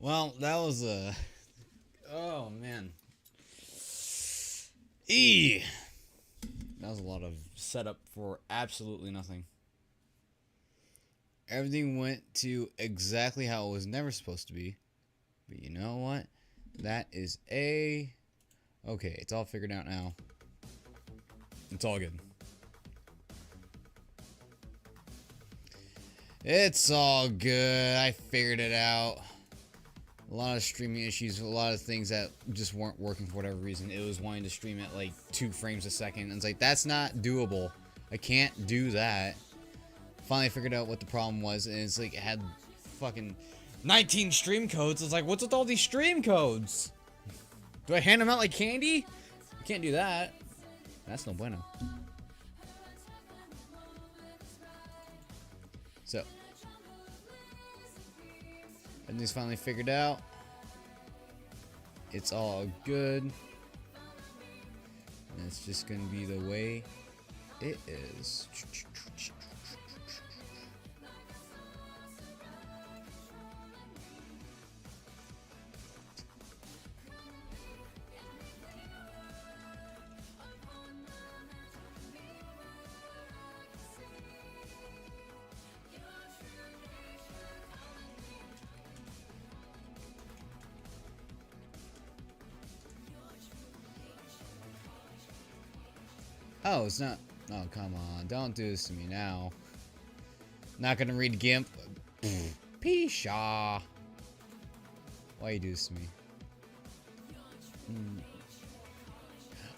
Well, that was a. Oh man. E. That was a lot of setup for absolutely nothing. Everything went to exactly how it was never supposed to be. But you know what? That is a. Okay, it's all figured out now. It's all good. It's all good. I figured it out. A lot of streaming issues, a lot of things that just weren't working for whatever reason. It was wanting to stream at like 2 frames a second. And it's like, that's not doable. I can't do that. Finally figured out what the problem was. And it's like, it had fucking 19 stream codes. It's like, what's with all these stream codes? Do I hand them out like candy? I can't do that. That's no bueno. So, everything's finally figured out. It's all good. And it's just gonna be the way it is. Oh, it's not. Oh, come on. Don't do this to me now. Not gonna read GIMP. Pisha. Why you do this to me?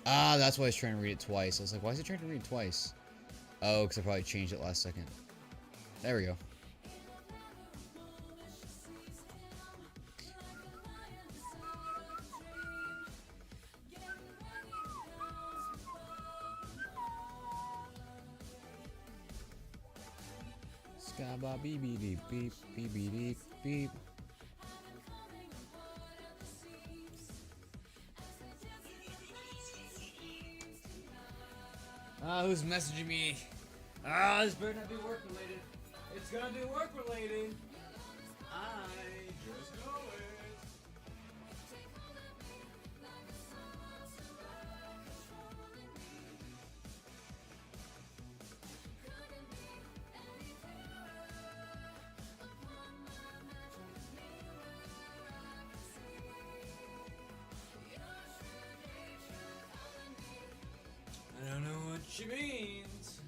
Ah, that's why I was trying to read it twice. I was like, why is it trying to read it twice? Oh, because I probably changed it last second. There we go. Skaba beep beep beep beep beep beep beep. Who's messaging me? This better not be work related. It's gonna be work related. I just know it. I don't know what she means.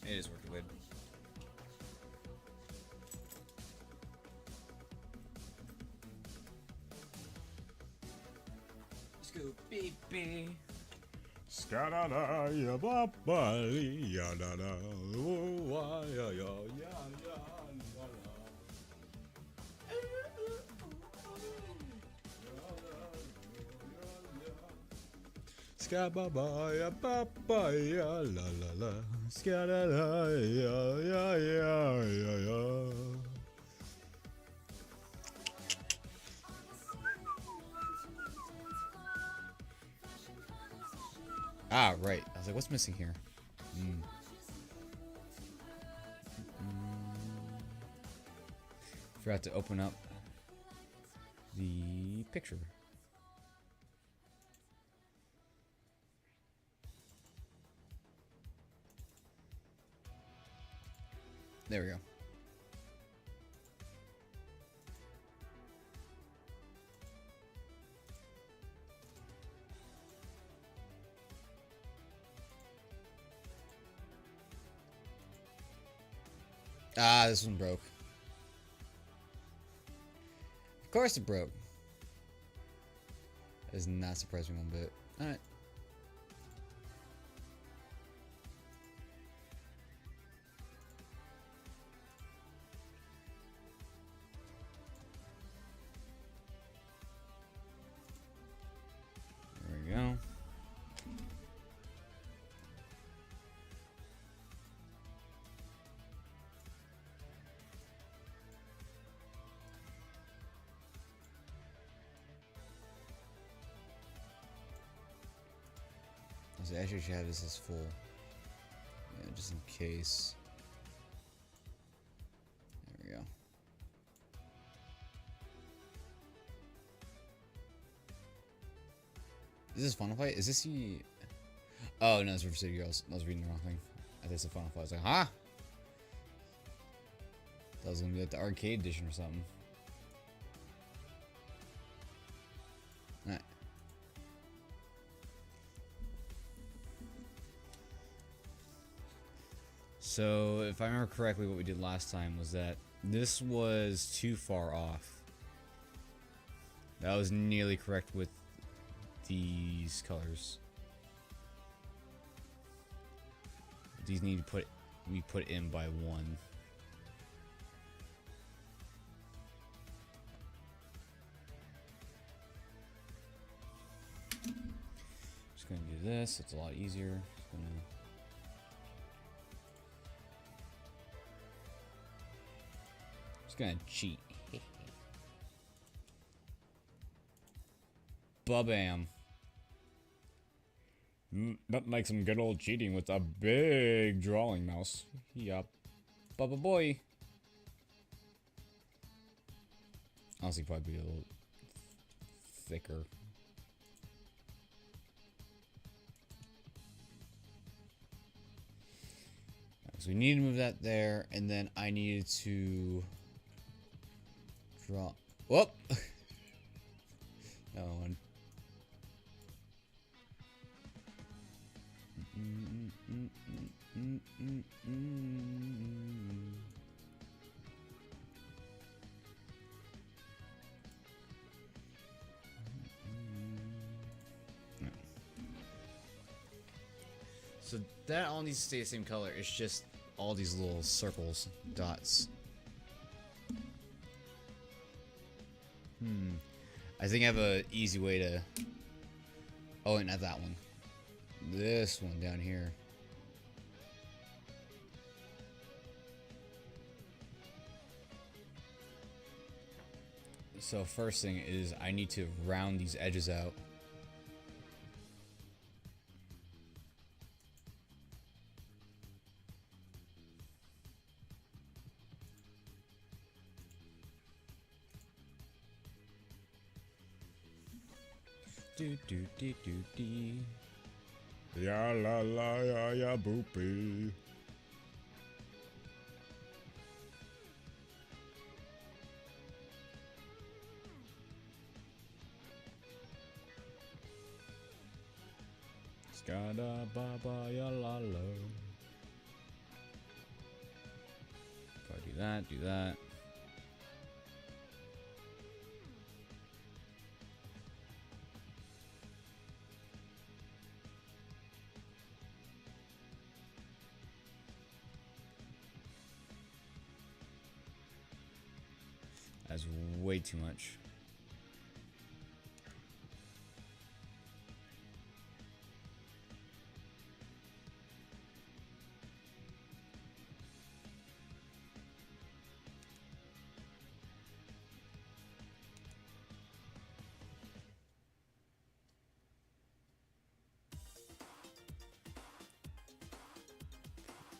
It is work related. Scoop beep beep. Skadada ya ba ba ya da da wa ya ya ya ya la la. Skababa ya ba ba ya la la la. Skadada ya ya ya ya ya. Ah, right. I was like, what's missing here? Forgot to open up the picture. There we go. Ah, this one broke. Of course it broke. That does not surprise me one bit. Alright. There we go. So I actually should have this as full. Yeah, just in case. There we go. Is this Final Fight? Is this the... Oh, no, it's River City Girls. I was reading the wrong thing. I think it's the Final Fight. I was like, huh? That was gonna be like the arcade edition or something. Alright. So, if I remember correctly, what we did last time was that this was too far off. That was nearly correct with these colors. These need to be put in by 1. Just gonna do this. It's a lot easier. Just gonna cheat. Ba-bam. Nothing like some good old cheating with a big drawing mouse. Yup. Bubba boy. Honestly, probably be a little thicker. So we need to move that there, and then I needed to draw. Whoop! That one. So that all needs to stay the same color. It's just all these little circles, dots. I think I have an easy way to... Oh, and not that one. This one down here. So first thing is I need to round these edges out. Do do do do do. Ya la la ya ya boopy. Skada baba ya la la. If I do that, do that. That's way too much.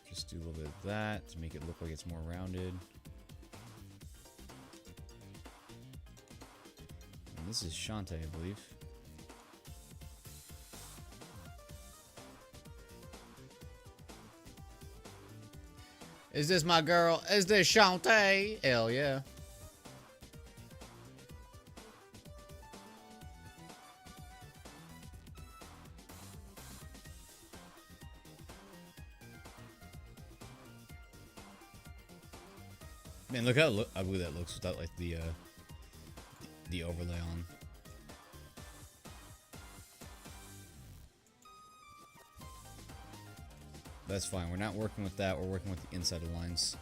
Just do a little bit of that to make it look like it's more rounded. And this is Shantae, I believe. Is this my girl? Is this Shantae? Hell yeah. Man, look how ugly that looks without like the overlay on. That's fine. We're not working with that. We're working with the inside of lines.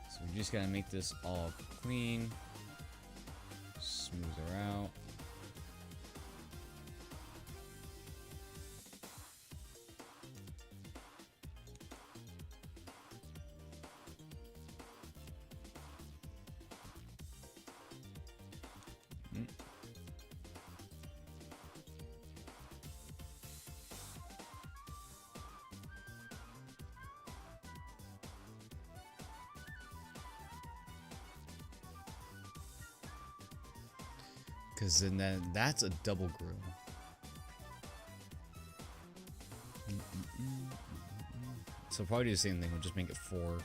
So we just gotta make this all clean. Smooth her out. Because then that's a double grill. So probably do the same thing. We'll just make it 4.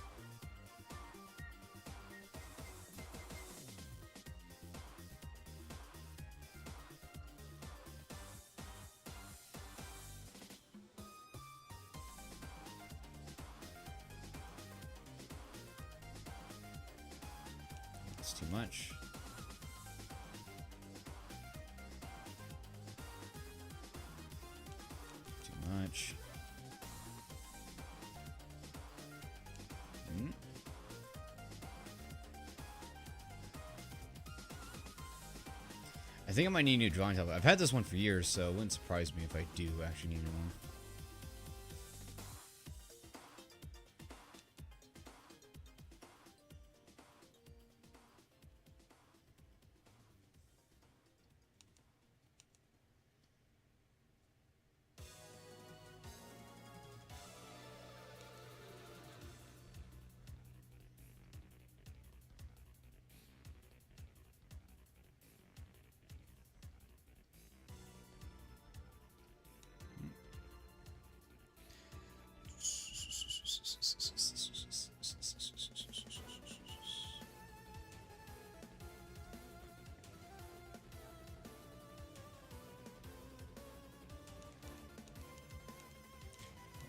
It's too much. Too much. I think I might need a new drawing tablet. I've had this one for years, so it wouldn't surprise me if I do actually need one.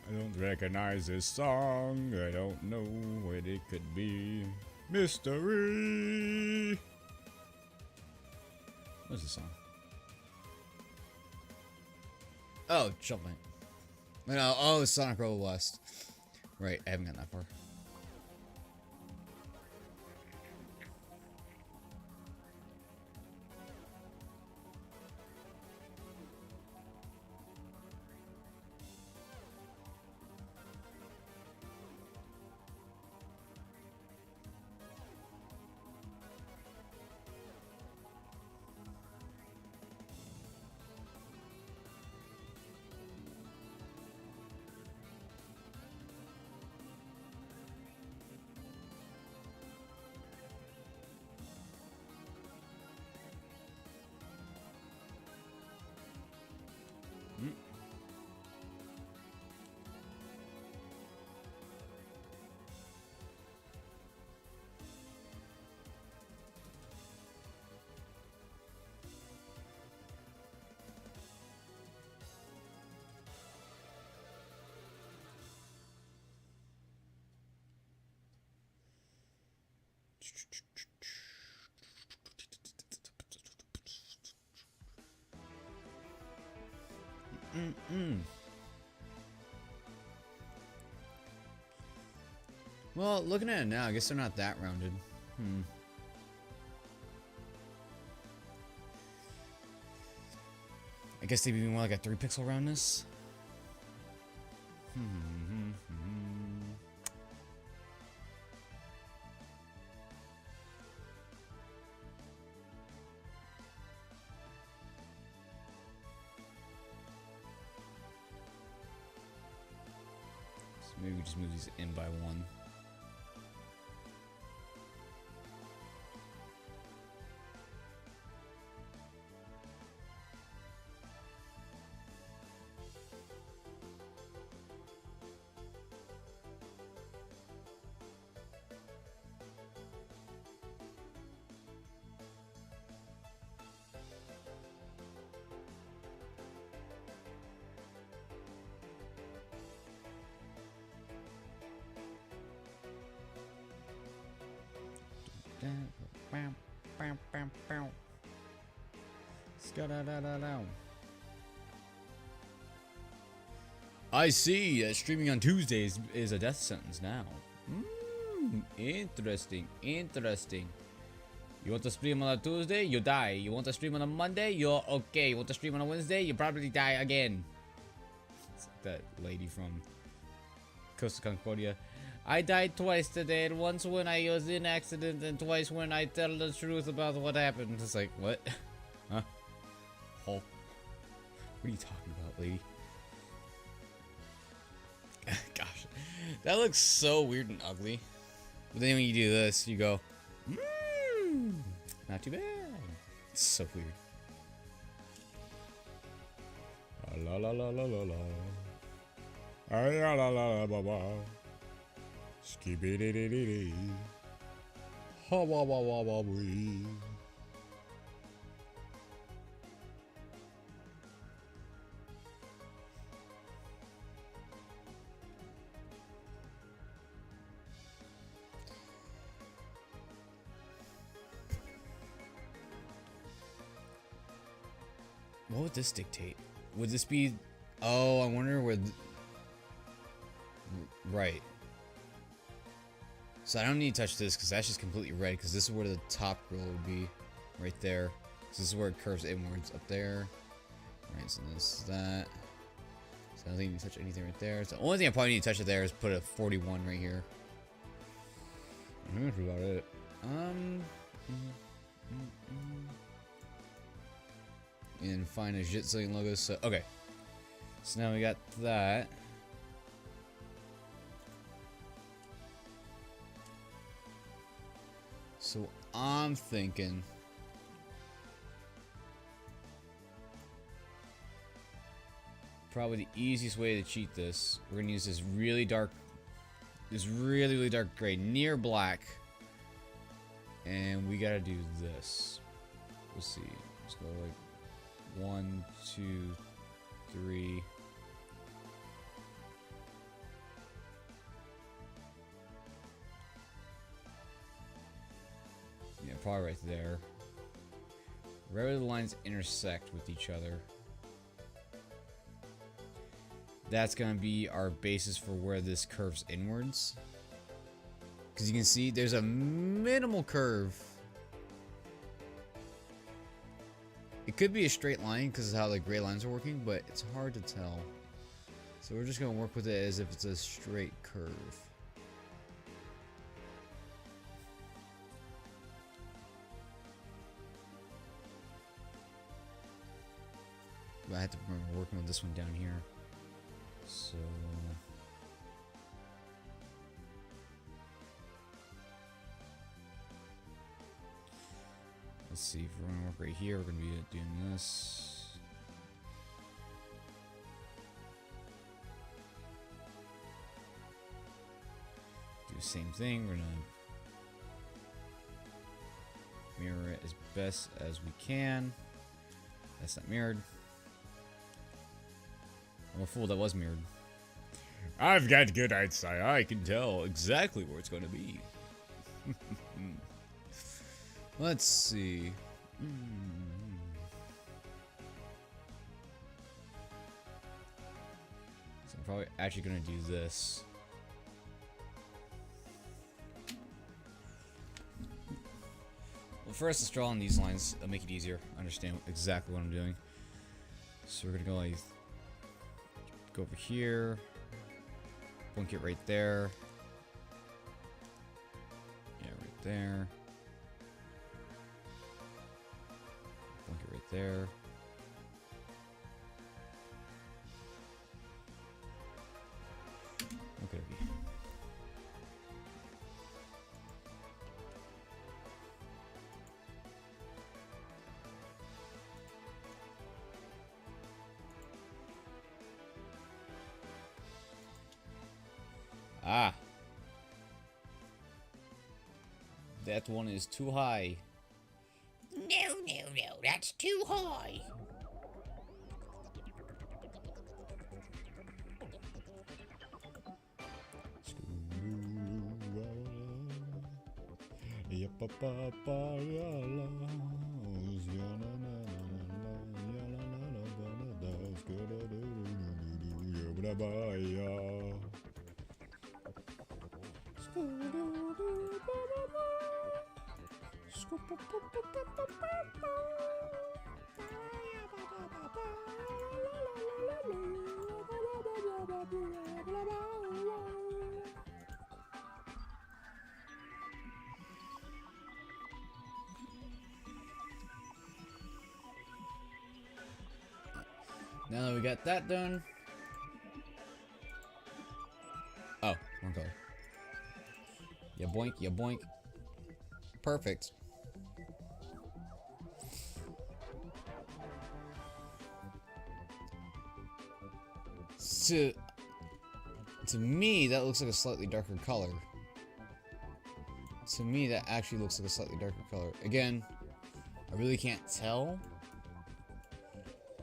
I don't recognize this song. I don't know what it could be. Mystery. What's the song? Oh, Shovel Knight. No, oh, Sonic Roller Blast. Right, I haven't gotten that far. Well, looking at it now, I guess they're not that rounded. I guess they'd be more like a 3-pixel roundness. So maybe we just move these in by 1. I see that streaming on Tuesdays is a death sentence now. Interesting, interesting. You want to stream on a Tuesday, you die. You want to stream on a Monday, you're okay. You want to stream on a Wednesday, you probably die again. It's like that lady from Costa Concordia. I died twice today, and once when I was in accident, and twice when I tell the truth about what happened. It's like, what? Huh? Oh. What are you talking about, lady? Gosh, that looks so weird and ugly. But then when you do this, you go, not too bad. It's so weird. La la la la la la. Ay la la la la ba ba. Skibidi di di di. Ha wa wa wa wa wee. What would this dictate? Would this be... Oh, I wonder where... Right. So I don't need to touch this because that's just completely red because this is where the top grill would be. Right there. So this is where it curves inwards up there. Right, so this is that. So I don't think you need to touch anything right there. So the only thing I probably need to touch it there is put a 41 right here. That's about it. And find a Jitzillion logo. So okay. So now we got that. So I'm thinking probably the easiest way to cheat this, we're gonna use this really dark, really dark gray near black, and we gotta do this. Let's see. Let's go like 1, 2, 3. Yeah, probably right there. Right where the lines intersect with each other. That's gonna be our basis for where this curves inwards. Because you can see there's a minimal curve. It could be a straight line because of how the gray lines are working, but it's hard to tell. So we're just gonna work with it as if it's a straight curve. But I have to remember working with this one down here. So let's see, if we're gonna work right here, we're gonna be doing this. Do the same thing, we're gonna mirror it as best as we can. That's not mirrored. I'm a fool, that was mirrored. I've got good eyesight. I can tell exactly where it's going to be. Let's see. So I'm probably actually gonna do this. Well, first, let's draw on these lines. It'll make it easier. Understand exactly what I'm doing. So we're gonna go like, go over here. Blink it right there. Yeah, right there. Blink it right there. Okay. Ah. That one is too high. No, that's too high. Now that we got that done. Oh, wrong color. Ya boink, ya boink. Perfect. to me, that looks like a slightly darker color. To me, that actually looks like a slightly darker color. Again, I really can't tell,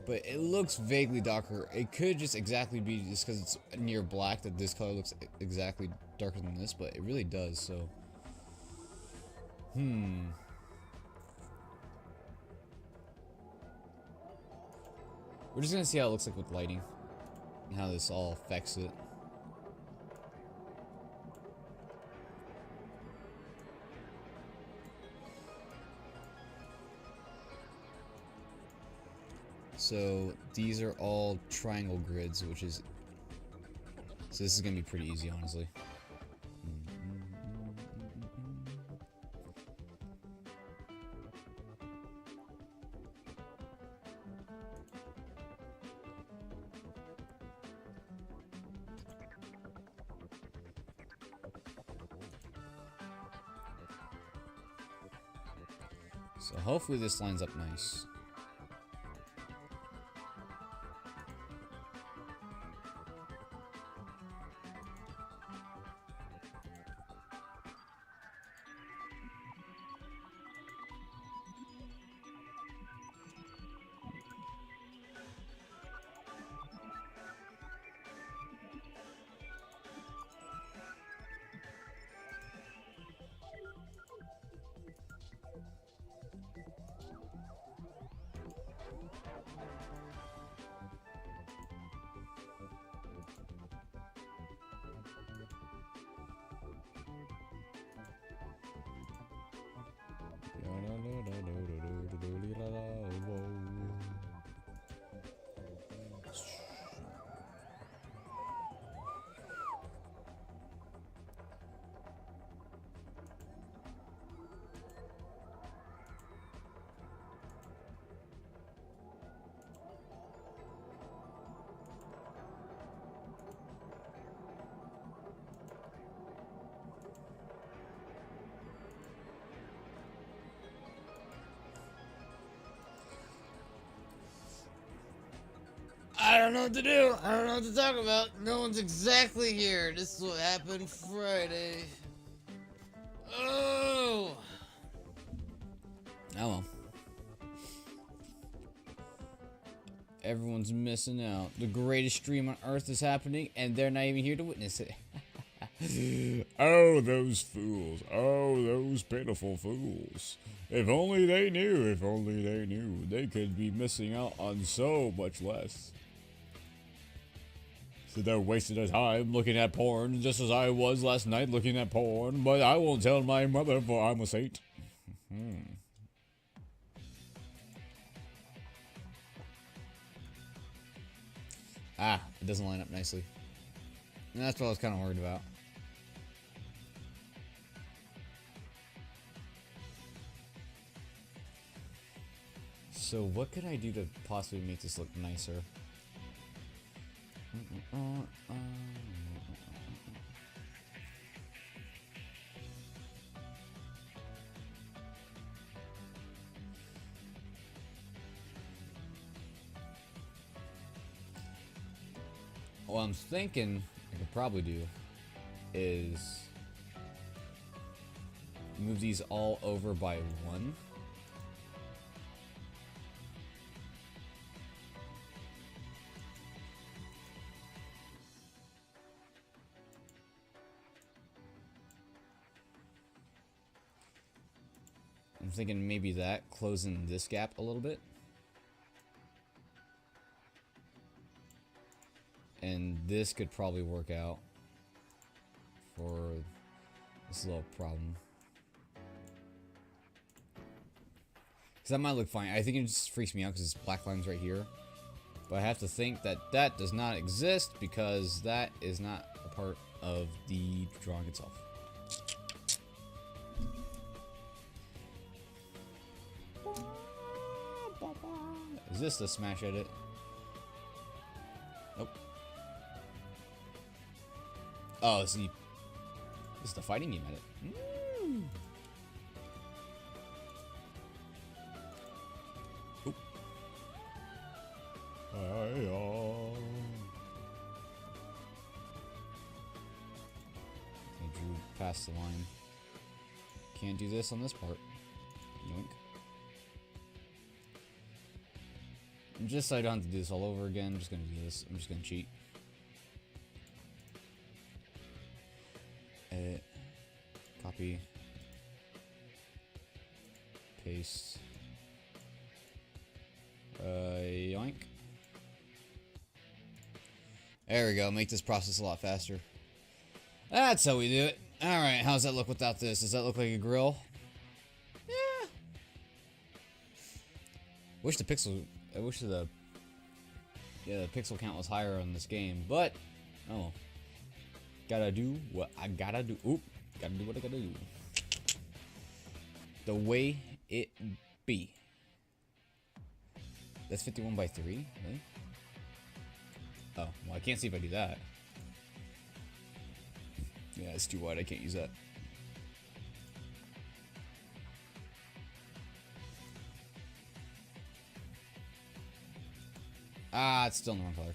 but it looks vaguely darker. It could just exactly be just because it's near black that this color looks exactly darker than this, but it really does, so. We're just gonna see how it looks like with lighting and how this all affects it. So these are all triangle grids, which is, so this is gonna be pretty easy, honestly. So hopefully this lines up nice. I don't know what to do. I don't know what to talk about. No one's exactly here. This is what happened Friday. Oh. Oh well. Everyone's missing out. The greatest stream on Earth is happening, and they're not even here to witness it. Oh, those fools. Oh, those pitiful fools. If only they knew, if only they knew, they could be missing out on so much less. So they're wasting their time looking at porn, just as I was last night looking at porn, but I won't tell my mother, for I'm a saint. Ah, it doesn't line up nicely. And that's what I was kind of worried about. So what could I do to possibly make this look nicer? What I'm thinking I could probably do is move these all over by one. I'm thinking maybe that, closing this gap a little bit. And this could probably work out for this little problem. Because that might look fine. I think it just freaks me out because it's black lines right here. But I have to think that that does not exist because that is not a part of the drawing itself. Is this the smash edit? Nope. Oh, this is the fighting game edit. past the line. Can't do this on this part. Yoink. And just so I don't have to do this all over again, I'm just gonna do this. I'm just gonna cheat. Edit. Copy. Paste. Yoink. There we go. Make this process a lot faster. That's how we do it. Alright, how's that look without this? Does that look like a grill? Yeah. Wish the pixel... I wish the... Yeah, the pixel count was higher on this game, but... Oh. Gotta do what I gotta do. Oop. Gotta do what I gotta do. The way it be. That's 51 by 3? Really? Oh, well, I can't see if I do that. Yeah, it's too wide. I can't use that. Ah, it's still in the wrong color.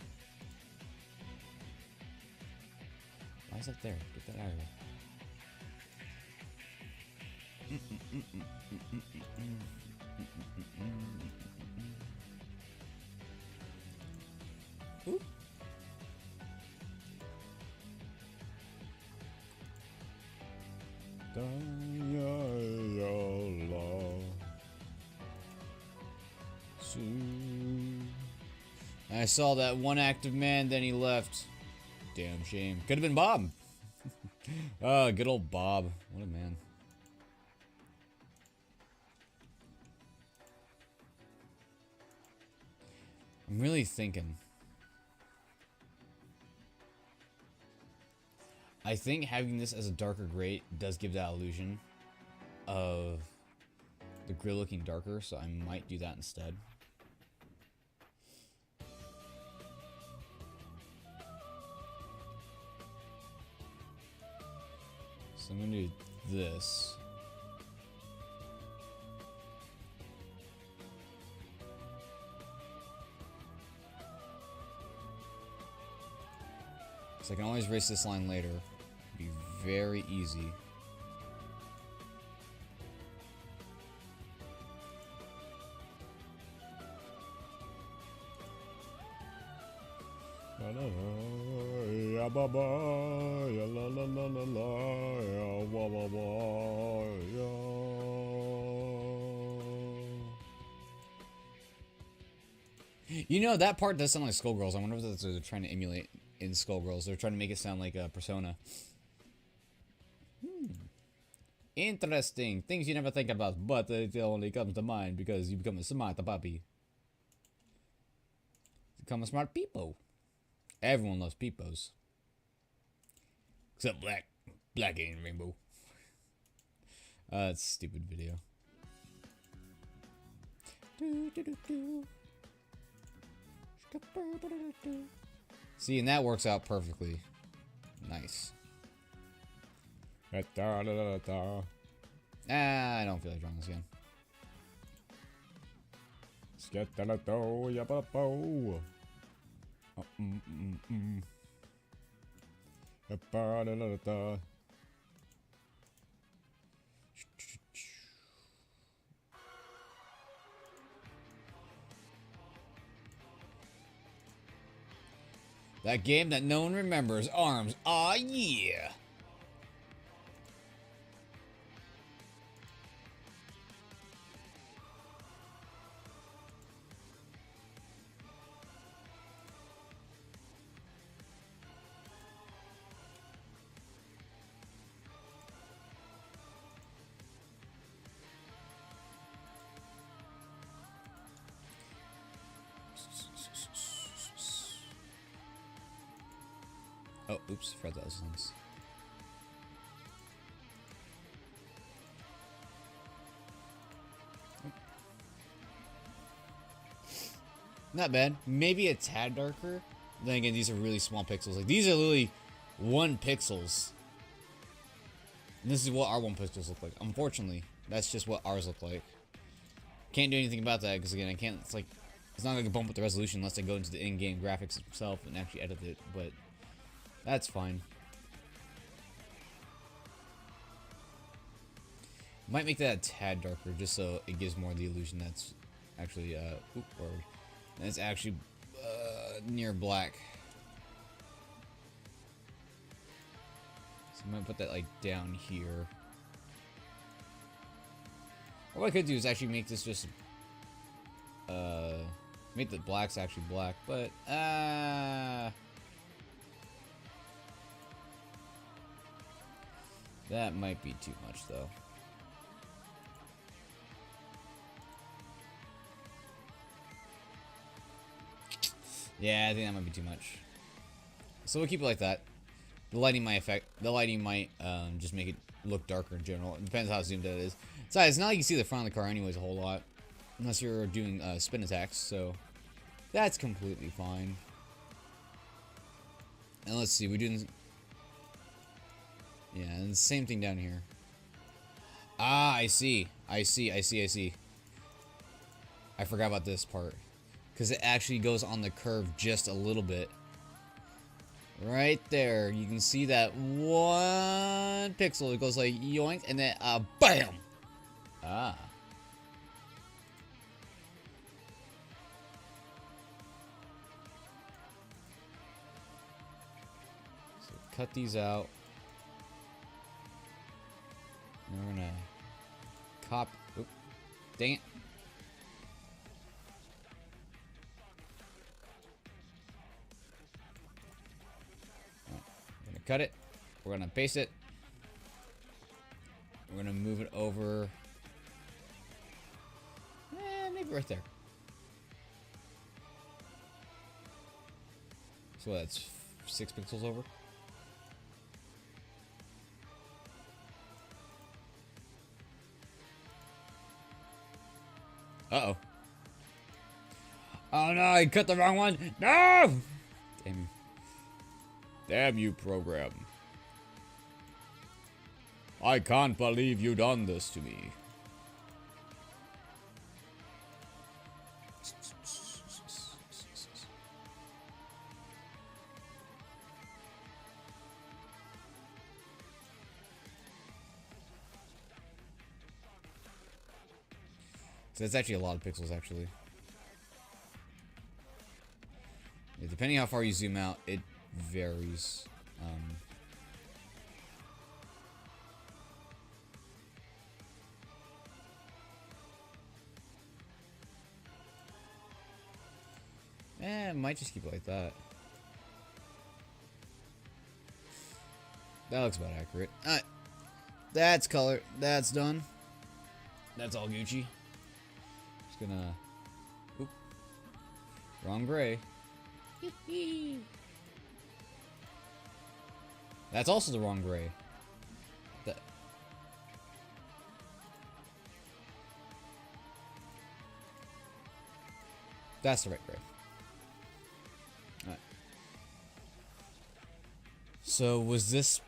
Why is that there? Get that out of here. Oop. I saw that one active man, then he left. Damn shame. Could have been Bob. Oh, good old Bob. What a man. I'm really thinking. I think having this as a darker gray does give that illusion of the grill looking darker, so I might do that instead. So I'm gonna do this. So I can always erase this line later. Be very easy. You know, that part does sound like Skullgirls. I wonder if that's what they're trying to emulate in Skullgirls. They're trying to make it sound like a Persona. Interesting. Things you never think about, but it only comes to mind because you become a smart puppy. Become a smart peepo. Everyone loves peepos. Except Black. Black ain't rainbow. It's a stupid video. See, and that works out perfectly. Nice. Ah, I don't feel like drawing this again. That game that no one remembers. ARMS. Aw, yeah. Oh, oops, forgot that was nice. Not bad. Maybe a tad darker. Then again, these are really small pixels. Like, these are literally 1 pixels. And this is what our 1 pixels look like. Unfortunately, that's just what ours look like. Can't do anything about that, because again, I can't, it's like, it's not going to bump up the resolution unless I go into the in-game graphics itself and actually edit it, but that's fine. Might make that a tad darker, just so it gives more of the illusion that's actually, forward. That's actually, near black. So I'm gonna put that, like, down here. What I could do is actually make this just, make the blacks actually black, but, that might be too much, though. Yeah, I think that might be too much. So we'll keep it like that. The lighting might just make it look darker in general. It depends how zoomed out it is. Besides, it's not like you see the front of the car anyways a whole lot. Unless you're doing spin attacks, so that's completely fine. And let's see, we're doing... Yeah, and the same thing down here. Ah, I see. I forgot about this part. Because it actually goes on the curve just a little bit. Right there. You can see that one pixel. It goes like yoink, and then BAM! Ah. So cut these out. And we're gonna copy. Oop, dang it. We're gonna cut it. We're gonna paste it. We're gonna move it over. Maybe right there. So that's 6 pixels over. Uh-oh. Oh no, I cut the wrong one. No! Damn you. Damn you, program. I can't believe you done this to me. So that's actually a lot of pixels, actually. Yeah, depending how far you zoom out, it varies. It might just keep it like that. That looks about accurate. Alright. That's color. That's done. That's all Gucci. Just gonna... Oop. Wrong gray. That's also the wrong gray. That's the right gray. Alright. So, was this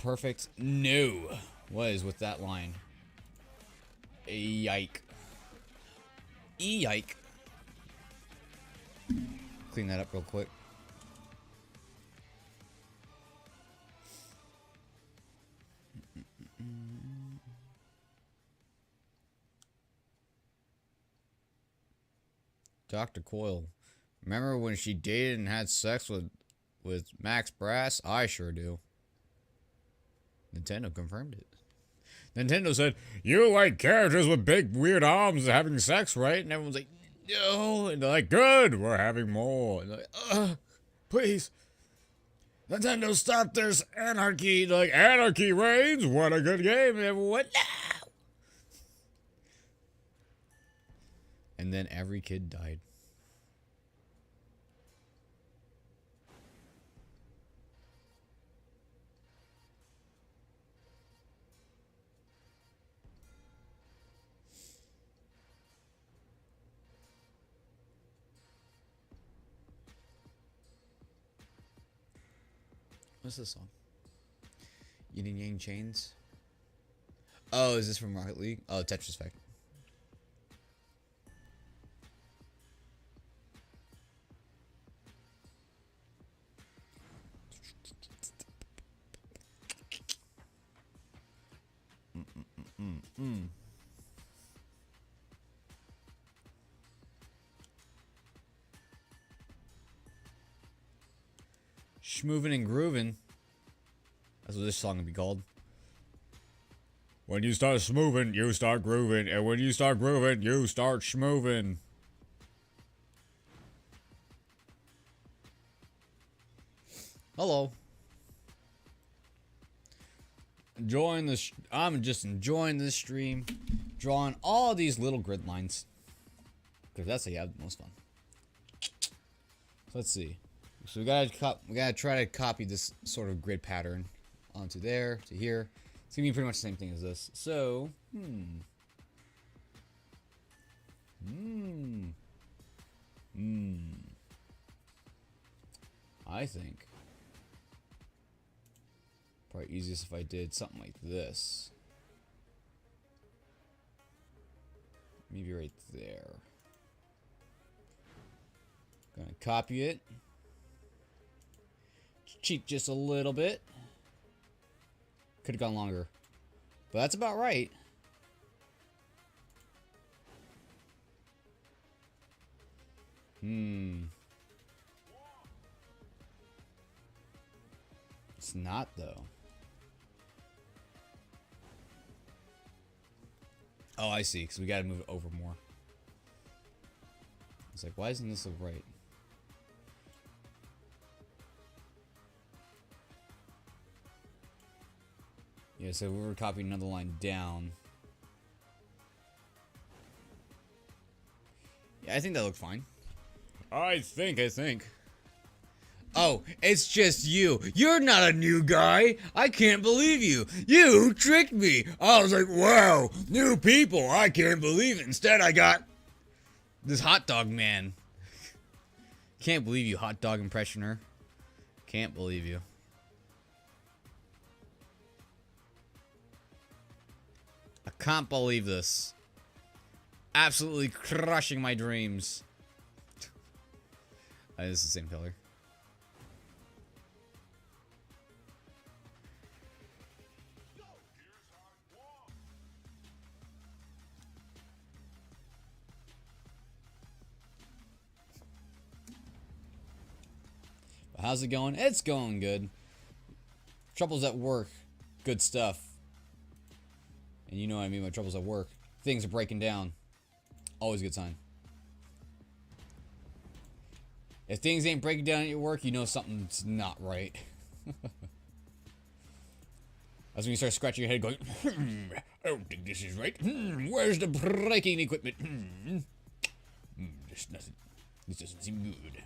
perfect? No. What is with that line? Yike. Yike. Clean that up real quick. Dr. Coyle. Remember when she dated and had sex with Max Brass? I sure do. Nintendo confirmed it. Nintendo said, "You like characters with big weird arms having sex, right?" And everyone's like, "No." And they're like, "Good, we're having more." And they're like, please. Nintendo, stop this anarchy. They're like, "Anarchy reigns. What a good game." And everyone, no. And then every kid died. What's this song? Yin and Yang Chains? Oh, is this from Rocket League? Oh, Tetris Effect. Schmoovin' and groovin'. That's what this song would be called. When you start smoothing, you start grooving, and when you start grooving, you start schmooving. Hello. Enjoying this. I'm just enjoying this stream, drawing all these little grid lines, because that's how you have the most fun. So let's see. So we gotta try to copy this sort of grid pattern onto there to here. It's gonna be pretty much the same thing as this. So, I think probably easiest if I did something like this. Maybe right there. Gonna copy it. Cheat just a little bit. Could have gone longer. But that's about right. It's not, though. Oh, I see, because we gotta move it over more. It's like, why isn't this look right? Yeah, so we were copying another line down. Yeah, I think that looked fine. I think. Oh, it's just you. You're not a new guy. I can't believe you. You tricked me. I was like, wow, new people. I can't believe it. Instead, I got this hot dog man. Can't believe you, hot dog impressioner. Can't believe you. I can't believe this. Absolutely crushing my dreams. This is the same color. How's it going? It's going good. Troubles at work. Good stuff. And you know what I mean by troubles at work. Things are breaking down. Always a good sign. If things ain't breaking down at your work, you know something's not right. That's when you start scratching your head going, I don't think this is right. Where's the braking equipment? This doesn't seem good.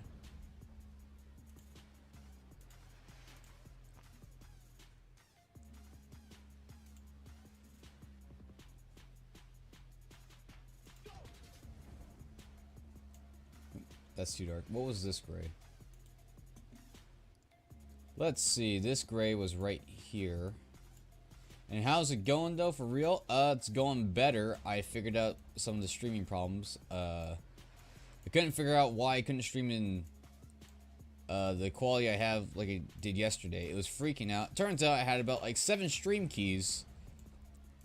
That's too dark. What was this gray? Let's see. This gray was right here. And how's it going though, for real? It's going better. I figured out some of the streaming problems. I couldn't figure out why I couldn't stream in the quality I have like I did yesterday. It was freaking out. Turns out I had about like 7 stream keys.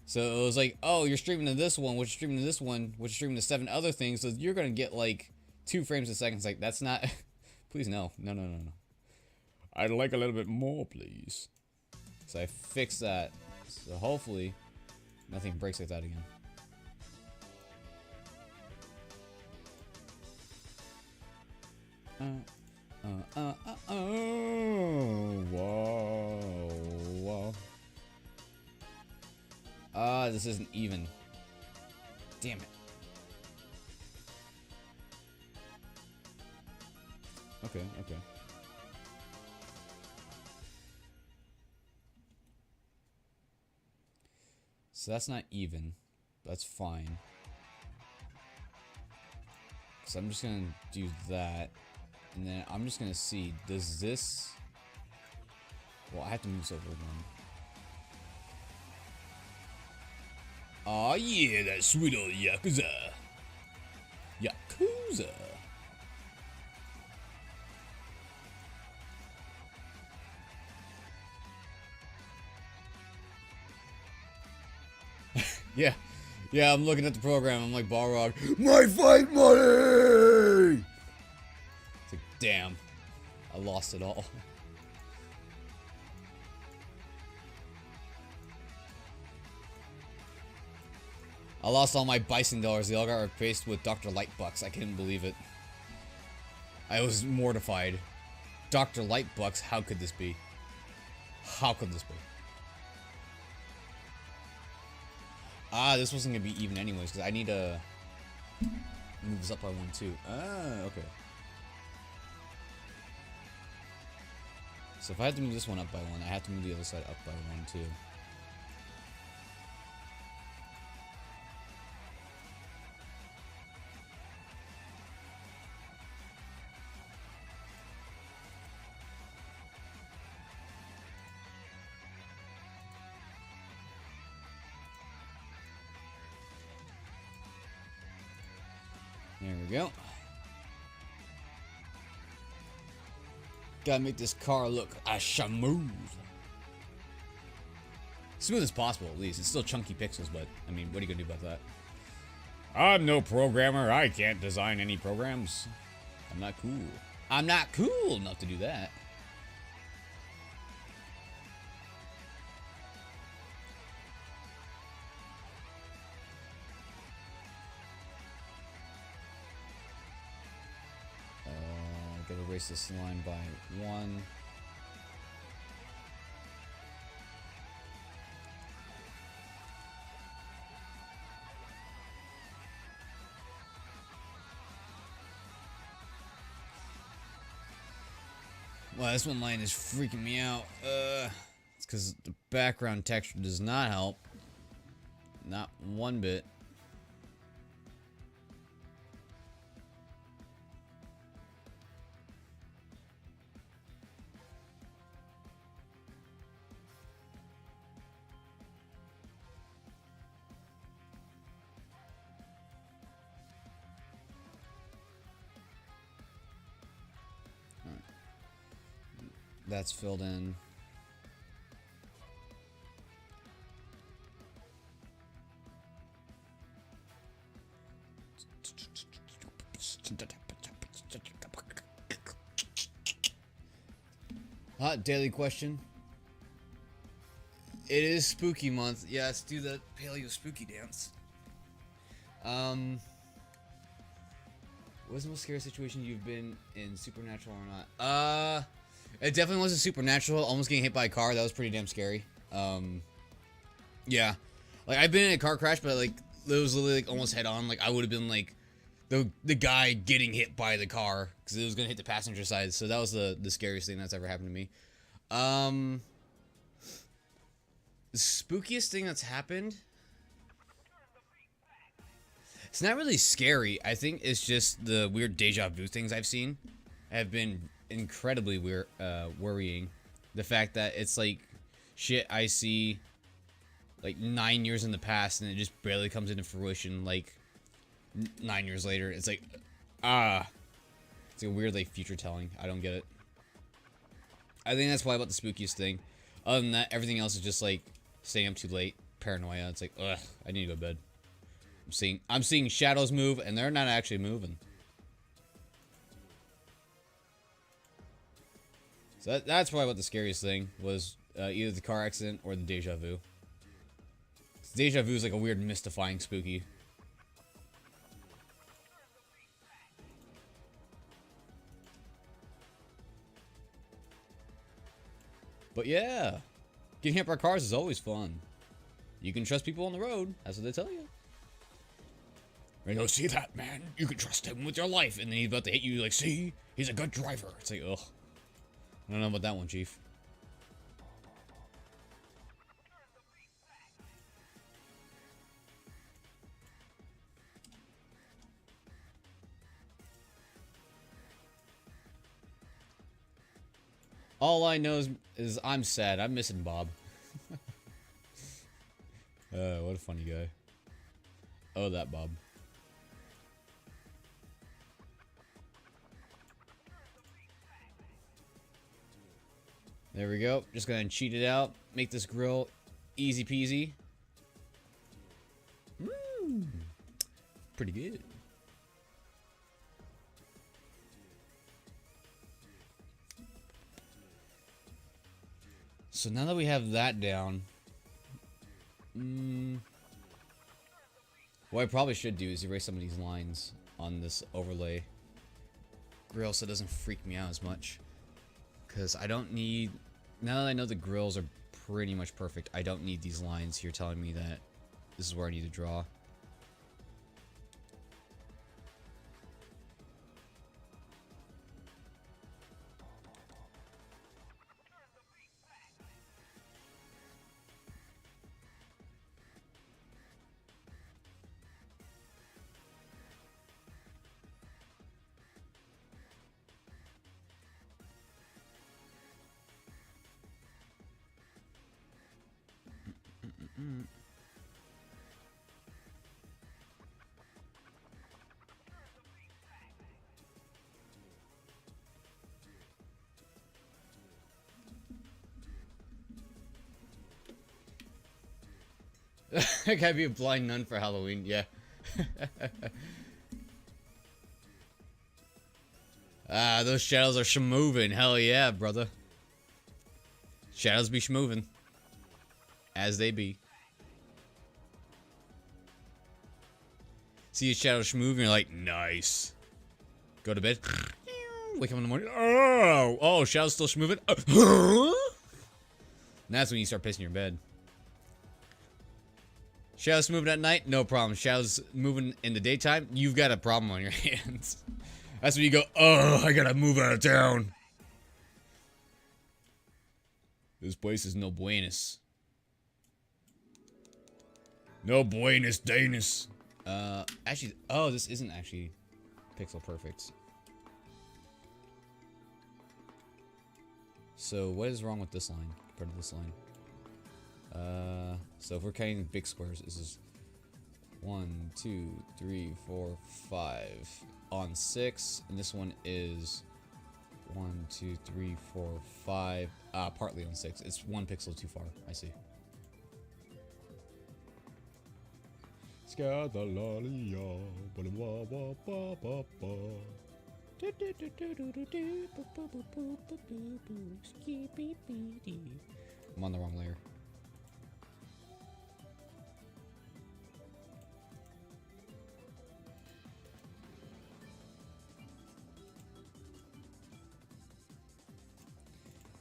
So it was like, oh, you're streaming to this one, which is streaming to this one, which is streaming to 7 other things. So you're gonna get like 2 frames a second. It's like, that's not... Please, no. No. I'd like a little bit more, please. So I fixed that. So hopefully, nothing breaks like that again. Whoa. This isn't even. Damn it. Okay. So that's not even. That's fine. So I'm just gonna do that. And then I'm just gonna see, does this... Well, I have to move this over again. Aw, yeah, that sweet old Yakuza. Yakuza. Yeah. Yeah, I'm looking at the program. I'm like, Balrog, my fight money! It's like, damn. I lost it all. I lost all my bison dollars. They all got replaced with Dr. Lightbucks. I couldn't believe it. I was mortified. Dr. Lightbucks, how could this be? How could this be? Ah, this wasn't gonna be even anyways, because I need to move this up by 1, too. Ah, okay. So if I have to move this one up by 1, I have to move the other side up by 1, too. There we go. Gotta make this car look smooth. Smooth as possible, at least. It's still chunky pixels, but, I mean, what are you gonna do about that? I'm no programmer. I can't design any programs. I'm not cool. I'm not cool enough to do that. Gotta erase this line by 1. Wow, this one line is freaking me out. It's because the background texture does not help. Not one bit. That's filled in. Hot daily question. It is spooky month. Yeah, let's do the paleo spooky dance. What's the most scary situation you've been in, supernatural or not? It definitely wasn't supernatural. Almost getting hit by a car. That was pretty damn scary. Yeah. Like, I've been in a car crash, but, like, it was literally, like, almost head on. Like, I would have been, like, the guy getting hit by the car. Because it was going to hit the passenger side. So that was the scariest thing that's ever happened to me. The spookiest thing that's happened... It's not really scary. I think it's just the weird deja vu things I've seen have been incredibly weird, worrying. The fact that it's like shit I see like 9 years in the past and it just barely comes into fruition like 9 years later. It's like, it's a weird like future telling. I don't get it. I think that's probably about the spookiest thing. Other than that, everything else is just like staying up too late, paranoia. It's like, ugh, I need to go to bed. I'm seeing shadows move, and they're not actually moving. So that's probably what the scariest thing was, either the car accident or the deja vu. Deja vu is like a weird, mystifying, spooky. But yeah, getting hit by cars is always fun. You can trust people on the road. That's what they tell you. You know, see that man? You can trust him with your life. And then he's about to hit you, like, see? He's a good driver. It's like, ugh. I don't know about that one, Chief. All I know is I'm sad. I'm missing Bob. What a funny guy. Oh, that Bob. There we go. Just gonna cheat it out. Make this grill easy peasy. Pretty good. So now that we have that down, what I probably should do is erase some of these lines on this overlay grill so it doesn't freak me out as much. Because I don't need, now that I know the grills are pretty much perfect, I don't need these lines here telling me that this is where I need to draw. I gotta be a blind nun for Halloween, yeah. Ah, those shadows are schmovin'. Hell yeah, brother. Shadows be schmovin'. As they be. See a shadow schmovin', you're like, nice. Go to bed. Wake up in the morning. Oh, shadow's still schmovin'. And that's when you start pissing your bed. Shadows moving at night, no problem. Shadows moving in the daytime, you've got a problem on your hands. That's when you go, oh, I gotta move out of town. This place is no buenos. No buenos Danis. Actually, oh, this isn't actually pixel perfect. So what is wrong with this line compared to this line? So if we're counting big squares, this is 1, 2, 3, 4, 5 on 6, and this one is 1, 2, 3, 4, 5, partly on 6. It's 1 pixel too far. I see. I'm on the wrong layer.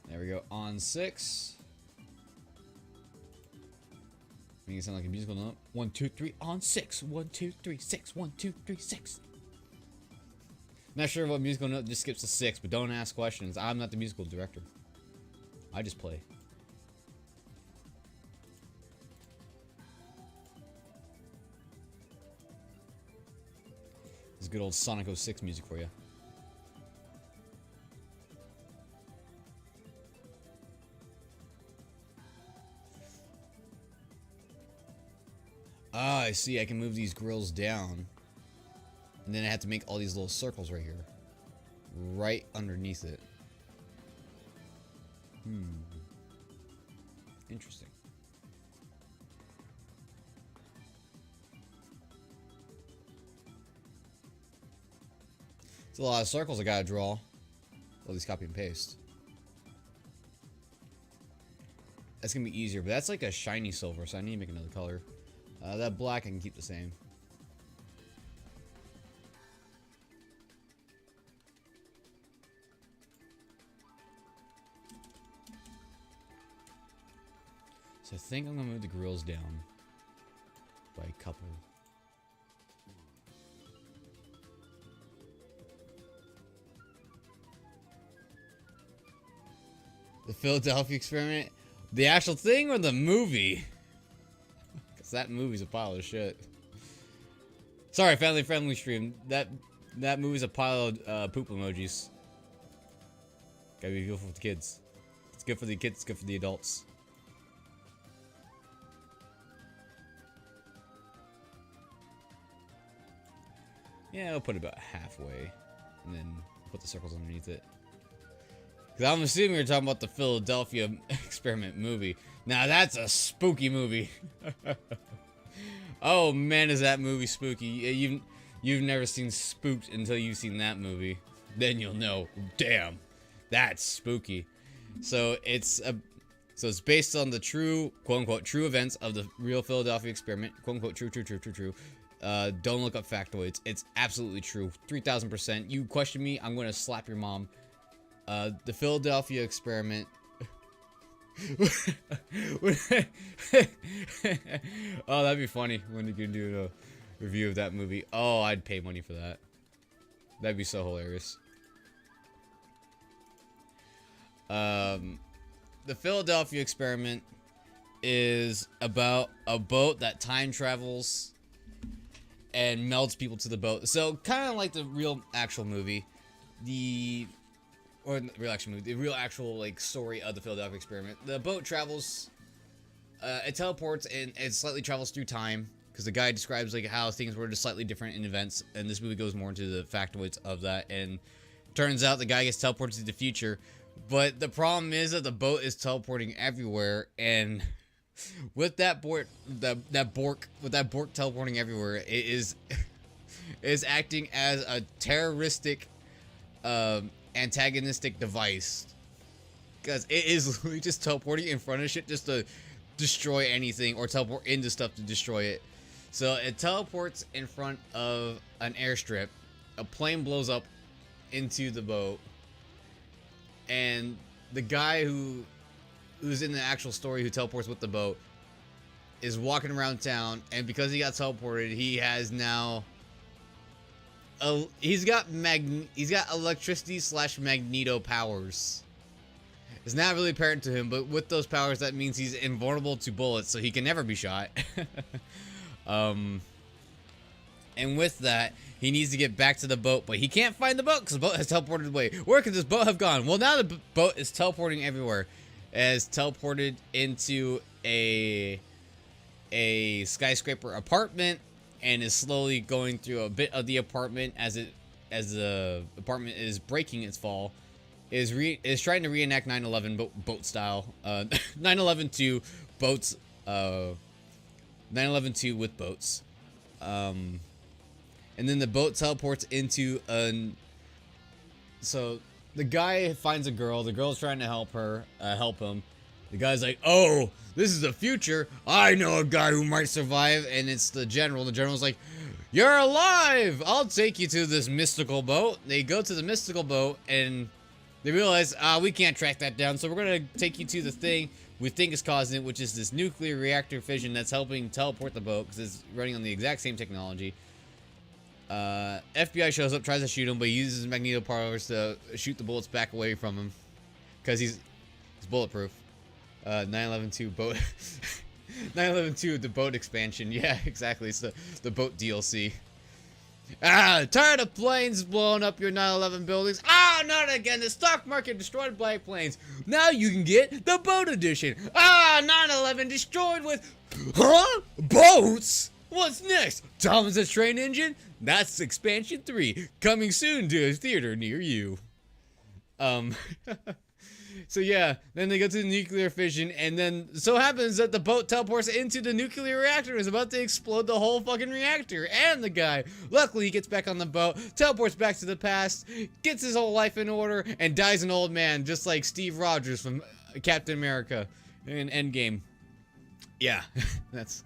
There we go. On 6. Making it sound like a musical note. 1, 2, 3 on 6. 1, 2, 3, 6. 1, 2, 3, 6. Not sure what musical note just skips to 6, but don't ask questions. I'm not the musical director. I just play. This is good old Sonic 06 music for you. Ah, I see. I can move these grills down. And then I have to make all these little circles right here. Right underneath it. Interesting. It's a lot of circles I gotta draw. At least copy and paste. That's gonna be easier, but that's like a shiny silver, so I need to make another color. That black I can keep the same. So I think I'm gonna move the grills down by a couple. The Philadelphia Experiment? The actual thing or the movie? Because that movie's a pile of shit. Sorry, family friendly stream. That movie's a pile of poop emojis. Gotta be beautiful for the kids. It's good for the kids, it's good for the adults. Yeah, I'll put it about halfway. And then put the circles underneath it. Because I'm assuming you're talking about the Philadelphia Experiment movie. Now that's a spooky movie. Oh man, is that movie spooky? You've never seen Spooked until you've seen that movie. Then you'll know. Damn, that's spooky. So it's based on the true, quote unquote, true events of the real Philadelphia experiment. Quote unquote, true. Don't look up factoids. It's absolutely true. 3000%. You question me, I'm gonna slap your mom. The Philadelphia experiment. Oh, that'd be funny when you can do a review of that movie. Oh, I'd pay money for that. That'd be so hilarious. The Philadelphia experiment is about a boat that time travels and melts people to the boat. So kind of like the real actual movie, the real actual like story of the Philadelphia experiment. The boat travels, it teleports and it slightly travels through time because the guy describes like how things were just slightly different in events, and this movie goes more into the factoids of that. And turns out the guy gets teleported to the future. But the problem is that the boat is teleporting everywhere, and with that bork teleporting everywhere, it is acting as a terroristic, antagonistic device, because it is literally just teleporting in front of shit just to destroy anything, or teleport into stuff to destroy it. So it teleports in front of an airstrip, a plane blows up into the boat. And the guy who's in the actual story who teleports with the boat is walking around town, and because he got teleported, he has now he's got electricity / magneto powers. It's not really apparent to him, but with those powers, that means he's invulnerable to bullets, so he can never be shot. And with that, he needs to get back to the boat, but he can't find the boat because the boat has teleported away. Where could this boat have gone? Well, now the boat is teleporting everywhere. It has teleported into a skyscraper apartment and is slowly going through a bit of the apartment as the apartment is breaking its fall. Is trying to reenact 9/11 boat style. 9/11 boats. 9/11 with boats. And then the boat teleports into so the guy finds a girl. The girl's trying to help him. The guy's like, "Oh, this is the future. I know a guy who might survive." And it's the general. The general's like, "You're alive. I'll take you to this mystical boat." They go to the mystical boat and they realize, we can't track that down. So we're going to take you to the thing we think is causing it, which is this nuclear reactor fission that's helping teleport the boat because it's running on the exact same technology. FBI shows up, tries to shoot him, but he uses magneto powers to shoot the bullets back away from him because he's bulletproof. 9/11 boat. 9/11 the boat expansion. Yeah, exactly. It's the boat DLC. Tired of planes blowing up your 9/11 buildings? Not again. The stock market destroyed by planes. Now you can get the boat edition. 9/11 destroyed with boats? What's next? Thomas the Train Engine? That's expansion 3, coming soon to a theater near you. So yeah, then they go to the nuclear fission, and then so happens that the boat teleports into the nuclear reactor and is about to explode the whole fucking reactor. And the guy, luckily, he gets back on the boat, teleports back to the past, gets his whole life in order, and dies an old man, just like Steve Rogers from Captain America in Endgame. Yeah, that's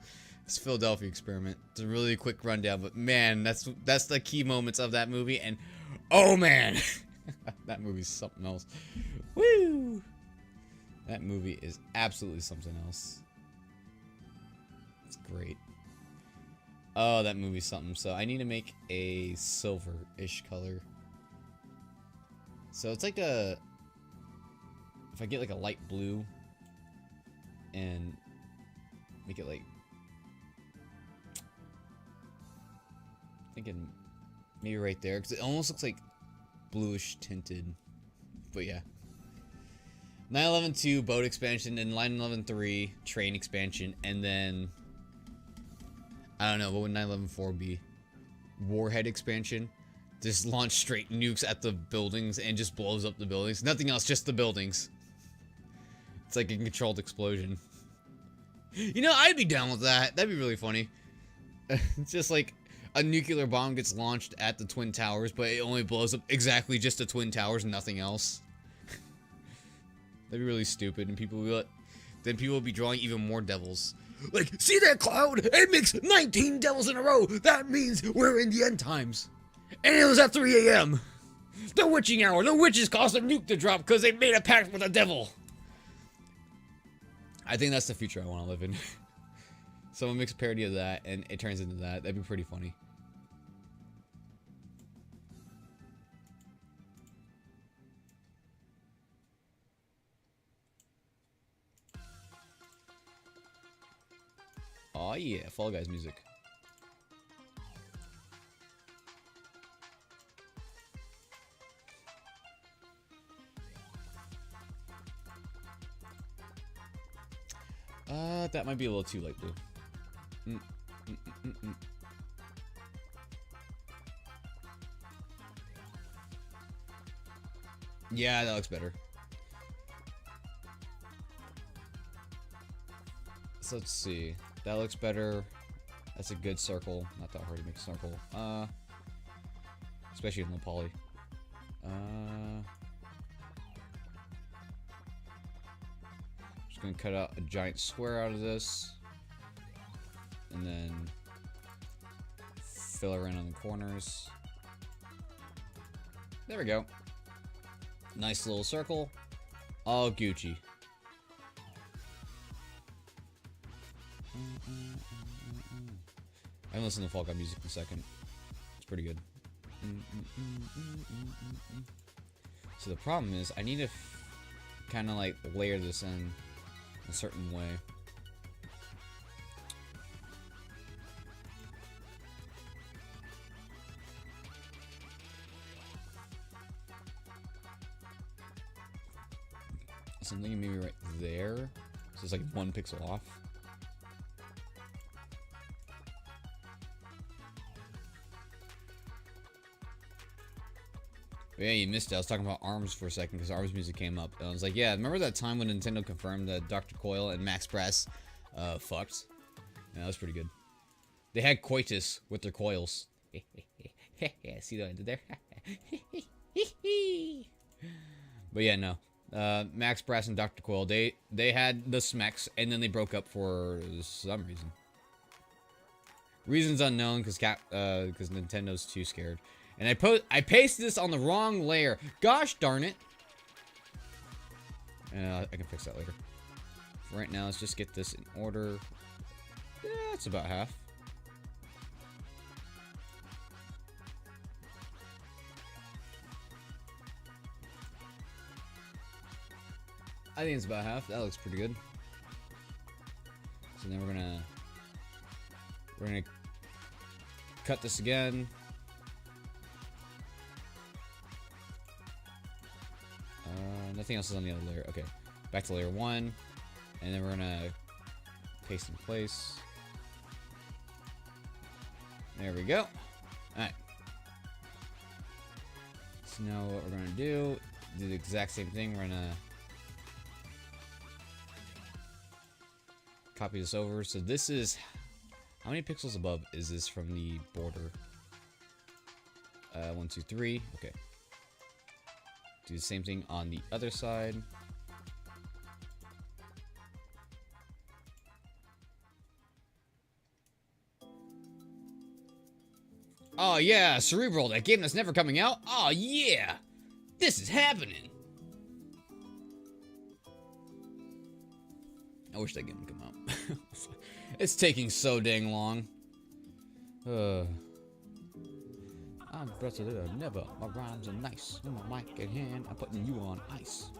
Philadelphia experiment. It's a really quick rundown, but man, that's the key moments of that movie, and oh man, that movie's something else. Woo! That movie is absolutely something else. It's great. Oh, that movie's something. So I need to make a silver-ish color. So it's like if I get like a light blue and make it like, thinking maybe right there, because it almost looks like bluish tinted. But yeah. 9/11 boat expansion, and 9/11 train expansion, and then I don't know, what would 9/11 be? Warhead expansion. Just launch straight nukes at the buildings and just blows up the buildings. Nothing else, just the buildings. It's like a controlled explosion. You know, I'd be down with that. That'd be really funny. It's just like a nuclear bomb gets launched at the Twin Towers, but it only blows up exactly just the Twin Towers and nothing else. That'd be really stupid, and then people will be drawing even more devils. Like, see that cloud? It makes 19 devils in a row. That means we're in the end times. And it was at 3 a.m. The witching hour. The witches caused a nuke to drop because they made a pact with the devil. I think that's the future I want to live in. Someone makes a parody of that, and it turns into that. That'd be pretty funny. Oh yeah, Fall Guys music. That might be a little too light blue. Yeah, that looks better. So let's see. That looks better. That's a good circle. Not that hard to make a circle. Especially in low poly. Just gonna cut out a giant square out of this, and then fill her in on the corners. There we go. Nice little circle. All Gucci. I haven't listened to Fall Guy music in a second. It's pretty good. So the problem is, I need to kind of like layer this in a certain way. So I'm thinking maybe right there. So it's like 1 pixel off. Yeah, you missed it. I was talking about ARMS for a second because ARMS music came up. And I was like, yeah, remember that time when Nintendo confirmed that Dr. Coyle and Max Brass fucked? Yeah, that was pretty good. They had coitus with their coils. See what I did there? But yeah, no. Max Brass and Dr. Coyle, they had the smecks, and then they broke up for some reason. Reasons unknown, because Nintendo's too scared. And I pasted this on the wrong layer. Gosh darn it. I can fix that later. For right now, let's just get this in order. Yeah, it's about half. I think it's about half. That looks pretty good. So then we're gonna cut this again. Nothing else is on the other layer. Okay, back to layer 1, and then we're gonna paste in place. There we go. All right. So now what we're gonna do the exact same thing. We're gonna copy this over. So this is, how many pixels above is this from the border? 1, 2, 3. Okay. Do the same thing on the other side. Oh yeah, Cerebral, that game that's never coming out? Oh yeah! This is happening! I wish that game would come out. It's taking so dang long. I'm president of never. My rhymes are nice. In my mic in hand, I'm putting you on ice.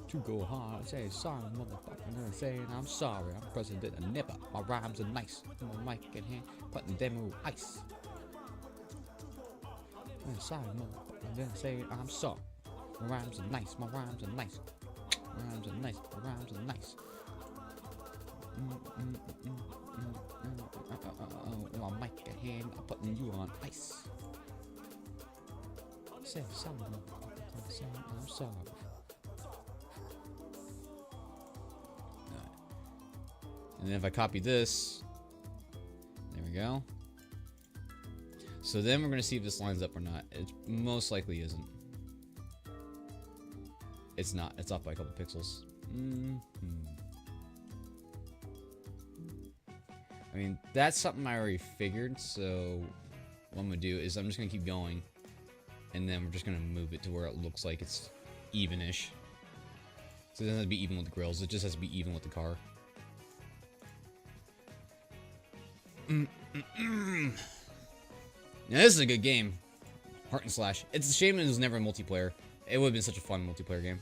To go hard, say sorry, motherfucker, and saying I'm sorry. I'm president of never. My rhymes are nice. In my mic in hand, putting them on ice. I'm sorry, motherfucker, then saying I'm sorry. My rhymes are nice. My rhymes are nice. My rhymes are nice. My rhymes are nice. My mic at hand, I'm putting you on ice. Say sorry, I'm sorry. And then if I copy this, we go. So then we're gonna see if this lines up or not. It most likely isn't. It's not. It's off by a couple pixels. I mean, that's something I already figured, so what I'm gonna do is I'm just gonna keep going, and then we're just gonna move it to where it looks like it's even-ish. So it doesn't have to be even with the grills, it just has to be even with the car. Now this is a good game. Heart and Slash. It's a shame it was never a multiplayer. It would have been such a fun multiplayer game.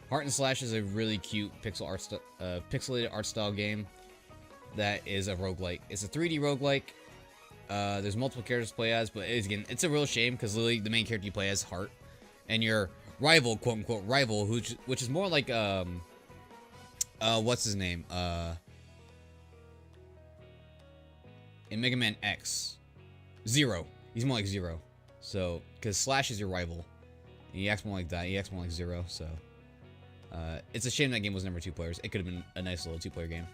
Heart and Slash is a really cute pixelated art style game that is a roguelike. It's a 3D roguelike. There's multiple characters to play as, but again, it's a real shame because literally the main character you play as Heart, and your rival, quote unquote rival, which is more like what's his name? In Mega Man X, Zero. He's more like Zero. So, because Slash is your rival, and he acts more like that. He acts more like Zero. So, it's a shame that game was never 2 players. It could have been a nice little 2-player game.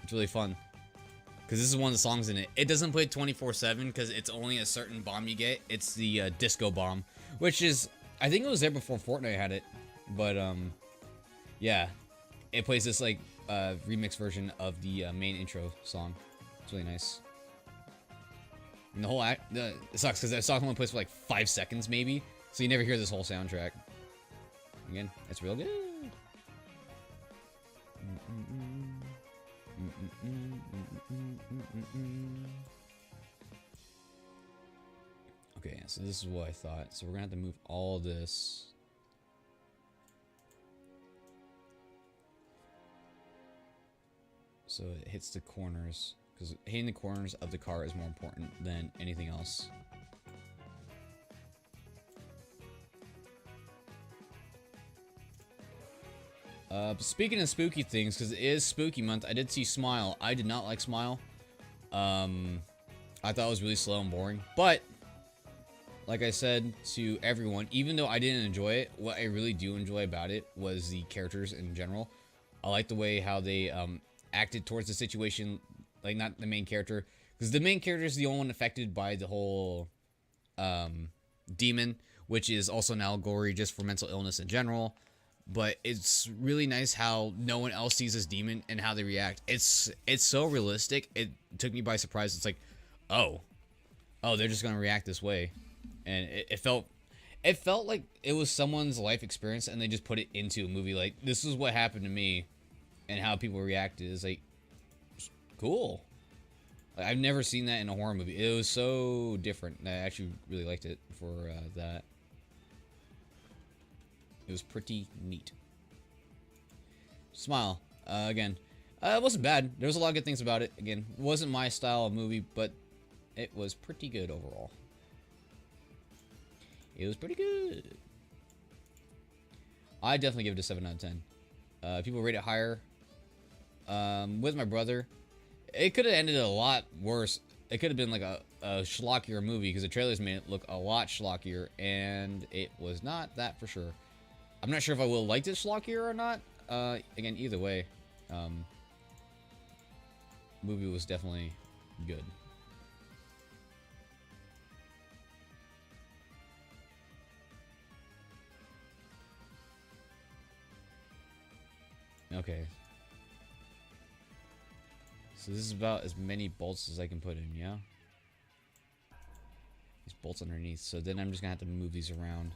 It's really fun. Because this is one of the songs in it. It doesn't play 24/7 because it's only a certain bomb you get. It's the disco bomb, which is, I think it was there before Fortnite had it. But yeah, it plays this like remix version of the main intro song. It's really nice. And the whole it sucks because that song only plays for like 5 seconds maybe, so you never hear this whole soundtrack. Again, it's real good. Okay, so this is what I thought. So we're gonna have to move all this. So it hits the corners, because hitting the corners of the car is more important than anything else. Speaking of spooky things, because it is spooky month, I did see Smile. I did not like Smile. I thought it was really slow and boring. But, like I said to everyone, even though I didn't enjoy it, what I really do enjoy about it was the characters in general. I like the way how they acted towards the situation, like not the main character. Because the main character is the only one affected by the whole demon, which is also an allegory just for mental illness in general. But it's really nice how no one else sees this demon and how they react. It's so realistic. It took me by surprise. It's like, oh, they're just gonna react this way, and it felt like it was someone's life experience, and they just put it into a movie. Like, this is what happened to me, and how people reacted is like, cool. Like, I've never seen that in a horror movie. It was so different. I actually really liked it for that. It was pretty neat. Smile. Again, it wasn't bad. There was a lot of good things about it. Again, it wasn't my style of movie, but it was pretty good overall. It was pretty good. I definitely give it a 7 out of 10. People rate it higher. With my brother, it could have ended a lot worse. It could have been like a schlockier movie, because the trailers made it look a lot schlockier, and it was not that for sure. I'm not sure if I will like this schlockier or not. Again, either way, movie was definitely good. Okay. So this is about as many bolts as I can put in, yeah? These bolts underneath. So then I'm just gonna have to move these around.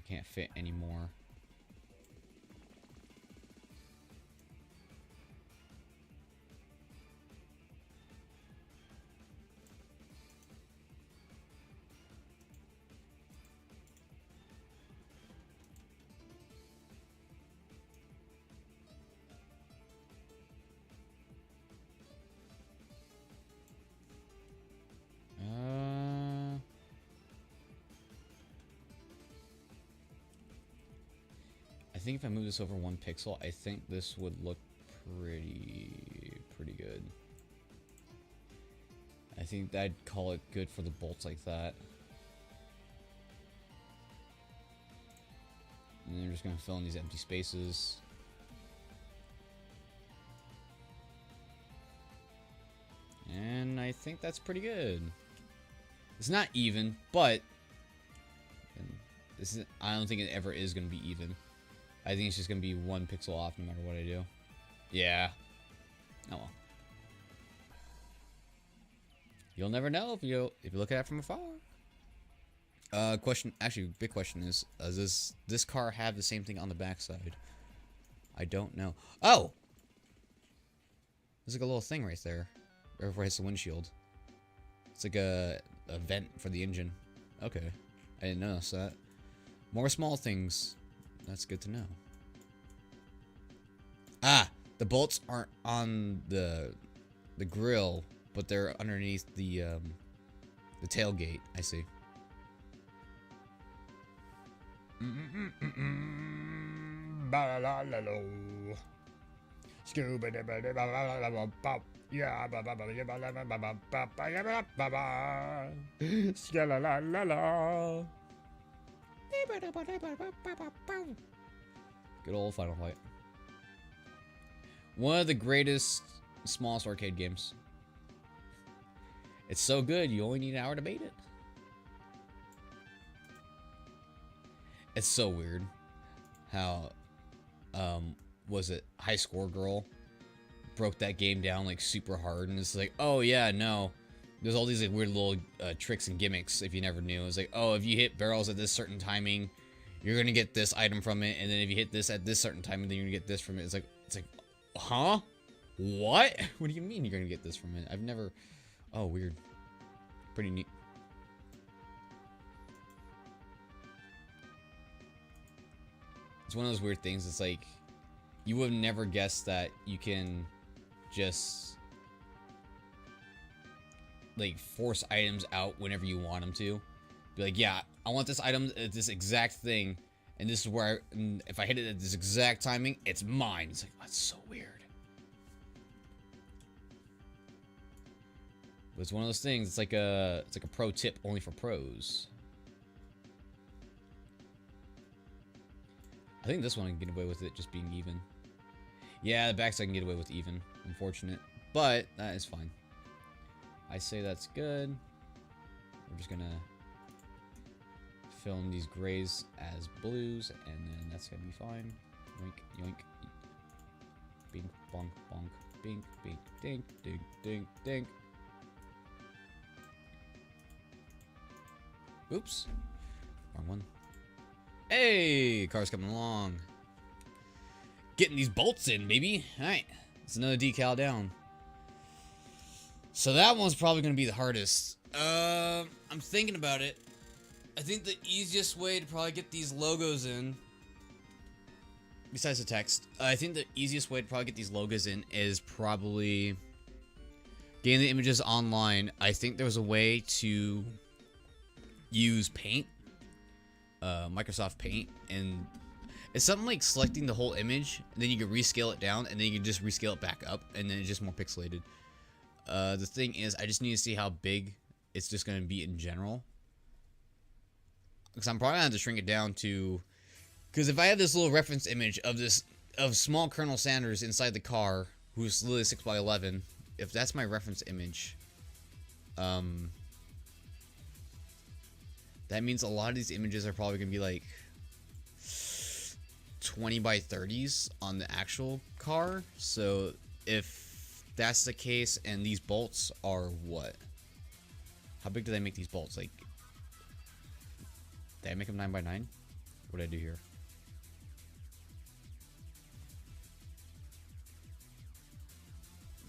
Can't fit anymore. I think if I move this over 1 pixel, I think this would look pretty good. I think I'd call it good for the bolts like that. And then we're just gonna fill in these empty spaces. And I think that's pretty good. It's not even, but this is, I don't think it ever is going to be even. I think it's just going to be 1 pixel off no matter what I do. Yeah. Oh well. You'll never know if you look at it from afar. Actually, big question is, does this car have the same thing on the backside? I don't know. Oh! There's like a little thing right there. Right before it hits the windshield. It's like a vent for the engine. Okay. I didn't notice that. More small things. That's good to know. Ah! The bolts aren't on the grill, but they're underneath the tailgate. I see. Good old Final Fight. One of the greatest smallest arcade games. It's so good, you only need an hour to beat it. It's so weird how, was it High Score Girl broke that game down like super hard, and it's like, oh yeah, no, there's all these like weird little tricks and gimmicks if you never knew. It's like, oh, if you hit barrels at this certain timing, you're gonna get this item from it, and then if you hit this at this certain timing, then you're gonna get this from it. It's like, huh? What? What do you mean you're gonna get this from it? I've never. Oh, weird. Pretty neat. It's one of those weird things. It's like you would have never guessed that you can just like force items out whenever you want them to. Be like, yeah, I want this item at this exact thing, and this is where and if I hit it at this exact timing, it's mine. It's like, that's so weird. But it's one of those things. It's like a pro tip only for pros. I think this one I can get away with it just being even. Yeah, the backside can get away with even. Unfortunate. But that is fine. I say that's good. We're just gonna fill in these grays as blues, and then that's gonna be fine. Yoink, yoink. Bink, bonk, bonk. Bink, bink, dink, dink, dink, dink. Oops. Wrong one. Hey, car's coming along. Getting these bolts in, baby. Alright. It's another decal down. So that one's probably going to be the hardest. I'm thinking about it. I think the easiest way to probably get these logos in, besides the text, I think the easiest way to probably get these logos in is probably getting the images online. I think there was a way to use Paint, Microsoft Paint, and it's something like selecting the whole image, and then you can rescale it down, and then you can just rescale it back up, and then it's just more pixelated. The thing is, I just need to see how big it's just going to be in general, because I'm probably going to have to shrink it down to, because if I have this little reference image of small Colonel Sanders inside the car, who's literally 6x11, if that's my reference image, that means a lot of these images are probably going to be like 20 by 30s on the actual car. So if that's the case, and these bolts are what? How big do they make these bolts? Like, did I make them 9 by 9? What did I do here?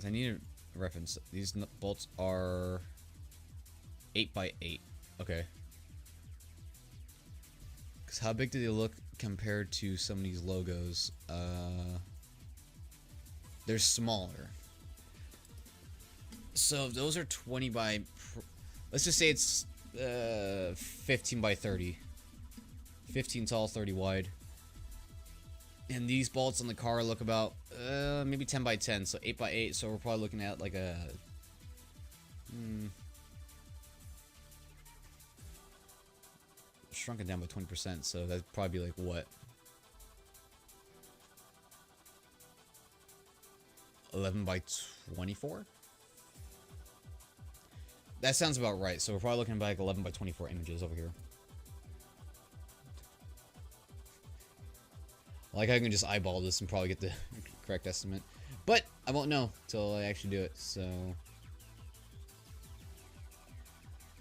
I need a reference. These bolts are 8 by 8. Okay. Because how big do they look compared to some of these logos? They're smaller. So if those are 20 by... Let's just say it's 15 by 30. 15 tall, 30 wide. And these bolts on the car look about maybe 10 by 10, so 8 by 8. So we're probably looking at like a... shrunken down by 20%, so that'd probably be like what? 11 by 24? That sounds about right. So we're probably looking at like 11 by 24 images over here. Like I can just eyeball this and probably get the correct estimate. But I won't know until I actually do it, so...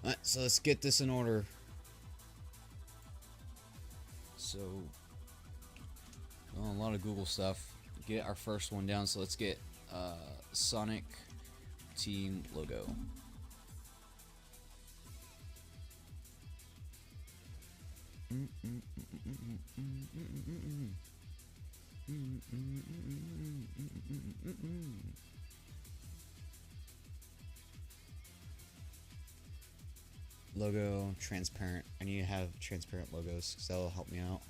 Alright, so let's get this in order. So... well, a lot of Google stuff. Get our first one down, so let's get Sonic Team logo. Logo, transparent. I need to have transparent logos because that'll help me out.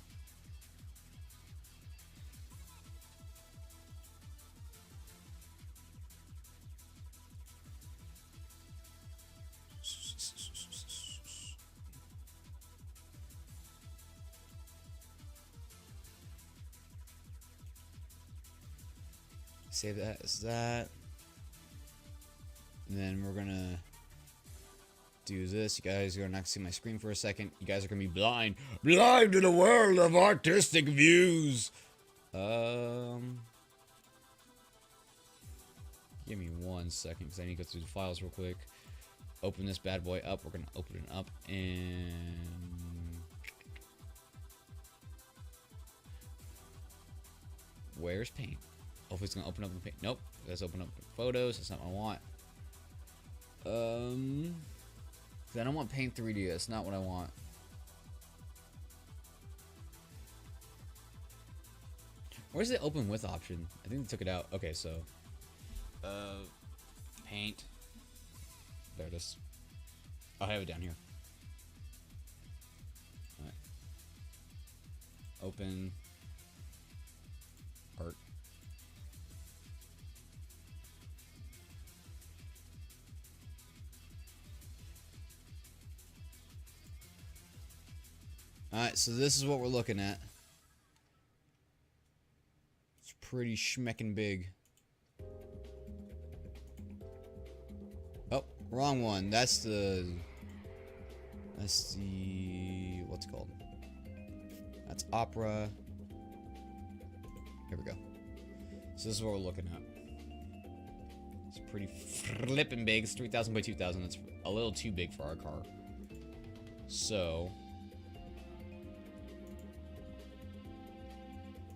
Save that as that. And then we're gonna do this. You guys are gonna not see my screen for a second. You guys are gonna be blind to the world of artistic views. Give me 1 second because I need to go through the files real quick. Open this bad boy up. We're gonna open it up and where's paint? Hopefully it's gonna open up in paint. Nope. Let's open up photos. That's not what I want. I don't want Paint 3D. That's not what I want. Where's the open with option? I think they took it out. Okay, so Paint. There it is. I'll have it down here. All right. Open art. Alright, so this is what we're looking at. It's pretty schmeckin' big. Oh, wrong one. That's the... what's it called? That's Opera. Here we go. So this is what we're looking at. It's pretty flippin' big. It's 3,000 by 2,000. That's a little too big for our car. So...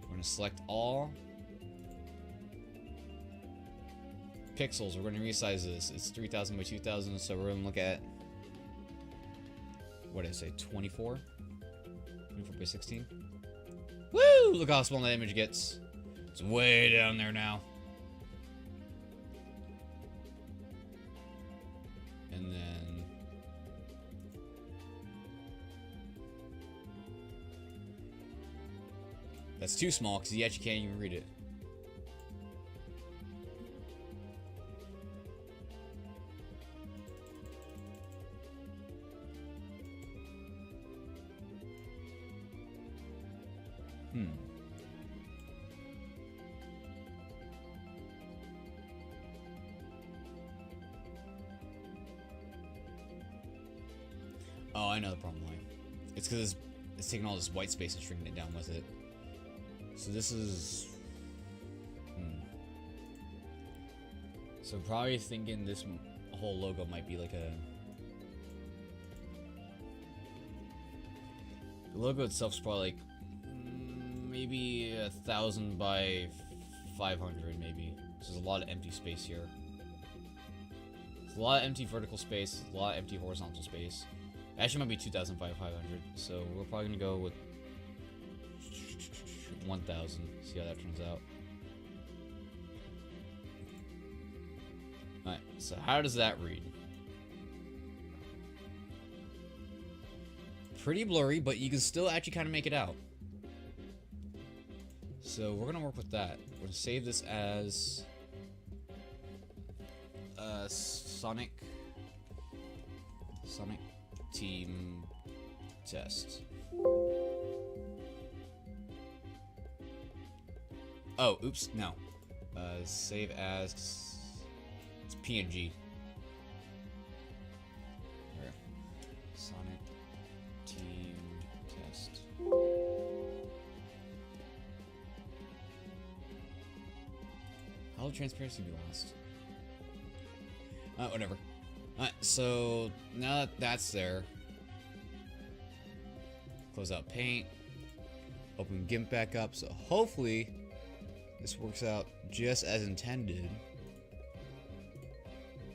we're going to select all pixels. We're going to resize this. It's 3,000 by 2,000, so we're going to look at, what did I say, 24? 24 by 16? Woo! Look how small that image gets. It's way down there now. And then... that's too small because you actually can't even read it. Oh, I know the problem why. It's because it's taking all this white space and shrinking it down with it. So this is... so probably thinking this whole logo might be like a... the logo itself is probably like... maybe 1,000 by 500 maybe. So there's a lot of empty space here. There's a lot of empty vertical space, a lot of empty horizontal space. Actually, it might be 2,000 by 500. So we're probably gonna go with 1,000. See how that turns out. Alright, so how does that read? Pretty blurry, but you can still actually kind of make it out. So we're gonna work with that. We're gonna save this as Sonic Team Test. Oh, oops, no. Save as... it's PNG. How will transparency be lost? Whatever. Alright, so now that that's there, close out paint, open GIMP back up, so hopefully this works out just as intended.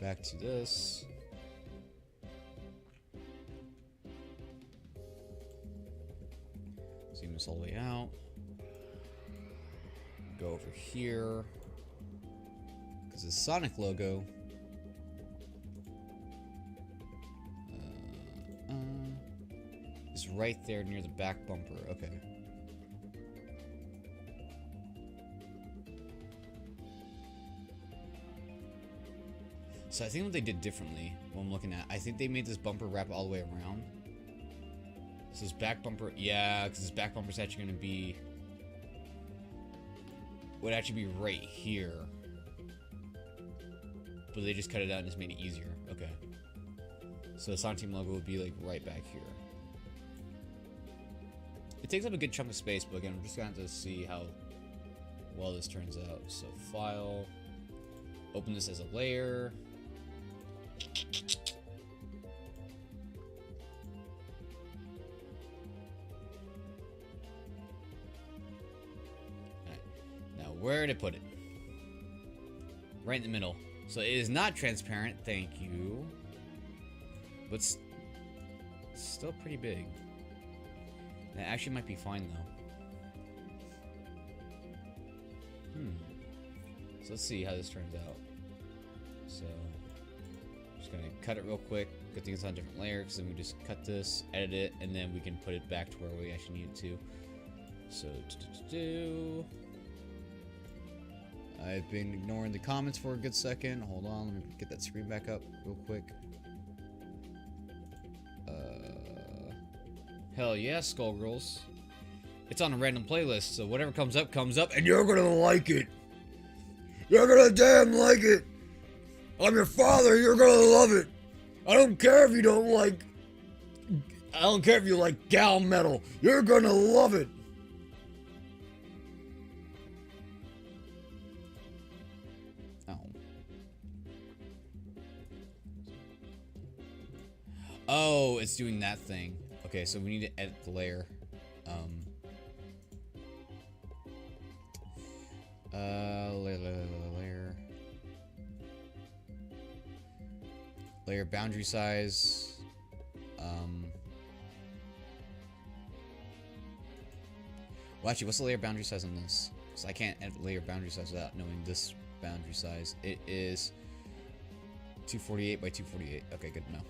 Back to this. Zoom this all the way out. Go over here. Because the Sonic logo. Is right there near the back bumper. Okay. So I think what they did differently, what I'm looking at, I think they made this bumper wrap all the way around. So this back bumper, yeah, because this back bumper is actually going to be, would actually be right here. But they just cut it out and just made it easier. Okay. So the Sonic Team logo would be like right back here. It takes up a good chunk of space, but again, we're just going to have to see how well this turns out. So file, open this as a layer. Alright. Now where to put it? Right in the middle. So it is not transparent, thank you. But still pretty big. That actually might be fine though. So let's see how this turns out. So just gonna cut it real quick. Good thing it's on a different layer, because then we just cut this, edit it, and then we can put it back to where we actually need it to. So I've been ignoring the comments for a good second. Hold on, let me get that screen back up real quick. Hell yeah, Skullgirls. It's on a random playlist, so whatever comes up, and you're gonna like it. You're gonna damn like it. I'm your father, you're gonna love it. I don't care if you don't like... I don't care if you like gal metal. You're gonna love it. Oh. Oh, it's doing that thing. Okay, so we need to edit the layer. Layer boundary size. Well, actually, what's the layer boundary size on this? Because I can't edit layer boundary size without knowing this boundary size. It is 248 by 248. Okay, good to know.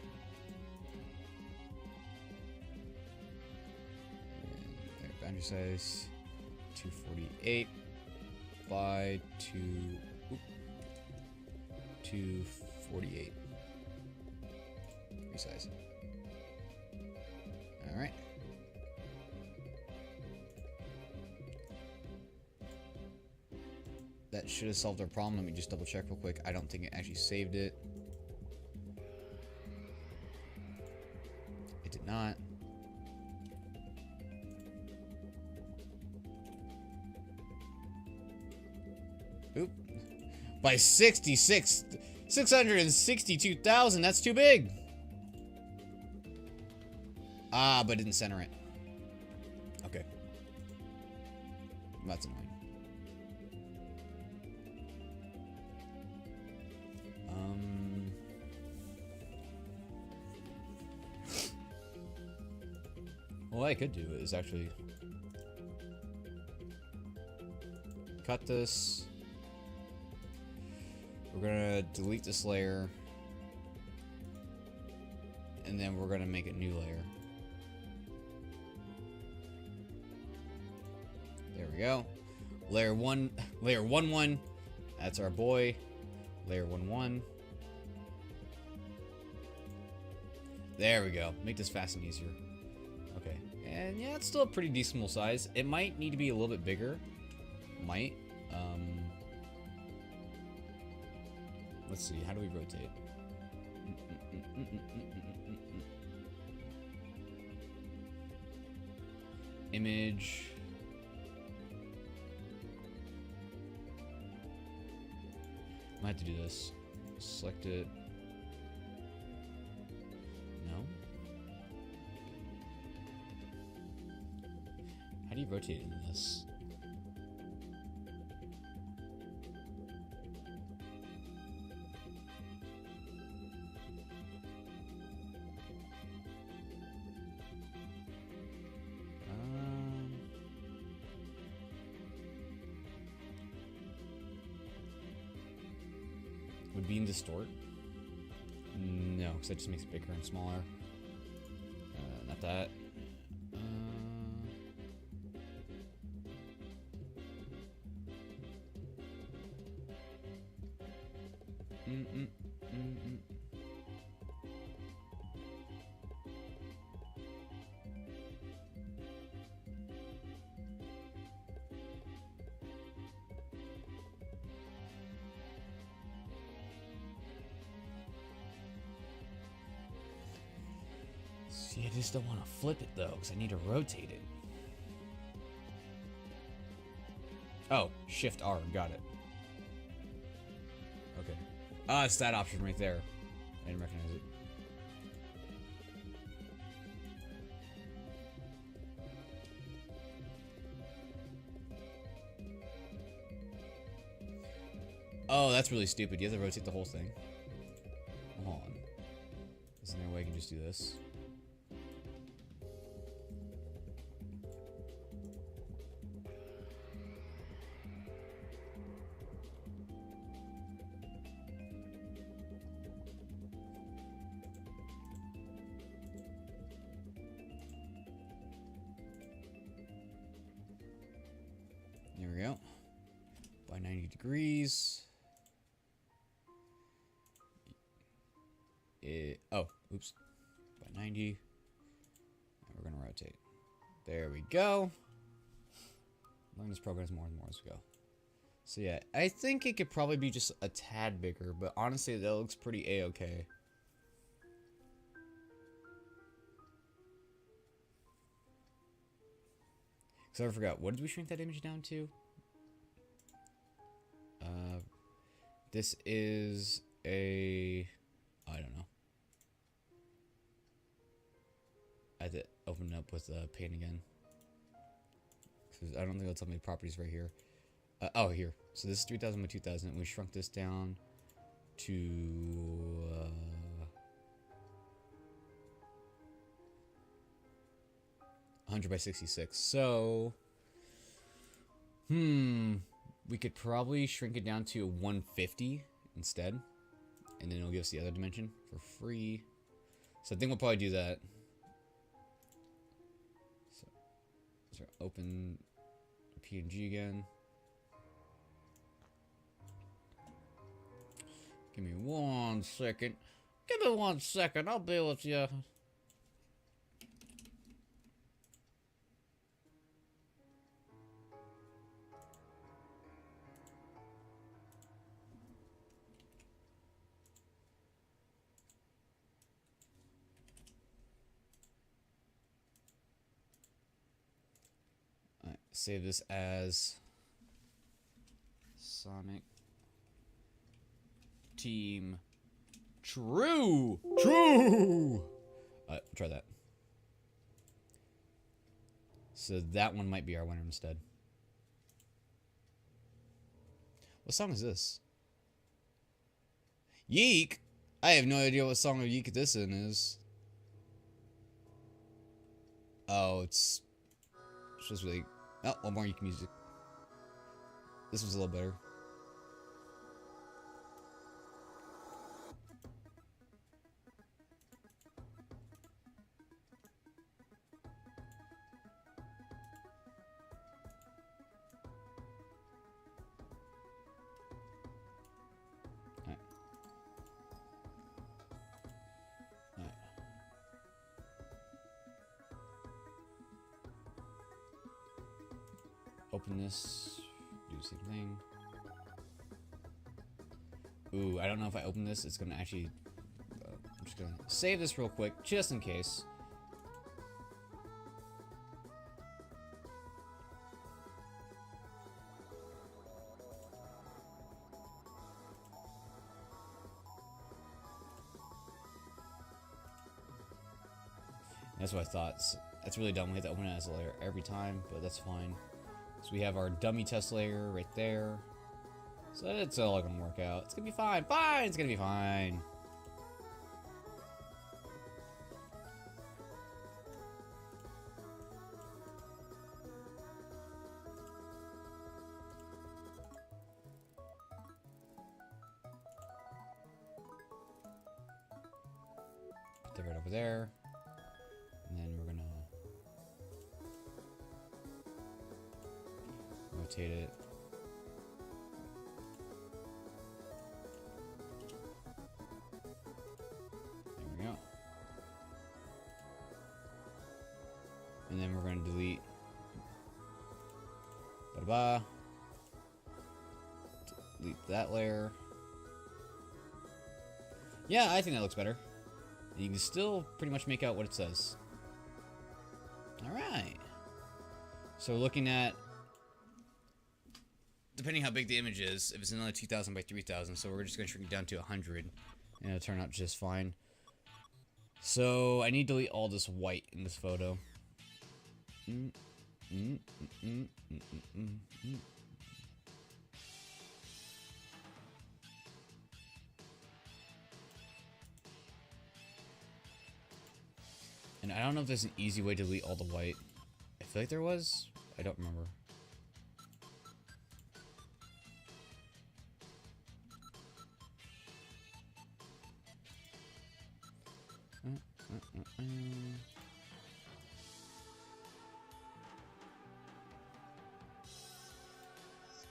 And layer boundary size 248 by 248. Resize. All right. That should have solved our problem. Let me just double check real quick. I don't think it actually saved it. It did not. Oop. By 662,000. That's too big. Ah, but it didn't center it. Okay. That's annoying. What I could do is actually cut this. We're gonna delete this layer, and then we're gonna make a new layer. There we go. Layer 1, 1. That's our boy. Layer 1. There we go. Make this fast and easier. Okay. And yeah, it's still a pretty decent size. It might need to be a little bit bigger. Might. Let's see. How do we rotate? Image. I have to do this. Select it. No? How do you rotate in this? Would beam distort? No, because that just makes it bigger and smaller. Not that. See, I just don't want to flip it though, because I need to rotate it. Oh, Shift R, got it. Okay. Ah, it's that option right there. I didn't recognize it. Oh, that's really stupid. You have to rotate the whole thing. Hold on. Isn't there a way I can just do this? There we go. By 90 degrees. Oh, oops. By 90. And we're going to rotate. There we go. Learn this program more and more as we go. So yeah, I think it could probably be just a tad bigger, but honestly, that looks pretty A-okay. So I forgot, what did we shrink that image down to? This is a... I don't know. I had to open it up with paint again. Because I don't think it'll tell me the properties right here. Oh, here. So this is 3000 by 2000. And we shrunk this down to... 100 by 66. So... we could probably shrink it down to 150 instead. And then it'll give us the other dimension for free. So I think we'll probably do that. So open PNG again. Give me 1 second. Give me 1 second. I'll be with you. Save this as Sonic Team True. Try that. So that one might be our winner instead. What song is this? Yeek? I have no idea what song of Yeek this in is. Oh, it's just really... Oh, one more Yeek music. This was a little better. Open this, do the same thing. Ooh, I don't know if I open this, it's gonna actually... I'm just gonna save this real quick, just in case. That's what I thought. That's really dumb. We have to open it as a layer every time, but that's fine. So we have our dummy test layer right there. So it's all gonna work out. It's gonna be fine. Fine! It's gonna be fine. Put that right over there. And then we're gonna rotate it. There we go. And then we're gonna delete. Ba-da-ba. Delete that layer. Yeah, I think that looks better. And you can still pretty much make out what it says. Alright. So we're looking at, depending how big the image is, if it's another 2000 by 3000, so we're just going to shrink it down to 100. And it'll turn out just fine. So I need to delete all this white in this photo. And I don't know if there's an easy way to delete all the white. I feel like there was. I don't remember.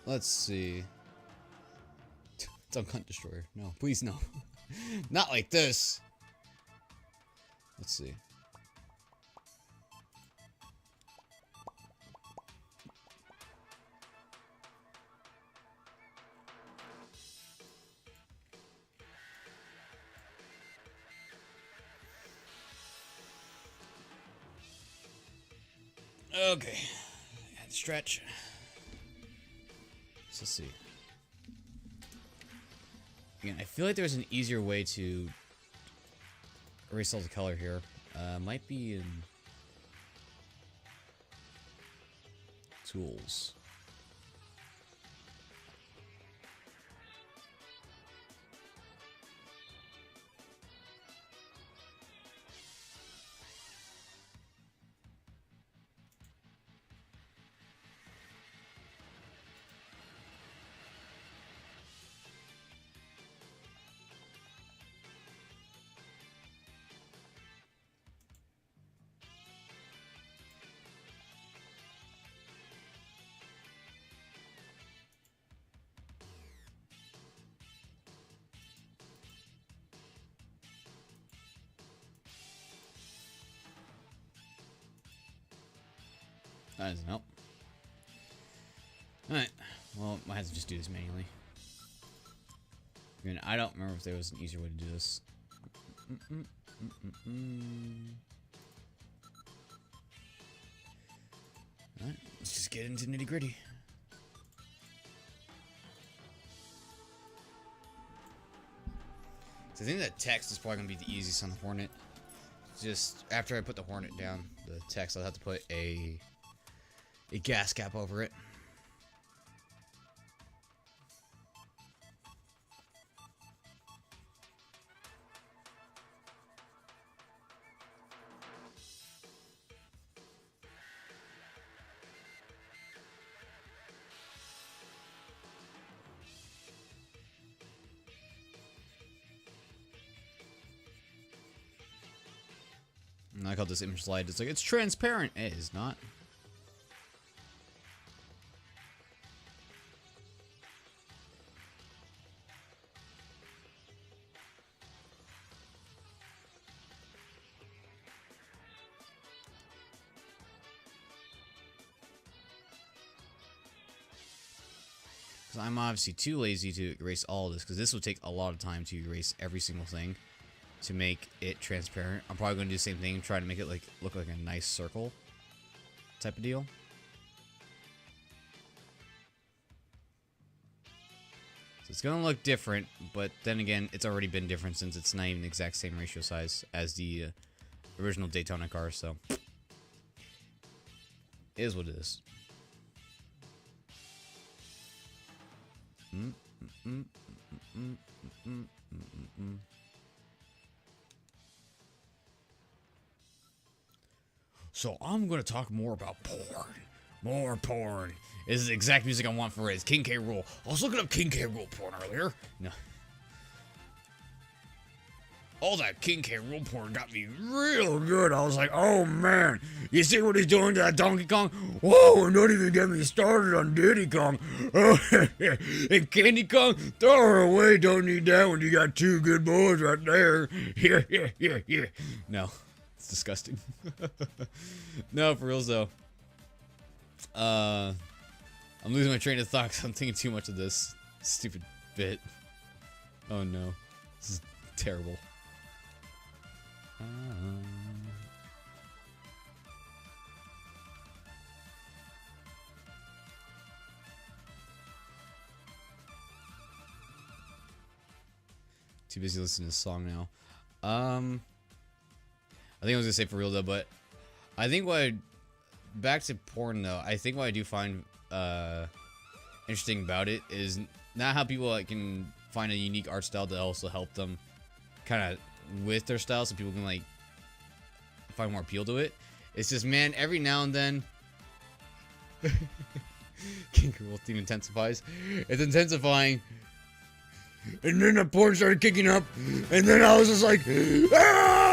Let's see. Don't Cunt Destroyer. No, please no. Not like this. Let's see. Okay. Stretch. So let's see. Again, I feel like there's an easier way to erase all the color here. Might be in tools. That doesn't help. Alright. Well, I have to just do this manually. Again, I don't remember if there was an easier way to do this. Alright, let's just get into nitty gritty. So I think that text is probably going to be the easiest on the Hornet. Just after I put the Hornet down, the text, I'll have to put a gas cap over it. And I call this image slide. It's like, it's transparent. It is not. Because I'm obviously too lazy to erase all of this, because this would take a lot of time to erase every single thing to make it transparent. I'm probably going to do the same thing, try to make it like look like a nice circle type of deal. So it's going to look different, but then again, it's already been different since it's not even the exact same ratio size as the original Daytona car, so it is what it is. So I'm gonna talk more about porn. More porn. This is the exact music I want for it. It's King K. Rool. I was looking up King K. Rool porn earlier. No. All that King K. Rool porn got me real good. I was like, oh man, you see what he's doing to that Donkey Kong? Whoa, and don't even get me started on Diddy Kong. Oh, and Candy Kong, throw her away. Don't need that when you got two good boys right there. Yeah. No, it's disgusting. No, for real though. I'm losing my train of thought because I'm thinking too much of this stupid bit. Oh no, this is terrible. Too busy listening to this song now. I think I was gonna say for real though, but I think back to porn though, I think what I do find interesting about it is not how people like can find a unique art style to also help them kind of with their style, so people can like find more appeal to it. It's just, man, every now and then King Rool theme intensifies. It's intensifying. And then the porn started kicking up, and then I was just like, ah!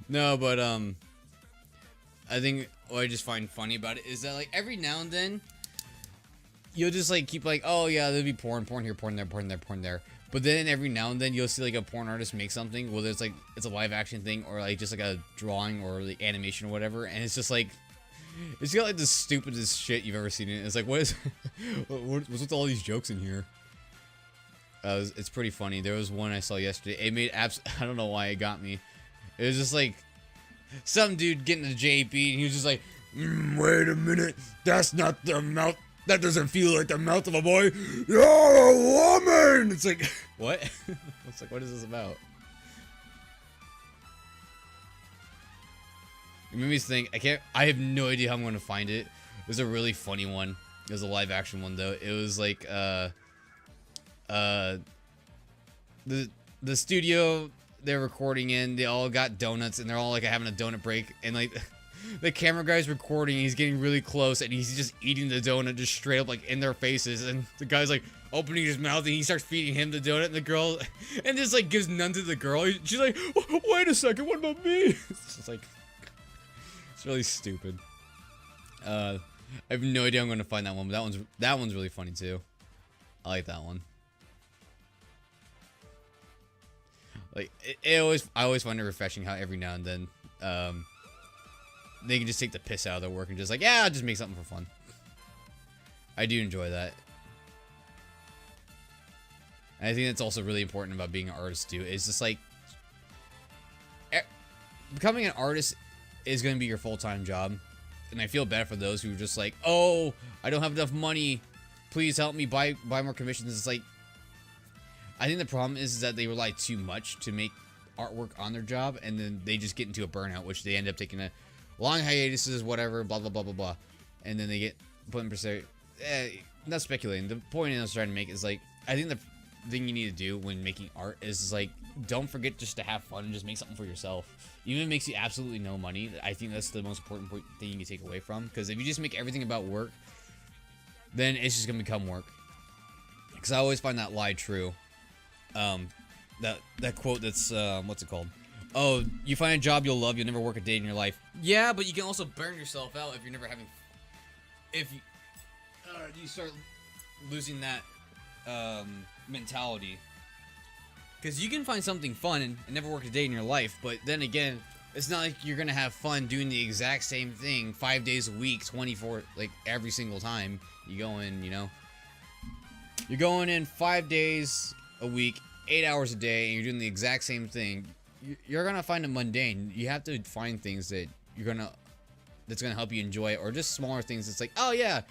No, but I think what I just find funny about it is that like every now and then you'll just like keep like, oh yeah, there'll be porn here, porn there, porn there, porn there. But then every now and then you'll see like a porn artist make something, whether it's like it's a live action thing or like just like a drawing or the animation or whatever, and it's just like it's got like the stupidest shit you've ever seen in it. It's like, what is what's with all these jokes in here? It's pretty funny. There was one I saw yesterday. It made I don't know why it got me. It was just like some dude getting a JP and he was just like, wait a minute, that's not the mouth. That doesn't feel like the mouth of a boy. You're a woman. It's like, what? It's like, what is this about? It made me think. I have no idea how I'm going to find it. It was a really funny one. It was a live action one though. It was like the studio they're recording in, they all got donuts and they're all like having a donut break, and like the camera guy's recording, he's getting really close and he's just eating the donut just straight up like in their faces, and the guy's like opening his mouth and he starts feeding him the donut, and the girl and just like gives none to the girl. She's like, wait a second, what about me? It's just like, it's really stupid. I have no idea I'm gonna find that one, but that one's really funny too. I like that one. Like I always find it refreshing how every now and then they can just take the piss out of their work and just like, yeah, I'll just make something for fun. I do enjoy that. And I think that's also really important about being an artist too. It's just like becoming an artist is going to be your full-time job, and I feel bad for those who are just like, oh, I don't have enough money, please help me buy more commissions. It's like, I think the problem is that they rely too much to make artwork on their job, and then they just get into a burnout, which they end up taking a long hiatuses, whatever, blah blah blah blah blah, and then they get put in perspective. Not speculating. The point I was trying to make is like, I think the thing you need to do when making art is like, don't forget just to have fun and just make something for yourself. Even if it makes you absolutely no money, I think that's the most important thing you can take away from. Because if you just make everything about work, then it's just gonna become work. Because I always find that lie true. That quote that's what's it called? Oh, you find a job you'll love, you'll never work a day in your life. Yeah, but you can also burn yourself out if you're never having. If you start losing that mentality. Because you can find something fun and never work a day in your life, but then again, it's not like you're gonna have fun doing the exact same thing 5 days a week, 24, like every single time you go in. You know, you're going in 5 days a week, 8 hours a day, and you're doing the exact same thing. You're gonna find it mundane. You have to find things that that's gonna help you enjoy it, or just smaller things. It's like, oh yeah,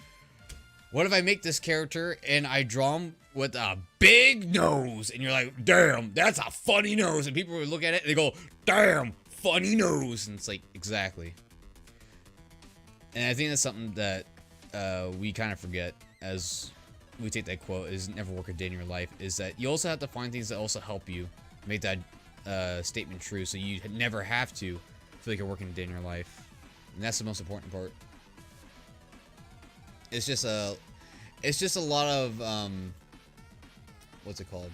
What if I make this character and I draw him with a big nose, and you're like, damn, that's a funny nose, and people would look at it and they go, damn, funny nose, and it's like, exactly. And I think that's something that we kind of forget as we take that quote, is never work a day in your life, is that you also have to find things that also help you make that statement true, so you never have to feel like you're working a day in your life. And that's the most important part. It's just a lot of what's it called?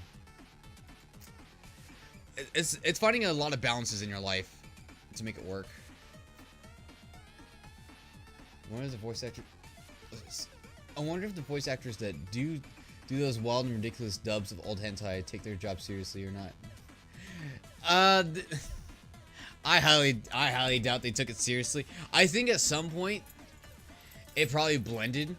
It's finding a lot of balances in your life to make it work. When is the voice actor? I wonder if the voice actors that do those wild and ridiculous dubs of old hentai take their job seriously or not. I highly doubt they took it seriously. I think at some point it probably blended.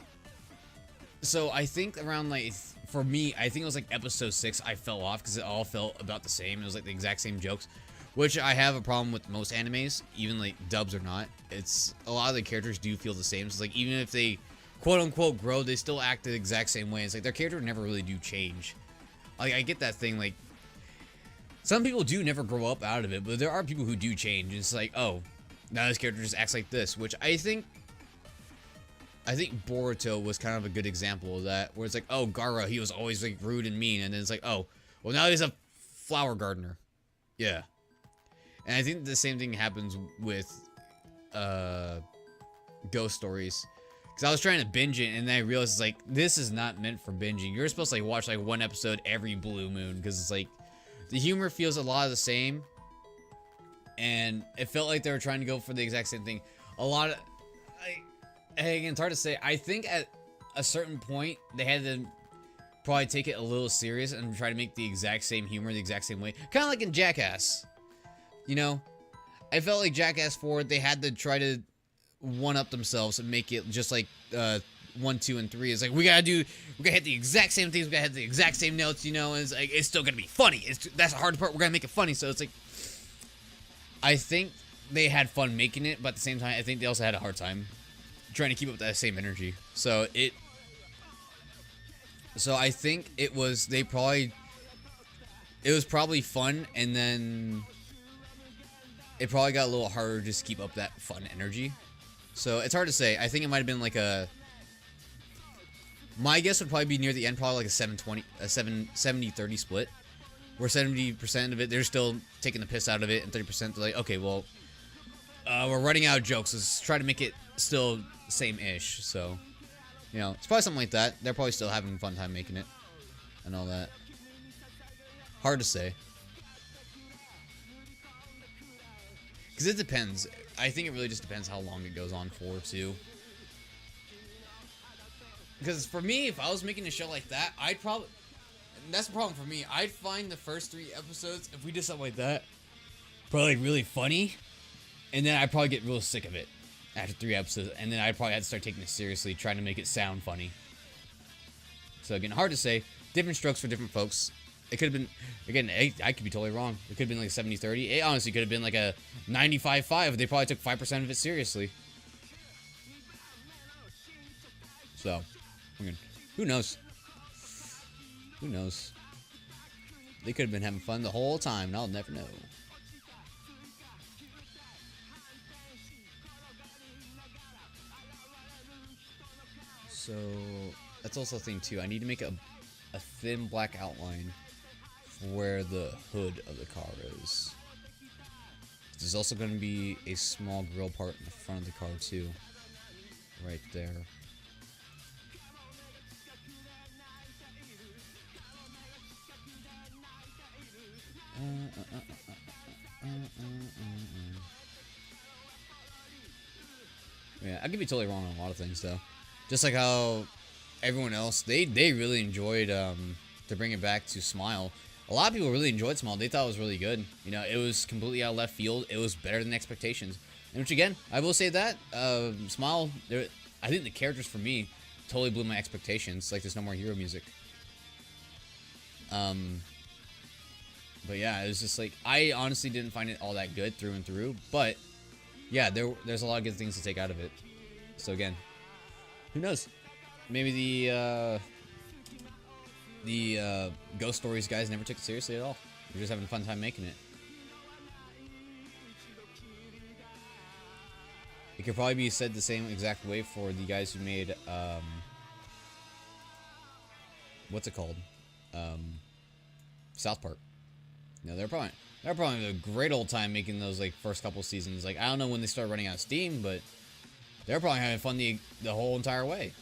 So I think around, like, for me, I think it was like episode 6 I fell off because it all felt about the same. It was like the exact same jokes, which I have a problem with most animes, even like dubs or not. It's a lot of the characters do feel the same. So it's like, even if they quote unquote grow, they still act the exact same way. It's like their character never really do change. Like, I get that thing, like, some people do never grow up out of it, but there are people who do change. It's like, oh, now this character just acts like this, which I think Boruto was kind of a good example of that, where it's like, oh, Gaara, he was always like rude and mean, and then it's like, oh, well, now he's a flower gardener. Yeah. And I think the same thing happens with Ghost Stories. Because I was trying to binge it, and then I realized, like, this is not meant for binging. You're supposed to, like, watch, like, one episode every blue moon, because it's, like, the humor feels a lot of the same, and it felt like they were trying to go for the exact same thing. A lot of, again, it's hard to say. I think at a certain point, they had to probably take it a little serious and try to make the exact same humor the exact same way. Kind of like in Jackass. You know? I felt like Jackass 4, they had to try to one-up themselves and make it just like 1, 2, and 3. It's like, we gotta hit the exact same things, we gotta hit the exact same notes, you know, and it's like, it's still gonna be funny. That's the hard part, we're gonna make it funny. So it's like, I think they had fun making it, but at the same time, I think they also had a hard time trying to keep up that same energy. So I think it was probably fun, and then it probably got a little harder to just keep up that fun energy. So it's hard to say. I think it might have been like my guess would probably be near the end, probably like a 70-30 split, where 70% of it, they're still taking the piss out of it, and 30% they're like, okay, well, we're running out of jokes, let's try to make it still same-ish. So, you know, it's probably something like that. They're probably still having a fun time making it and all that. Hard to say. Because it depends. I think it really just depends how long it goes on for, too. Because for me, if I was making a show like that, I'd probably... That's the problem for me. I'd find the first 3 episodes, if we did something like that, probably really funny. And then I'd probably get real sick of it after 3 episodes. And then I'd probably have to start taking it seriously, trying to make it sound funny. So again, hard to say. Different strokes for different folks. It could have been, again, I could be totally wrong. It could have been like 70-30. It honestly could have been like a 95-5. They probably took 5% of it seriously. So, again, who knows? Who knows? They could have been having fun the whole time, and I'll never know. So, that's also a thing, too. I need to make a thin black outline where the hood of the car is. There's also going to be a small grill part in the front of the car too, right there. Yeah, I could be totally wrong on a lot of things though. Just like how everyone else, they really enjoyed to bring it back to Smile. A lot of people really enjoyed Smile. They thought it was really good. You know, it was completely out of left field. It was better than expectations. And which again, I will say that Smile, I think the characters for me totally blew my expectations. Like there's no more hero music. But yeah, it was just like, I honestly didn't find it all that good through and through. But yeah, there's a lot of good things to take out of it. So again, who knows? Maybe the Ghost Stories guys never took it seriously at all. They're just having a fun time making it. It could probably be said the same exact way for the guys who made what's it called? South Park. You know, they're probably having a great old time making those like first couple seasons. Like I don't know when they started running out of steam, but they're probably having fun the whole entire way.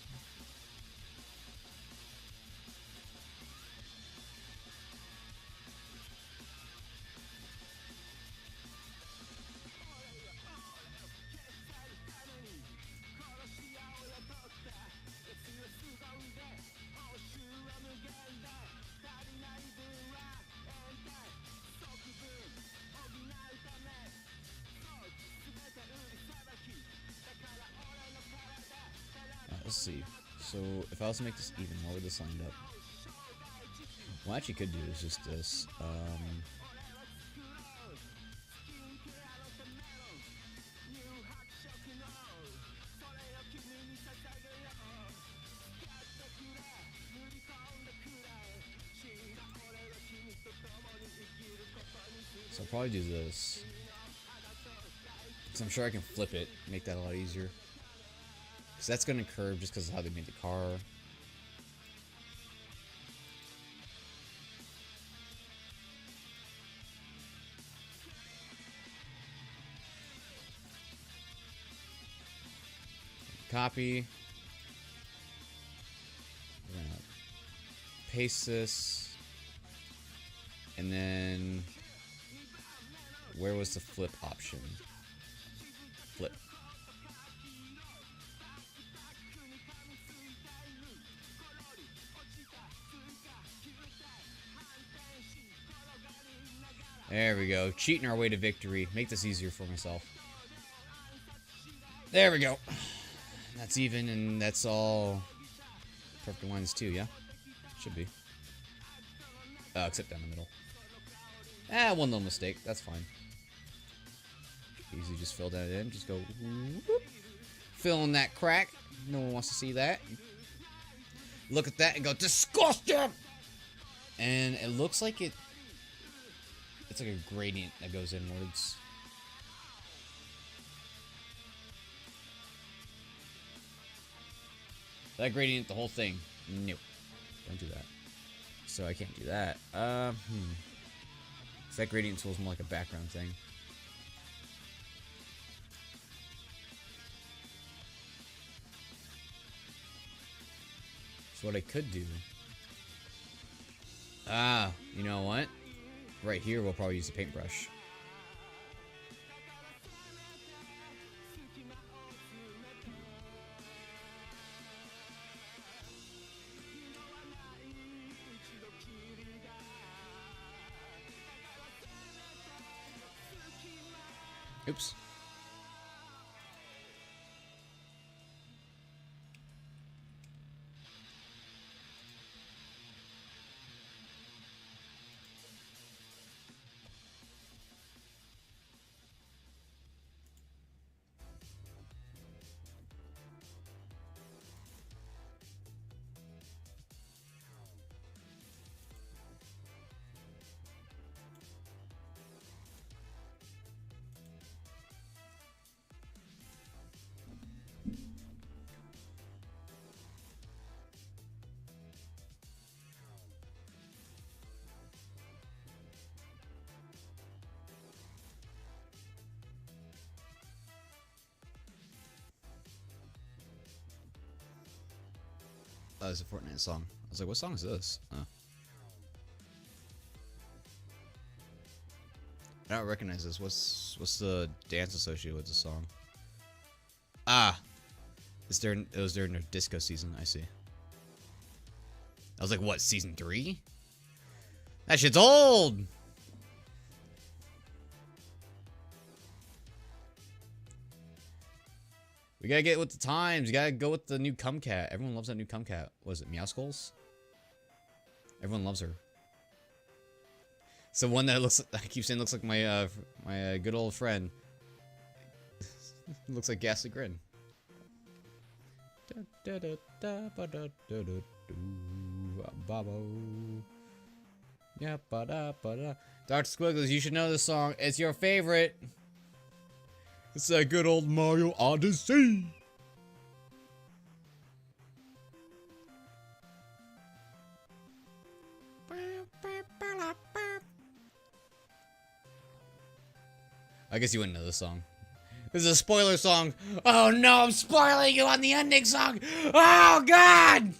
Let's see. So if I was to make this even, what would this lined up? What I actually could do is just this. So I'll probably do this. Because I'm sure I can flip it, make that a lot easier. Because that's going to curve just because of how they made the car. Copy. We're going to paste this. And then where was the flip option? Flip. There we go. Cheating our way to victory. Make this easier for myself. There we go. That's even, and that's all perfect lines too, yeah? Should be. Except down the middle. One little mistake. That's fine. Easy, just fill that in. Just go whoop. Fill in that crack. No one wants to see that. Look at that and go, disgusting! And it looks like it's like a gradient that goes inwards. That gradient, the whole thing. Nope. Don't do that. So I can't do that. So that gradient tool is more like a background thing. So what I could do... you know what? Right here, we'll probably use the paintbrush. Oops. That was a Fortnite song. I was like, what song is this? Oh. I don't recognize this. What's the dance associated with the song? It was during their disco season, I see. I was like, what, season 3? That shit's old! We gotta get with the times. You gotta go with the new Cumcat. Everyone loves that new Cumcat. Was it Meowskulls? Everyone loves her. So one that looks, I keep saying looks like my my good old friend. Looks like Ghastly Grin. Yeah, Dr. Squiggles, you should know this song. It's your favorite. It's that good old Mario Odyssey. I guess you wouldn't know this song. This is a spoiler song. Oh no, I'm spoiling you on the ending song. Oh god!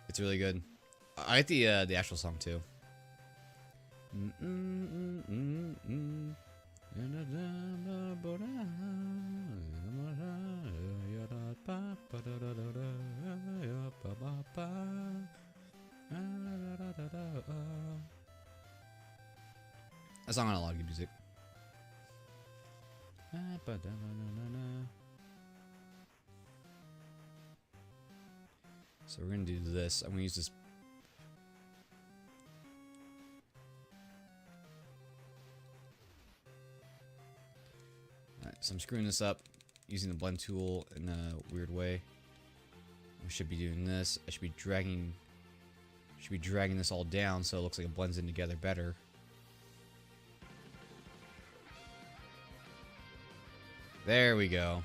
It's really good. I like the actual song too. A song on a lot of good music. So we're gonna do this. I'm gonna use this. Alright, so I'm screwing this up using the blend tool in a weird way. We should be doing this. I should be dragging this all down so it looks like it blends in together better. There we go.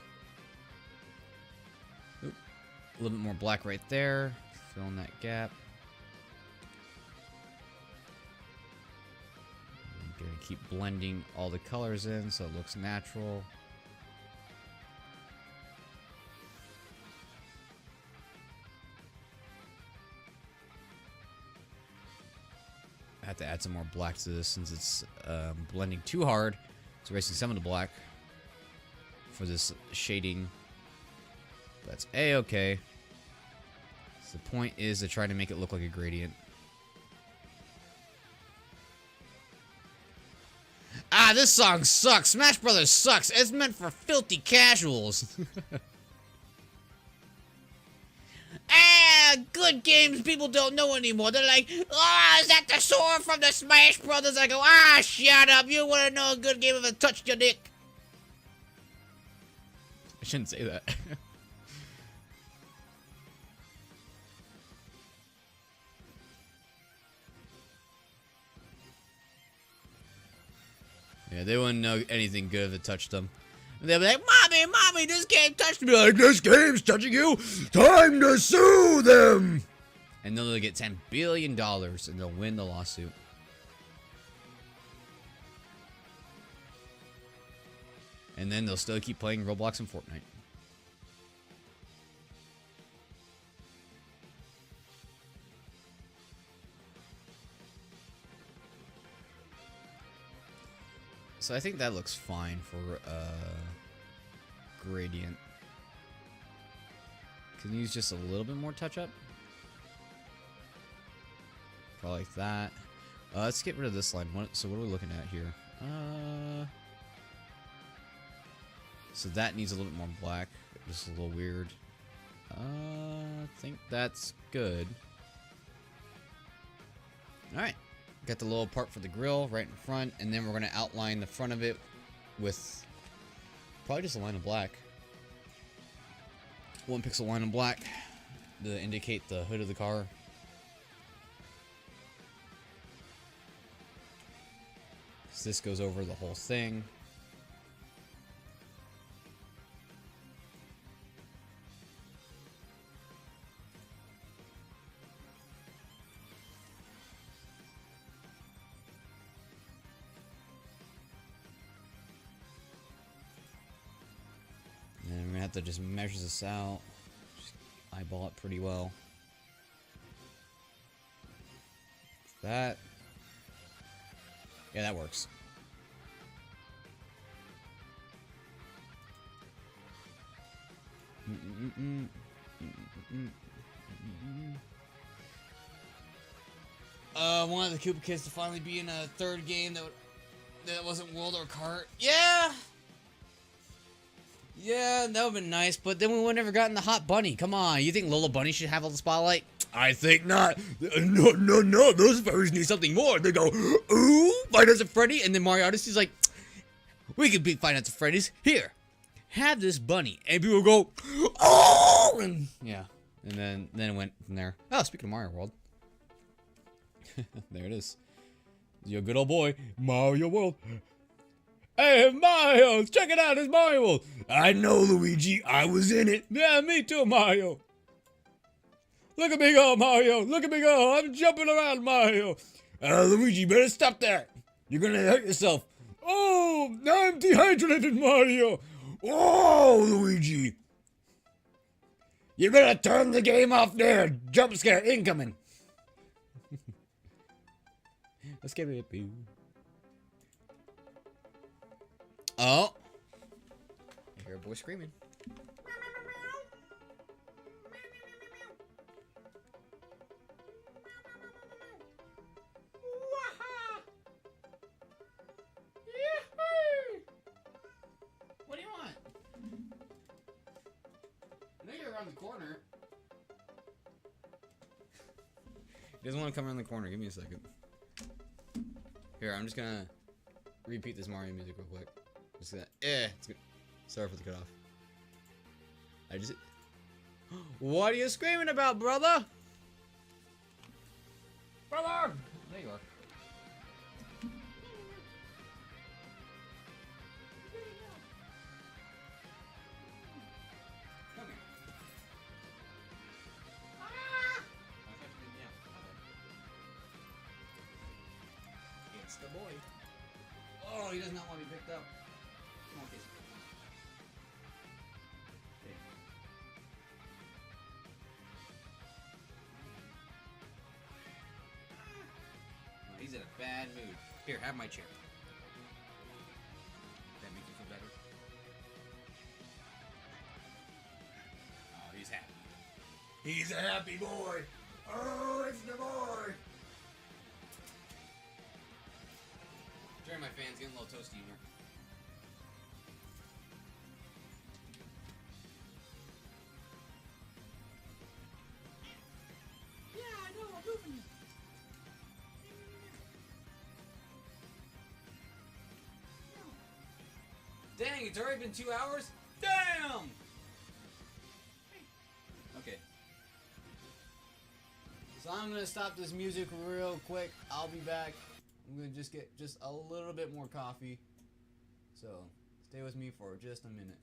Oop. A little bit more black right there. Fill in that gap. I'm gonna keep blending all the colors in so it looks natural. I have to add some more black to this since it's blending too hard. It's erasing some of the black for this shading. That's a-okay. So the point is to try to make it look like a gradient. Ah, this song sucks. Smash Brothers sucks. It's meant for filthy casuals. Good games people don't know anymore. They're like, oh, is that the sword from the Smash Brothers? I go, shut up. You wouldn't know a good game if it touched your dick. I shouldn't say that. Yeah, they wouldn't know anything good if it touched them. And they'll be like, Mommy, this game touched me. Like, this game's touching you. Time to sue them. And then they'll get $10 billion and they'll win the lawsuit. And then they'll still keep playing Roblox and Fortnite. So I think that looks fine for gradient. Can use just a little bit more touch up. Probably like that. Let's get rid of this line. So what are we looking at here? So that needs a little bit more black. Just a little weird. I think that's good. Alright. Got the little part for the grill right in front, and then we're going to outline the front of it with probably just a line of black. 1 pixel line of black to indicate the hood of the car. So this goes over the whole thing. have to just measure this out. Just eyeball it pretty well. That. Yeah, that works. One of the Koopa Kids to finally be in a third game that wasn't World or Kart. Yeah! Yeah, that would've been nice, but then we would never gotten the Hot Bunny. Come on, you think Lola Bunny should have all the spotlight? I think not. No, those furries need something more. They go, ooh, Five Nights at Freddy, and then Mario Odyssey's like, we could beat Five Nights at Freddy's. Here, have this bunny. And people go, oh! And, yeah, and then it went from there. Oh, speaking of Mario World. There it is. Your good old boy, Mario World. Hey, Mario, check it out, it's Mario World. I know, Luigi, I was in it. Yeah, me too, Mario. Look at me go, Mario. Look at me go. I'm jumping around, Mario. Luigi, better stop that. You're gonna hurt yourself. Oh, now I'm dehydrated, Mario. Oh, Luigi. You're gonna turn the game off there. Jump scare incoming. Let's get it. Oh. I hear a boy screaming. What do you want? I know you're around the corner. He doesn't want to come around the corner. Give me a second. Here, I'm just gonna repeat this Mario music real quick. Just gonna, it's good. Sorry for the cutoff. I just. What are you screaming about, brother? Brother! There you are. Come here. It's the boy. Oh, he does not want to be picked up. Come on, Casey. Okay. Oh, he's in a bad mood. Here, have my chair. That make you feel better? Oh, he's happy. He's a happy boy. Oh, it's the boy. Sorry, my fan's getting a little toasty in here. Yeah, I know, I'm moving it. Dang, it's already been 2 hours? Damn! Okay. So I'm gonna stop this music real quick. I'll be back. I'm gonna just get just a little bit more coffee. So stay with me for just a minute.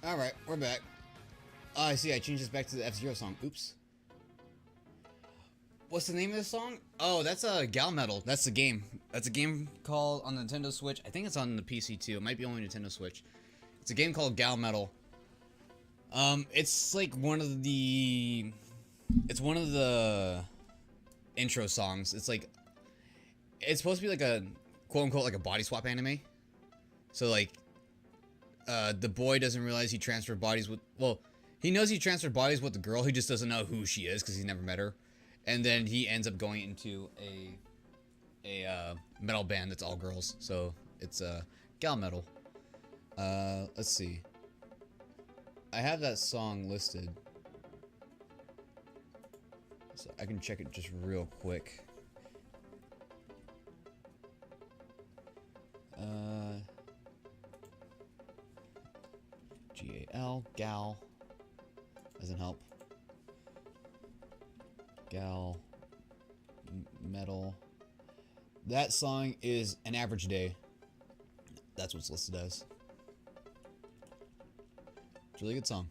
Alright, we're back. Oh, I see, I changed this back to the F-Zero song. Oops. What's the name of the song? Oh, that's a Gal Metal. That's the game. That's a game called on the Nintendo Switch. I think it's on the PC too. It might be only Nintendo Switch. It's a game called Gal Metal. It's like it's one of the intro songs. It's supposed to be like a quote unquote like a body swap anime. So like the boy doesn't realize he transferred bodies with, well, he knows he transferred bodies with the girl, he just doesn't know who she is because he's never met her. And then he ends up going into a metal band that's all girls. So it's Gal Metal. Let's see. I have that song listed, so I can check it just real quick. G-A-L, Gal, doesn't help. Gal, Metal. That song is An Average Day. That's what's listed as. It's a really good song.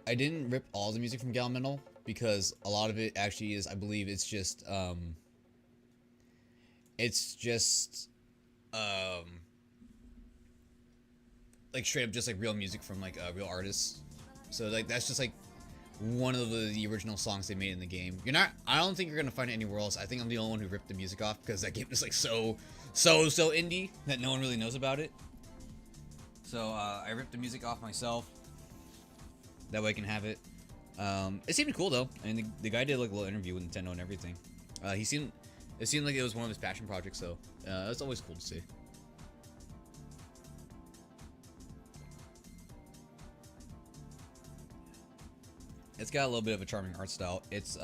I didn't rip all the music from Gal Metal because a lot of it actually is, I believe, it's just like straight up just like real music from like real artists. So like that's just like one of the original songs they made in the game. I don't think you're gonna find it anywhere else. I think I'm the only one who ripped the music off because that game is like so indie that no one really knows about it. So I ripped the music off myself. That way I can have it. It seemed cool though. I mean, the guy did like a little interview with Nintendo and everything. It seemed like it was one of his passion projects, so it's always cool to see. It's got a little bit of a charming art style. It's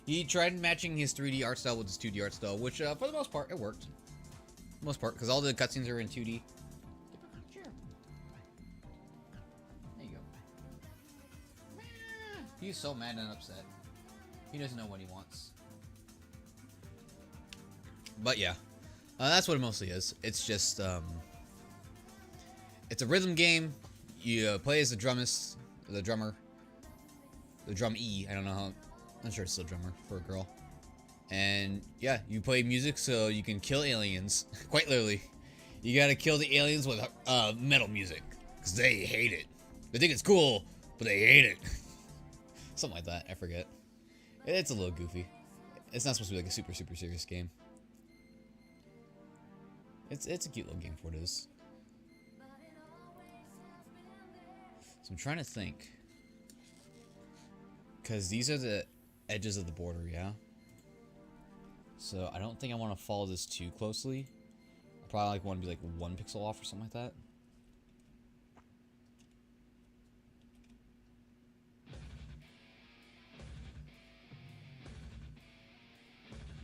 he tried matching his 3D art style with his 2D art style, which for the most part it worked. For the most part, because all the cutscenes are in 2D. Sure. There you go. He's so mad and upset. He doesn't know what he wants. But yeah, that's what it mostly is. It's just it's a rhythm game. You play as the drummer, the drum E. I don't know how. I'm sure it's still drummer for a girl. And yeah, you play music so you can kill aliens. Quite literally, you gotta kill the aliens with metal music because they hate it. They think it's cool, but they hate it. Something like that. I forget. It's a little goofy. It's not supposed to be like a super serious game. It's a cute little game for what it is. So I'm trying to think. Because these are the edges of the border, yeah? So I don't think I want to follow this too closely. I probably like want to be like 1 pixel off or something like that.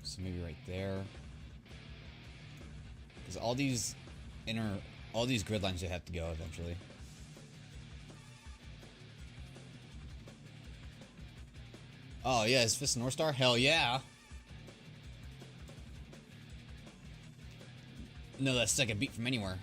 So maybe right there. Because all these grid lines have to go eventually. Oh yeah, is Fist North Star? Hell yeah! No, that second beat from anywhere.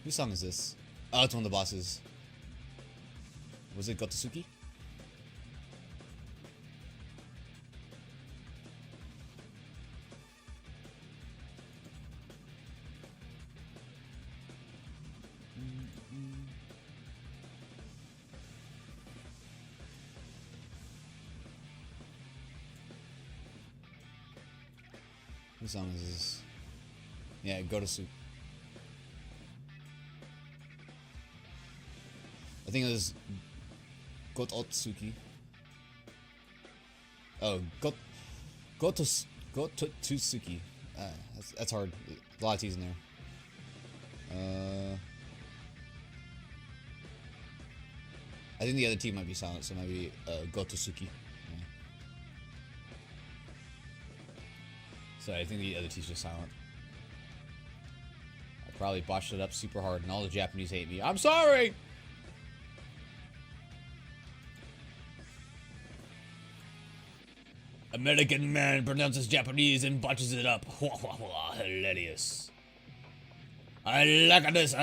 Whose song is this? Oh, it's one of the bosses. Was it Gotsuki? What song is this? Yeah, Gotsuki. I think it was Gototsuki. Oh, Gototsuki. That's hard. A lot of T's in there. I think the other T might be silent, so maybe Gototsuki. Yeah. So I think the other T's just silent. I probably botched it up super hard, and all the Japanese hate me. I'm sorry! American man pronounces Japanese and botches it up. Hilarious. I like this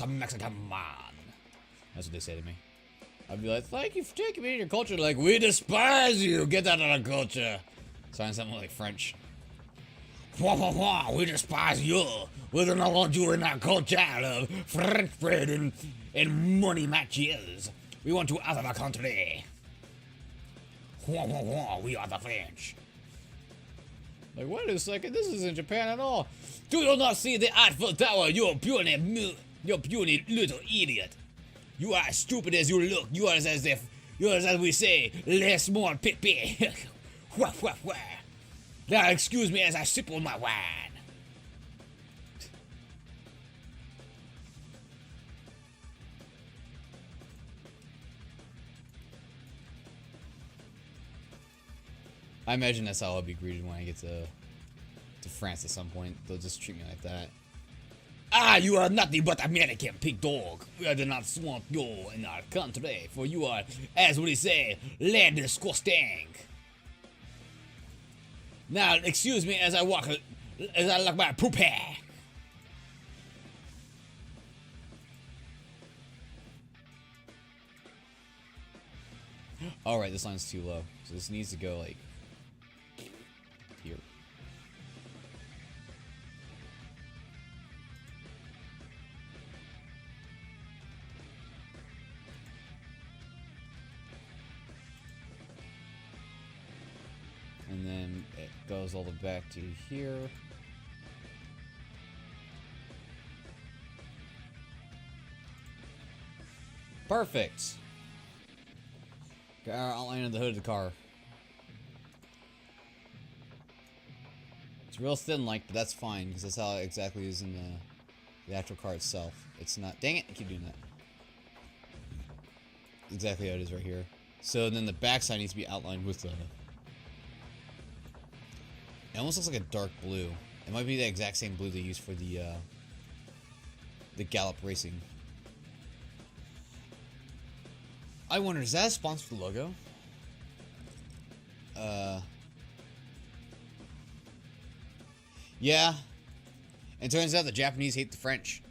Mexican man. That's what they say to me. I'd be like, thank you for taking me to your culture. Like, we despise you. Get out of our culture. Sounds something like French. We despise you. We do not want you in our culture of French bread and money matches. We want you out of our country. We are the French. Like, wait a second, this isn't Japan at all. Do you not see the Eiffel Tower, you puny little idiot? You are as stupid as you look. You are as we say, less more pipi. Now excuse me as I sip on my wine. I imagine that's how I'll be greeted when I get to France at some point. They'll just treat me like that. Ah, you are nothing but American pig dog. We do not want you in our country, for you are, as we say, land disgusting. Now, excuse me as I look my poop hair. Alright, this line's too low. So this needs to go like here. And then it goes all the way back to here. Perfect. Got our outline of the hood of the car. It's real thin like, but that's fine, because that's how it exactly is in the actual car itself. It's not, dang it, I keep doing that. Exactly how it is right here. So then the backside needs to be outlined with the... It almost looks like a dark blue. It might be the exact same blue they use for the Gallop Racing. I wonder, is that a sponsored logo? Yeah. It turns out the Japanese hate the French.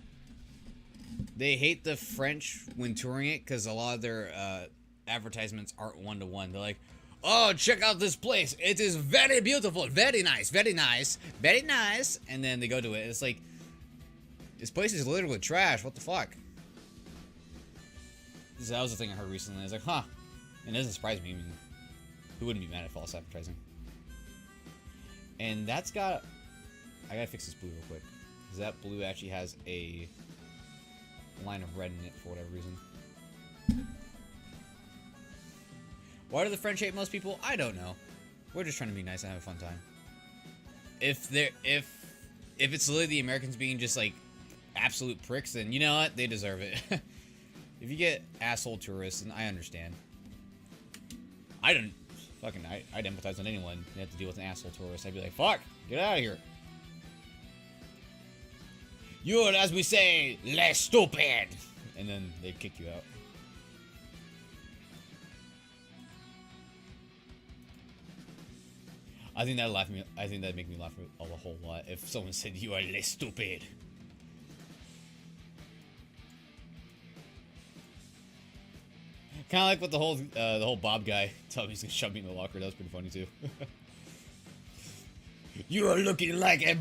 They hate the French when touring it because a lot of their advertisements aren't one-to-one. They're like, oh, check out this place. It is very beautiful. Very nice. Very nice. Very nice. And then they go to it. It's like, this place is literally trash. What the fuck? That was the thing I heard recently. I was like, huh. And it doesn't surprise me. I mean, who wouldn't be mad at false advertising? And that's got... I gotta fix this blue real quick. Because that blue actually has a line of red in it for whatever reason. Why do the French hate most people? I don't know. We're just trying to be nice and have a fun time. If it's literally the Americans being just like absolute pricks, then you know what? They deserve it. If you get asshole tourists, then I understand. I'd empathize on anyone that have to deal with an asshole tourist. I'd be like, fuck, get out of here. You're, as we say, less stupid. And then they kick you out. I think that'd make me laugh a whole lot if someone said you are less stupid. Kind of like with the whole Bob guy telling me he's gonna shove me in the locker. That was pretty funny too. You are looking like a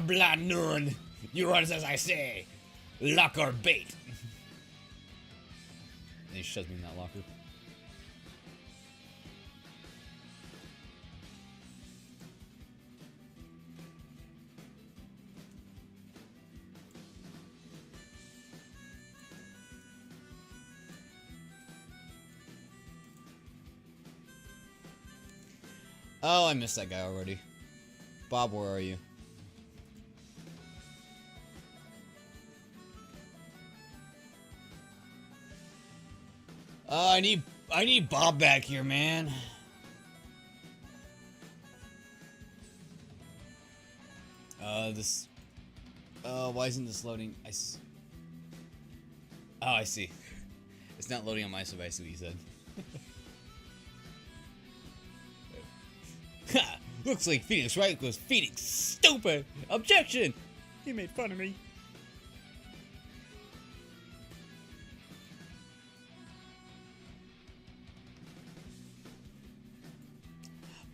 blind nun. You are, as I say, locker bait. And he shoves me in that locker. Oh, I missed that guy already. Bob, where are you? I need Bob back here, man. Why isn't this loading? Oh, I see. It's not loading on my device, what you said. Looks like Phoenix Wright was Phoenix stupid. Objection! He made fun of me.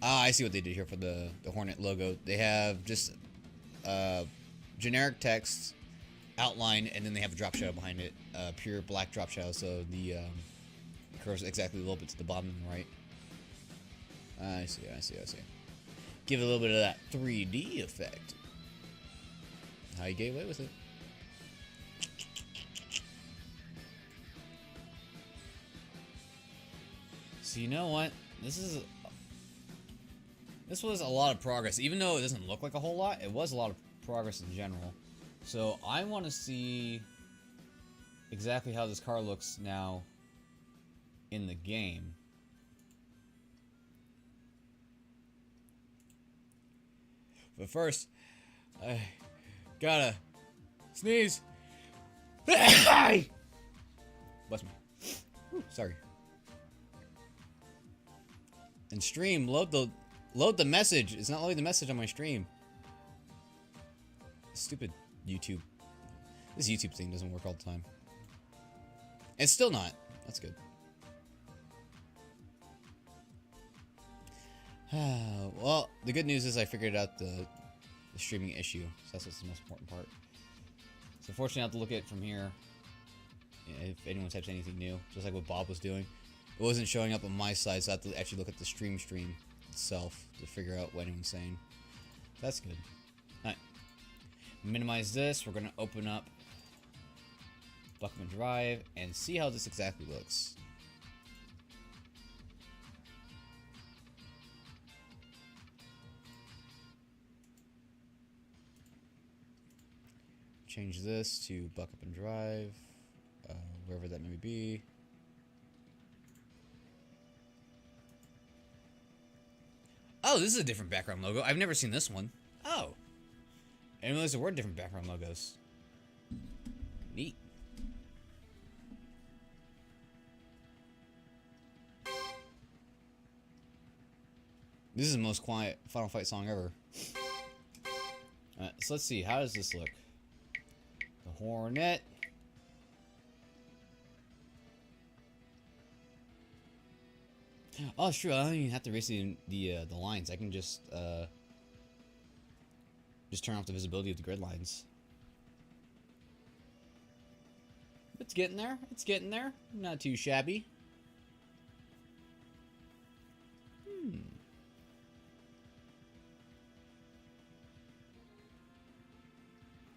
Ah, I see what they did here for the Hornet logo. They have just generic text outline, and then they have a drop shadow behind it, pure black drop shadow. So the curves exactly a little bit to the bottom right. I see. Give it a little bit of that 3D effect. How you get away with it? So you know what? This was a lot of progress. Even though it doesn't look like a whole lot, it was a lot of progress in general. So I want to see exactly how this car looks now in the game. But first, I gotta sneeze. Bless me. Whew, sorry. And stream, load the message. It's not loading the message on my stream. Stupid YouTube. This YouTube thing doesn't work all the time. It's still not. That's good. Well, the good news is I figured out the streaming issue. So that's what's the most important part. So fortunately, I have to look at it from here. If anyone types anything new, just like what Bob was doing. It wasn't showing up on my side, so I have to actually look at the stream itself to figure out what anyone's saying. That's good. Alright. Minimize this. We're going to open up Buckman Drive and see how this exactly looks. Change this to Buckman Drive, wherever that may be. Oh, this is a different background logo. I've never seen this one. Oh. I didn't realize there were different background logos. Neat. This is the most quiet Final Fight song ever. Alright, so let's see. How does this look? The Hornet. Oh, it's true. I don't even have to erase the lines. I can just turn off the visibility of the grid lines. It's getting there. It's getting there. Not too shabby.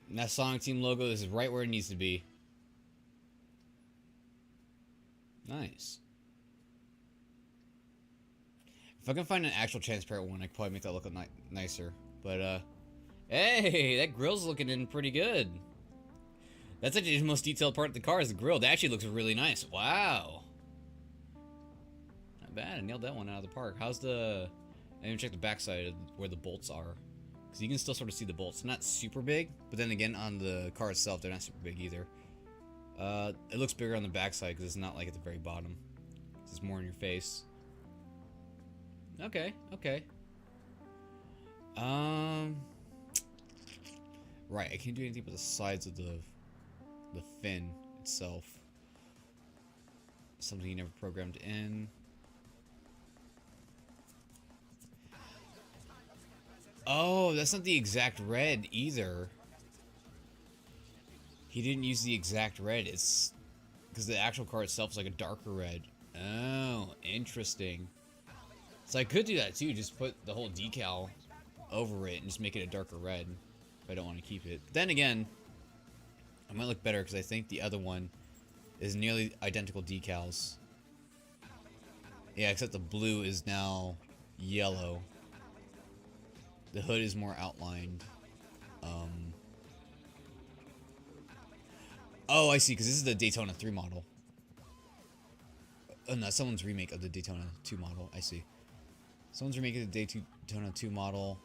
And that Sonic Team logo is right where it needs to be. Nice. If I can find an actual transparent one, I could probably make that look nicer. But, hey, that grill's looking in pretty good. That's actually the most detailed part of the car is the grill. That actually looks really nice. Wow. Not bad. I nailed that one out of the park. How's the... I didn't check the backside of where the bolts are. Because you can still sort of see the bolts. Not super big, but then again, on the car itself, they're not super big either. It looks bigger on the backside because it's not like at the very bottom. It's more in your face. Okay, okay. Right, I can't do anything but the sides of the fin itself. Something you never programmed in. Oh, that's not the exact red either. He didn't use the exact red. It's because the actual car itself is like a darker red. Oh, interesting. So I could do that too. Just put the whole decal over it and just make it a darker red if I don't want to keep it. But then again, it might look better because I think the other one is nearly identical decals. Yeah, except the blue is now yellow. The hood is more outlined. Oh, I see, because this is the Daytona 3 model. Oh, no, someone's remake of the Daytona 2 model. I see. Someone's remake of the Daytona 2 model.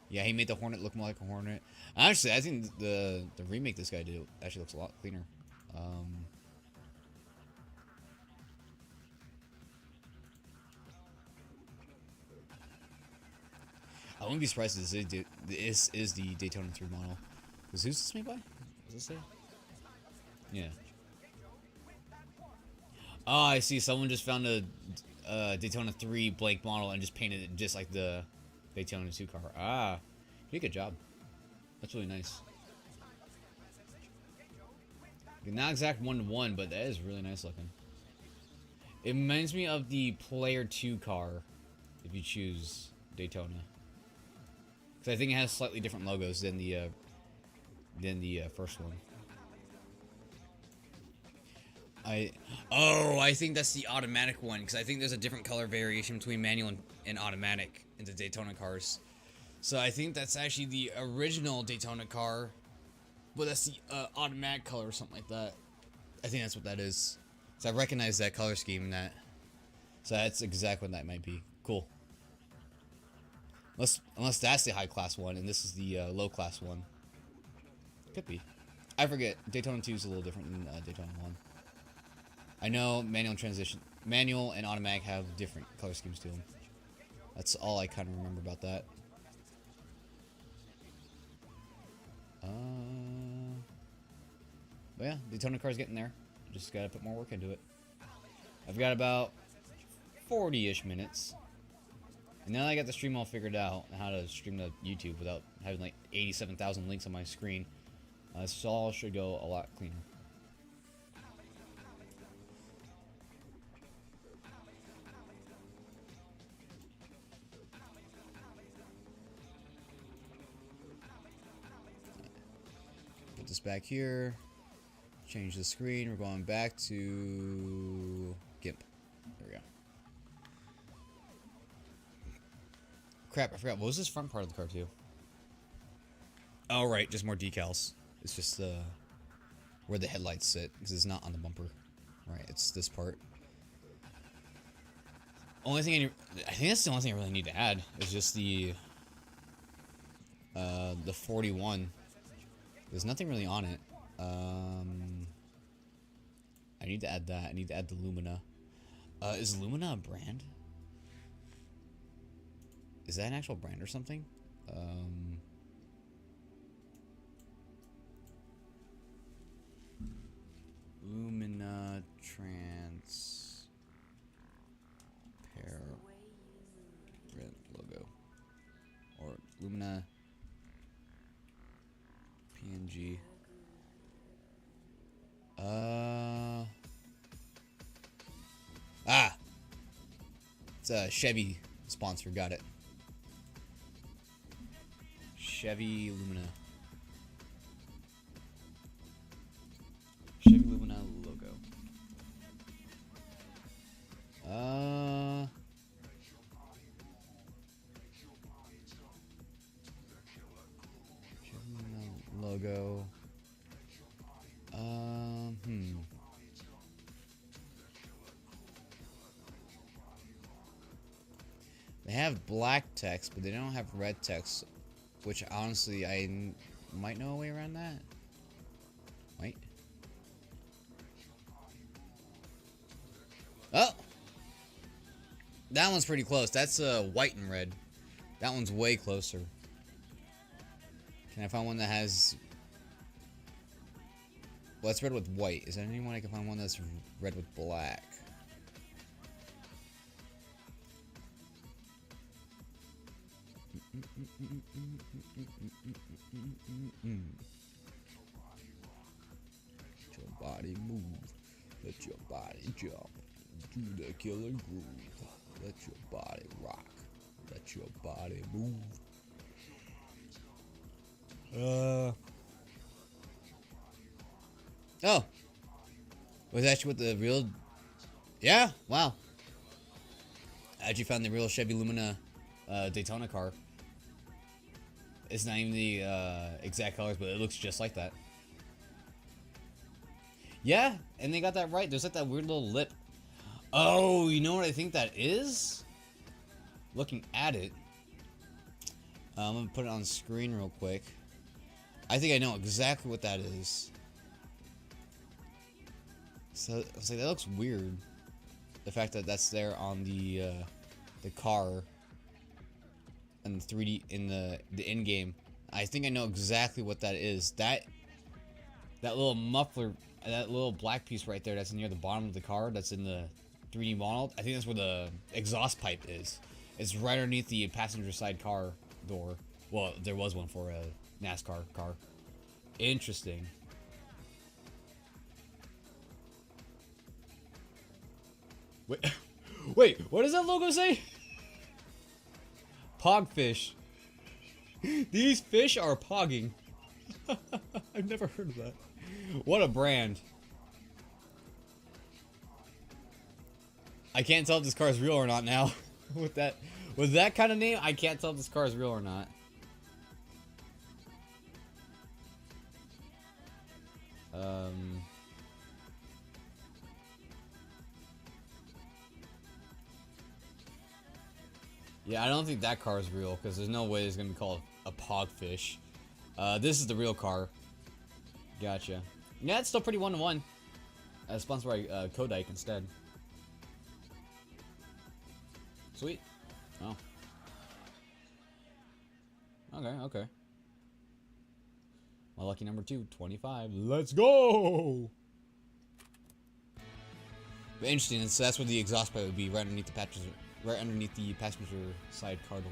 Yeah, he made the Hornet look more like a Hornet. Actually, I think the remake this guy did actually looks a lot cleaner. wouldn't be surprised if this is the Daytona 3 model. Because who's this made by? Does it say? Yeah. Oh, I see. Someone just found a Daytona 3 blank model and just painted it just like the Daytona 2 car. Ah, you did a good job. That's really nice. Not exact 1-to-1, but that is really nice looking. It reminds me of the Player 2 car, if you choose Daytona. Because I think it has slightly different logos than the first one. I think that's the automatic one, because I think there's a different color variation between manual and automatic in the Daytona cars. So I think that's actually the original Daytona car, but that's the automatic color or something like that. I think that's what that is. So I recognize that color scheme in that. So that's exactly what that might be. Cool. Unless that's the high class one and this is the low class one. Could be. I forget. Daytona 2 is a little different than Daytona 1. I know manual and automatic have different color schemes to them. That's all I kind of remember about that. But yeah, Daytona car's getting there. Just gotta put more work into it. I've got about 40-ish minutes. And now that I got the stream all figured out, how to stream to YouTube without having like 87,000 links on my screen, this all should go a lot cleaner. Put this back here. Change the screen. We're going back to GIMP. There we go. Crap, I forgot. What was this front part of the car too? Oh, right. Just more decals. It's just where the headlights sit. Because it's not on the bumper. Right, it's this part. Only thing I think that's the only thing I really need to add. Is just the 41. There's nothing really on it. I need to add that. I need to add the Lumina. Is Lumina a brand? Is that an actual brand or something? Lumina Trans Pair brand logo. Or Lumina PNG. It's a Chevy sponsor, got it. Chevy Lumina. Chevy Lumina logo. Chevy Lumina logo. They have black text, but they don't have red text, which honestly I might know a way around that. Wait. Oh! That one's pretty close. That's white and red. That one's way closer. Can I find one that has... Well, it's red with white. Is there anyone I can find one that's red with black? Let your body move. Let your body jump. Do the killer groove. Let your body rock. Let your body move. Oh. Was actually what the real... Yeah, wow. I actually found the real Chevy Lumina Daytona car. It's not even the exact colors, but it looks just like that. Yeah, and they got that right. There's like that weird little lip. Oh, you know what I think that is? Looking at it. I'm going to put it on screen real quick. I think I know exactly what that is. So I was like, that looks weird. The fact that that's there on the car. in the 3D in the in game. I think I know exactly what that is. That little muffler, that little black piece right there that's near the bottom of the car that's in the 3D model. I think that's where the exhaust pipe is. It's right underneath the passenger side car door. Well, there was one for a NASCAR car. Interesting. Wait, what does that logo say? Pogfish. These fish are pogging. I've never heard of that. What a brand. I can't tell if this car is real or not now. With that kind of name, I can't tell if this car is real or not. Yeah, I don't think that car is real because there's no way it's gonna be called a pogfish. This is the real car. Gotcha. Yeah, it's still pretty 1-to-1. Sponsored by Kodak instead. Sweet. Oh. Okay. My lucky number 2, 25. Let's go! But interesting, so that's where the exhaust pipe would be, right underneath the passenger side car door.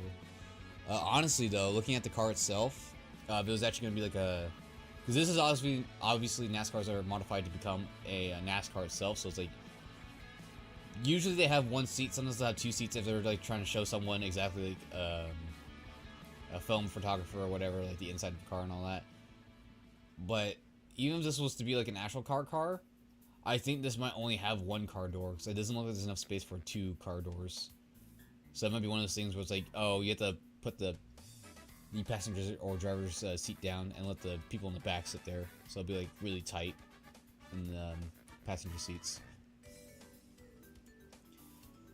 Honestly though, looking at the car itself, if it was actually gonna be like a, because this is obviously NASCARs are modified to become a NASCAR itself, so it's like usually they have one seat, sometimes they have two seats if they're like trying to show someone exactly like a film photographer or whatever, like the inside of the car and all that. But even if this was to be like an actual car, I think this might only have one car door because it doesn't look like there's enough space for 2 car doors. So that might be one of those things where it's like, oh, you have to put the passenger's or driver's seat down and let the people in the back sit there. So it'll be like really tight in the passenger seats.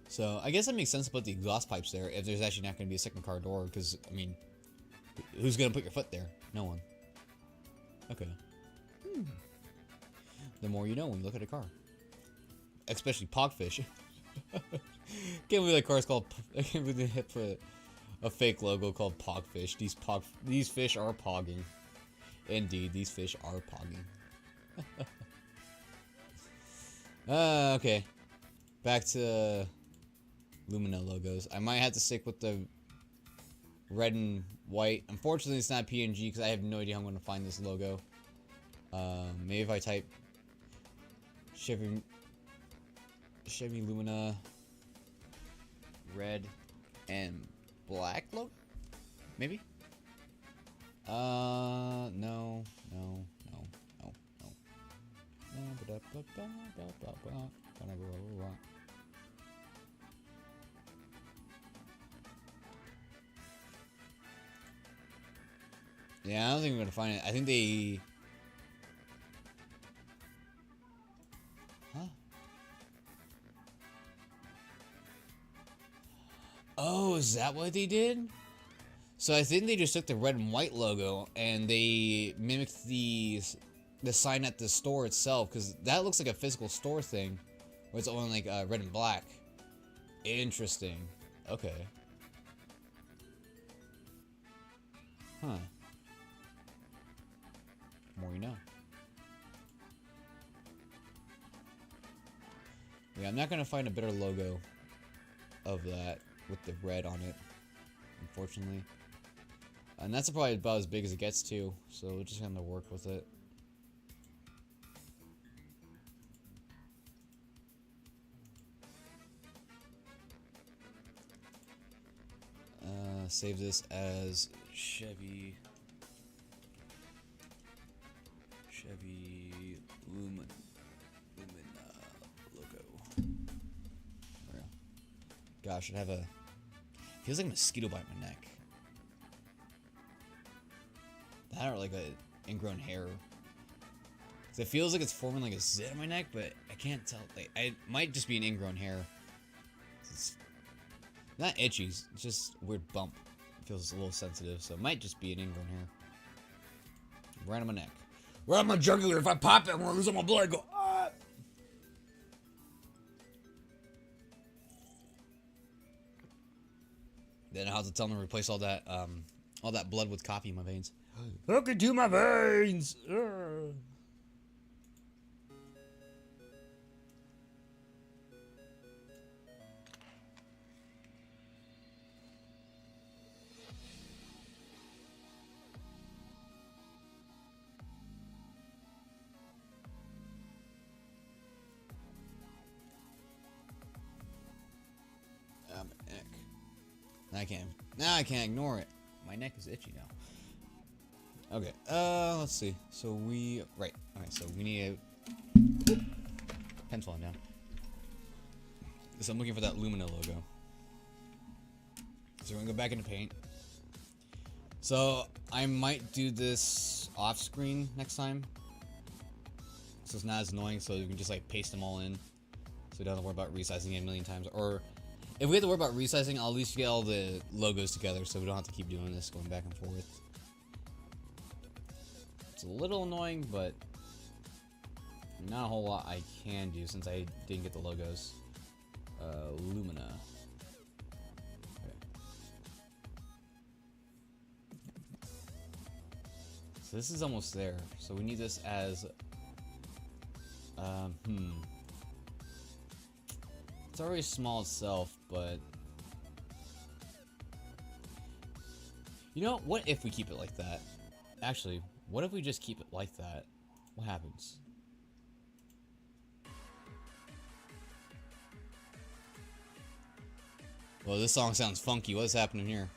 So I guess that makes sense to put the exhaust pipes there if there's actually not going to be a second car door. Because, I mean, who's going to put your foot there? No one. Okay. The more you know when you look at a car. Especially pogfish. Can't believe that car is called. I can't believe they hit put a fake logo called pogfish. These fish are pogging. Indeed, these fish are pogging. Okay. Back to Lumina logos. I might have to stick with the red and white. Unfortunately, it's not PNG because I have no idea how I'm going to find this logo. Maybe if I type Chevy Lumina red and black logo? Maybe? No. Yeah, I don't think I'm gonna find it. I think they... Huh? Oh, is that what they did? So I think they just took the red and white logo and they mimicked the sign at the store itself, because that looks like a physical store thing where it's only like red and black. Interesting. Okay. Huh. More you know. Yeah, I'm not gonna find a better logo of that with the red on it, unfortunately. And that's probably about as big as it gets too, so we're just gonna work with it. Save this as Chevy Lumina logo. There we go. Gosh, feels like a mosquito bite my neck. That or like a ingrown hair. So it feels like it's forming like a zit on my neck, but I can't tell. Like, it might just be an ingrown hair. It's not itchy, it's just a weird bump. It feels a little sensitive, so it might just be an ingrown hair. Right on my neck. Right on my jugular. If I pop it, I'm gonna lose all my blood. Go, ah! Then I'll have to tell them to replace all that blood with coffee in my veins. Look into my veins. My neck. Now I can't ignore it. My neck is itchy now. Okay. Let's see. So we right. Okay. So we need a pen falling down. So I'm looking for that Lumina logo. So we're gonna go back into Paint. So I might do this off screen next time, so it's not as annoying. So you can just like paste them all in, so you don't have to worry about resizing it a million times. Or if we have to worry about resizing, I'll at least get all the logos together, so we don't have to keep doing this, going back and forth. It's a little annoying, but not a whole lot I can do since I didn't get the logos. Lumina. Okay. So this is almost there. So we need this as it's already small itself, but you know, what if we keep it like that? Actually, what if we just keep it like that? What happens? Well, this song sounds funky. What's happening here?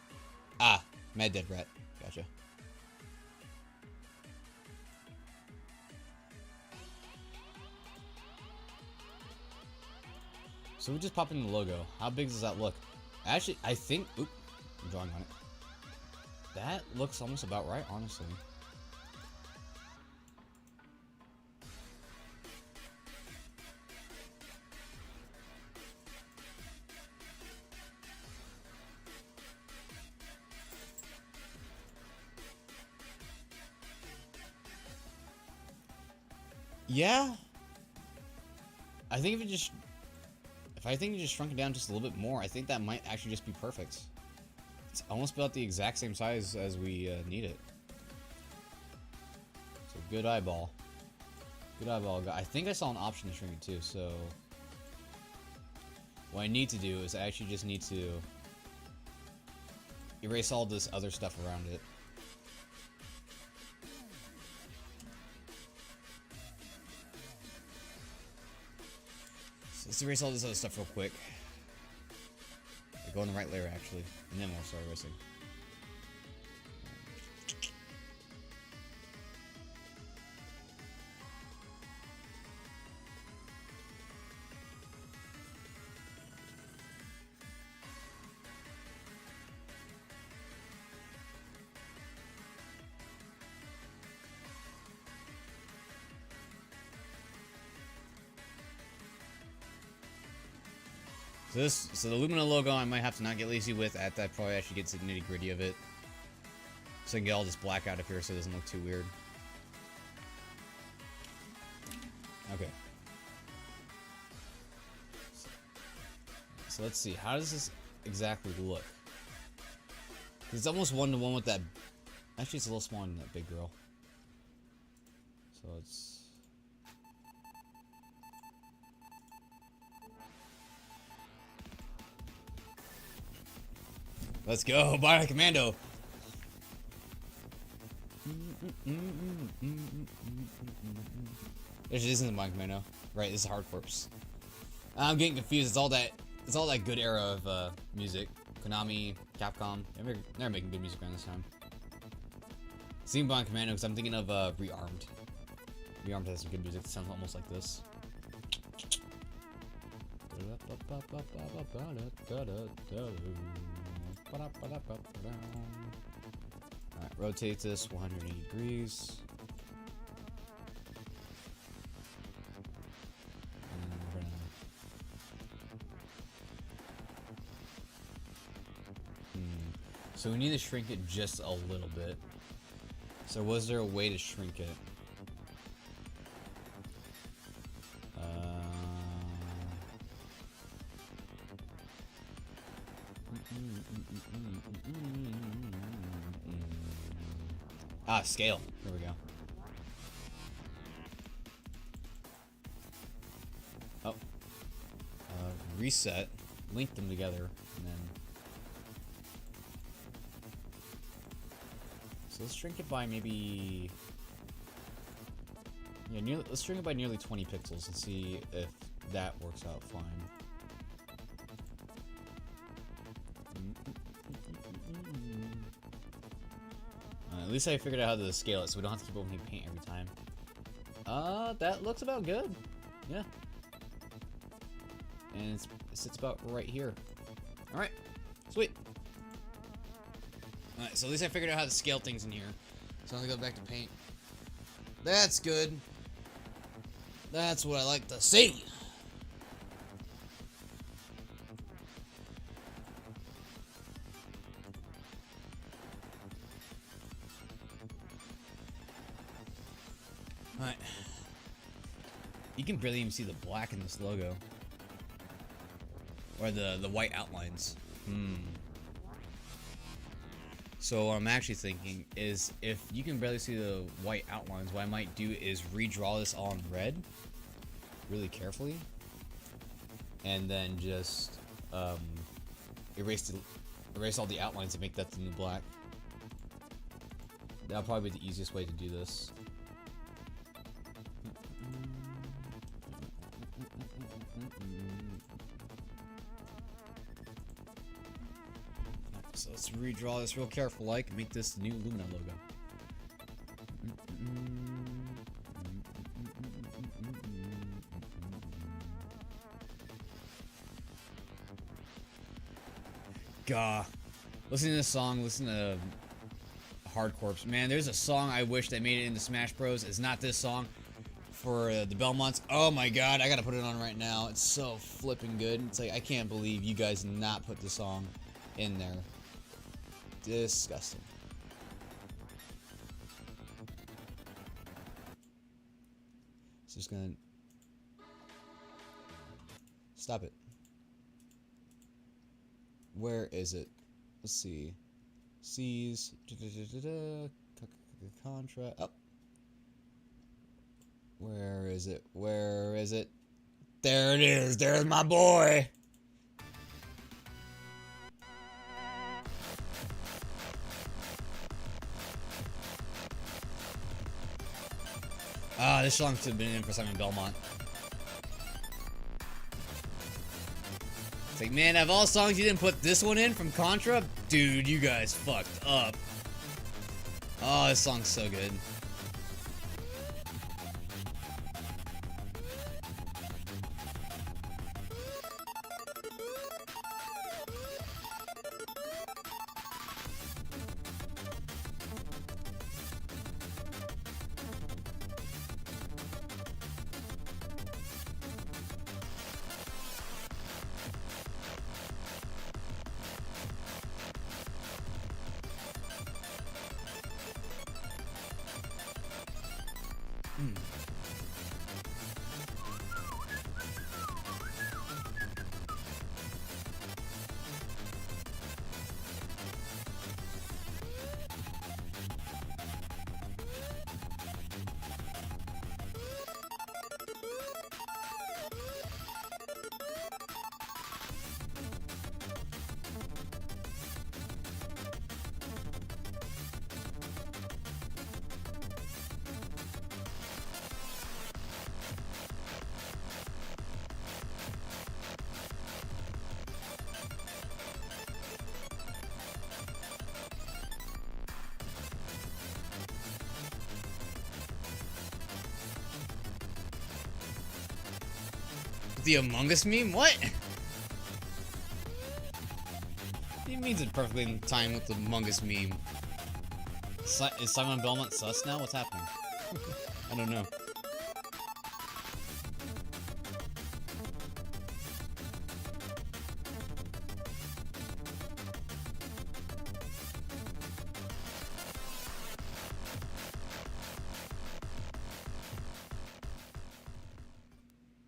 Ah, Mad Dead Rat. Gotcha. So we just pop in the logo. How big does that look? Actually, I think... Oop, I'm drawing on it. That looks almost about right, honestly. Yeah. I think if I think you just shrunk it down just a little bit more, I think that might actually just be perfect. It's almost about the exact same size as we need it. So good eyeball. Good eyeball. I think I saw an option to shrink it too, so what I need to do is I actually just need to erase all this other stuff around it. So let's erase all this other stuff real quick. Go on the right layer actually, and then we'll start erasing. So the Lumina logo I might have to not get lazy with. At that probably actually gets the nitty gritty of it. So I can get all this black out of here so it doesn't look too weird. Okay. So let's see, how does this exactly look? It's almost one-to-one with that. Actually, it's a little smaller than that big girl. So it's. Let's go, Bionic Commando! This isn't Bionic Commando. Right, this is Hard Corps. I'm getting confused. It's all that good era of music. Konami, Capcom. They're making good music around this time. Seeing Bionic Commando because I'm thinking of Rearmed. Rearmed has some good music that sounds almost like this. Alright, rotate this 180 degrees. So we need to shrink it just a little bit. So was there a way to shrink it? Ah, scale. There we go. Oh. Reset. Link them together, and then. So let's shrink it by maybe. Yeah, let's shrink it by nearly 20 pixels and see if that works out fine. At least I figured out how to scale it, so we don't have to keep opening paint every time. That looks about good. Yeah. And it sits about right here. Alright. Sweet. Alright, so at least I figured out how to scale things in here. So I'm gonna go back to paint. That's good. That's what I like to see. Alright. You can barely even see the black in this logo. Or the white outlines. So what I'm actually thinking is, if you can barely see the white outlines, what I might do is redraw this all in red really carefully, and then just erase all the outlines and make that the new black. That'll probably be the easiest way to do this. So let's redraw this real careful like and make this the new Lumina logo. Gah. Listen to this song, listen to Hardcorps. Man, there's a song I wish that made it into Smash Bros. It's not this song. For the Belmonts. Oh my god, I gotta put it on right now. It's so flipping good. It's like, I can't believe you guys did not put the song in there. Disgusting. So just gonna stop it. Where is it? Let's see. C's Contra. Up. Where is it? Where is it? There it is. There's my boy. Ah, this song should have been in for Simon Belmont. It's like, man, of all songs you didn't put this one in from Contra? Dude, you guys fucked up. Oh, this song's so good. The Among Us meme? What? He means it perfectly in time with the Among Us meme. Is Simon Belmont sus now? What's happening? I don't know.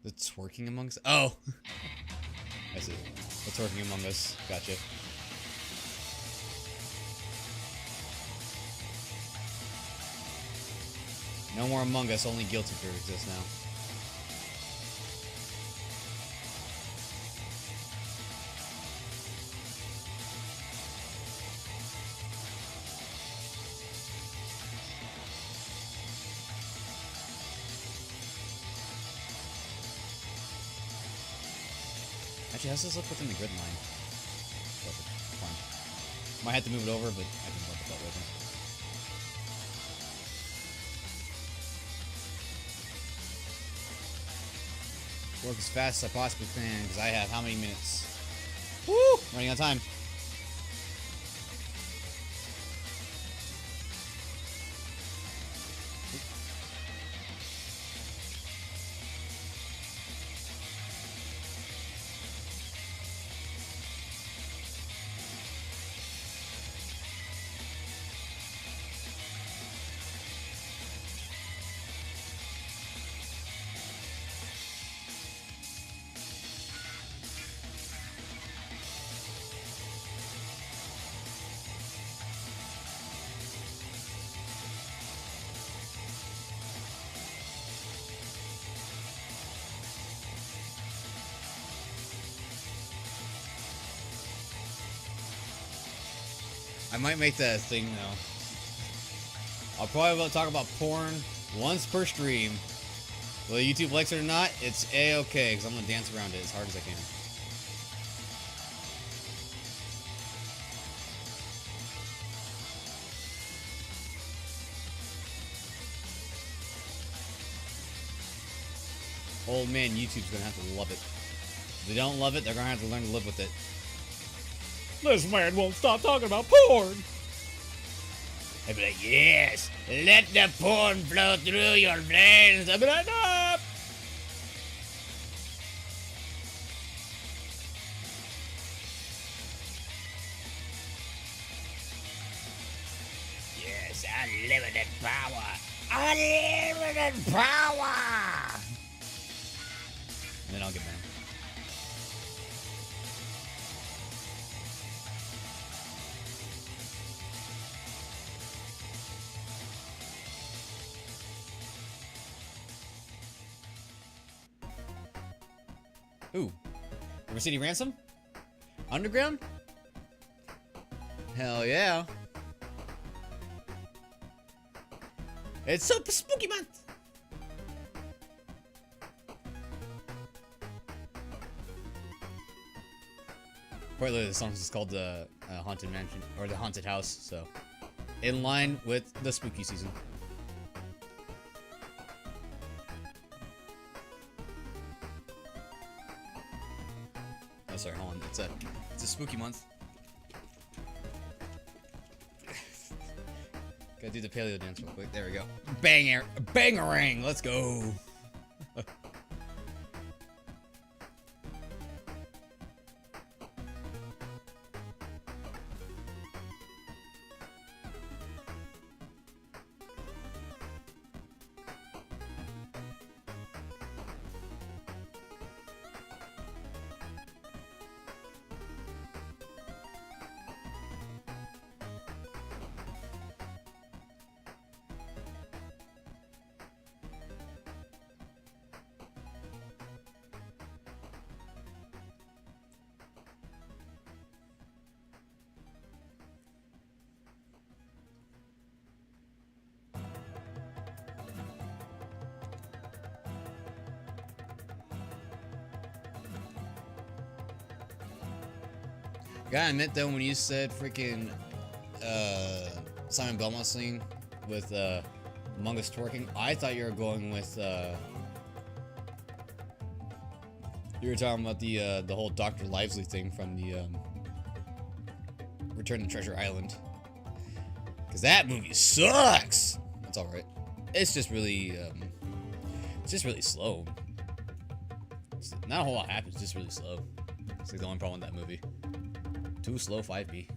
The twerking Among Us? Oh! I see. The twerking Among Us. Gotcha. No more Among Us, only Guilty Gear exists now. Actually, how's this look within the grid line? Perfect. Fine. Might have to move it over, but I can work it that way then. Work as fast as I possibly can, because I have how many minutes? Woo! Running out of time. I might make that a thing though. I'll probably talk about porn once per stream. Whether YouTube likes it or not, it's a-okay, because I'm going to dance around it as hard as I can. Old man YouTube's going to have to love it. If they don't love it, they're going to have to learn to live with it. This man won't stop talking about porn. I'd be like, yes, let the porn flow through your veins. I'd be like, no. Yes, unlimited power. Unlimited power. And then I'll get mad. Ooh. River City Ransom? Underground? Hell yeah. It's so spooky month. Partly the song is called the Haunted Mansion, or the Haunted House, so in line with the spooky season. Oh, sorry, hold on. It's a spooky month. Gotta do the paleo dance real quick. There we go. Bangarang. Let's go. Gotta admit though, when you said freaking Simon Belmont scene with Among Us twerking, I thought you were going with you were talking about the whole Dr. Lively thing from the Return to Treasure Island, because that movie sucks. It's all right. It's just really slow. It's not a whole lot happens. It's just really slow. It's like the only problem with that movie. Too slow 5B.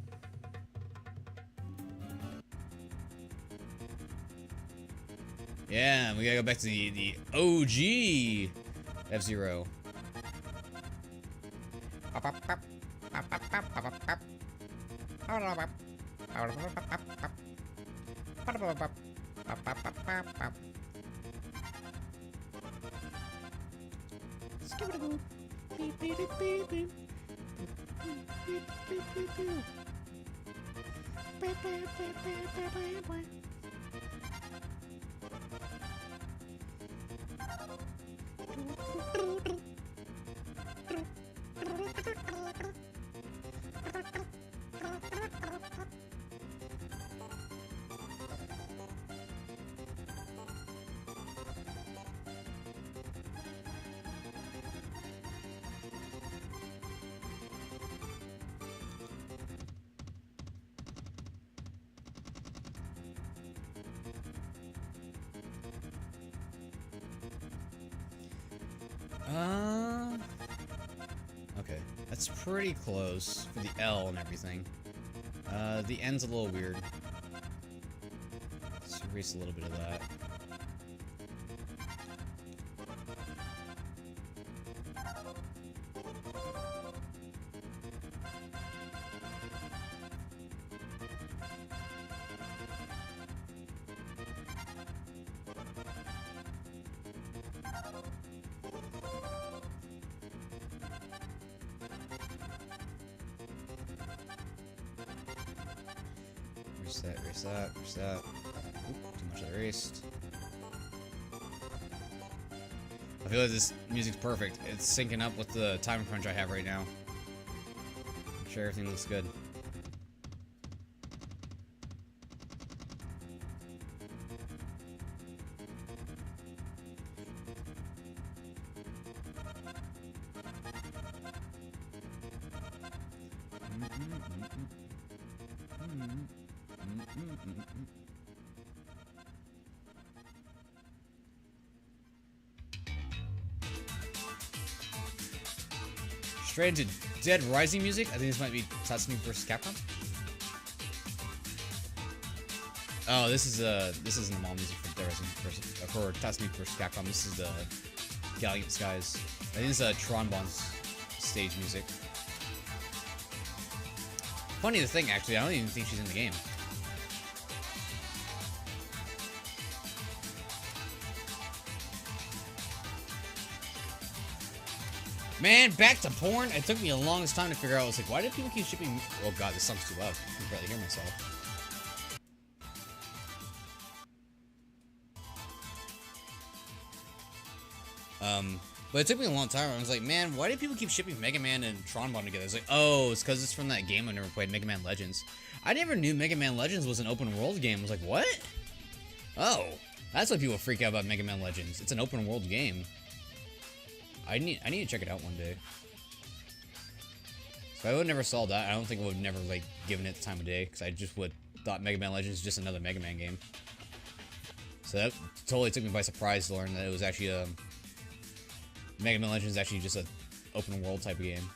Yeah, we gotta go back to the OG F-Zero. Okay, that's pretty close for the L and everything. The N's a little weird. Let's erase a little bit of that. Erase that, erase that. Oop, too much erased. I feel like this music's perfect. It's syncing up with the time crunch I have right now. I'm sure everything looks good. Straight into Dead Rising music. I think this might be Tatsunoko vs. Capcom. Oh, this isn't the mall music for Dead Rising for Tatsunoko vs. Capcom. This is the Gallant Skies. I think this is Tron Bond's stage music. Funny to think, actually, I don't even think she's in the game. Man, back to porn. It took me a longest time to figure out. I was like, why do people keep shipping? Oh god, this song's too loud. I can barely hear myself. But it took me a long time. I was like, man, why do people keep shipping Mega Man and Tron Bond together? It's like, oh, it's because it's from that game I never played, Mega Man Legends. I never knew Mega Man Legends was an open world game. I was like, what? Oh, that's why people freak out about Mega Man Legends. It's an open world game. I need to check it out one day. If I would never saw that, I don't think I would have never like given it the time of day, because I just would thought Mega Man Legends is just another Mega Man game. So that totally took me by surprise to learn that it was actually Mega Man Legends is actually just an open world type of game.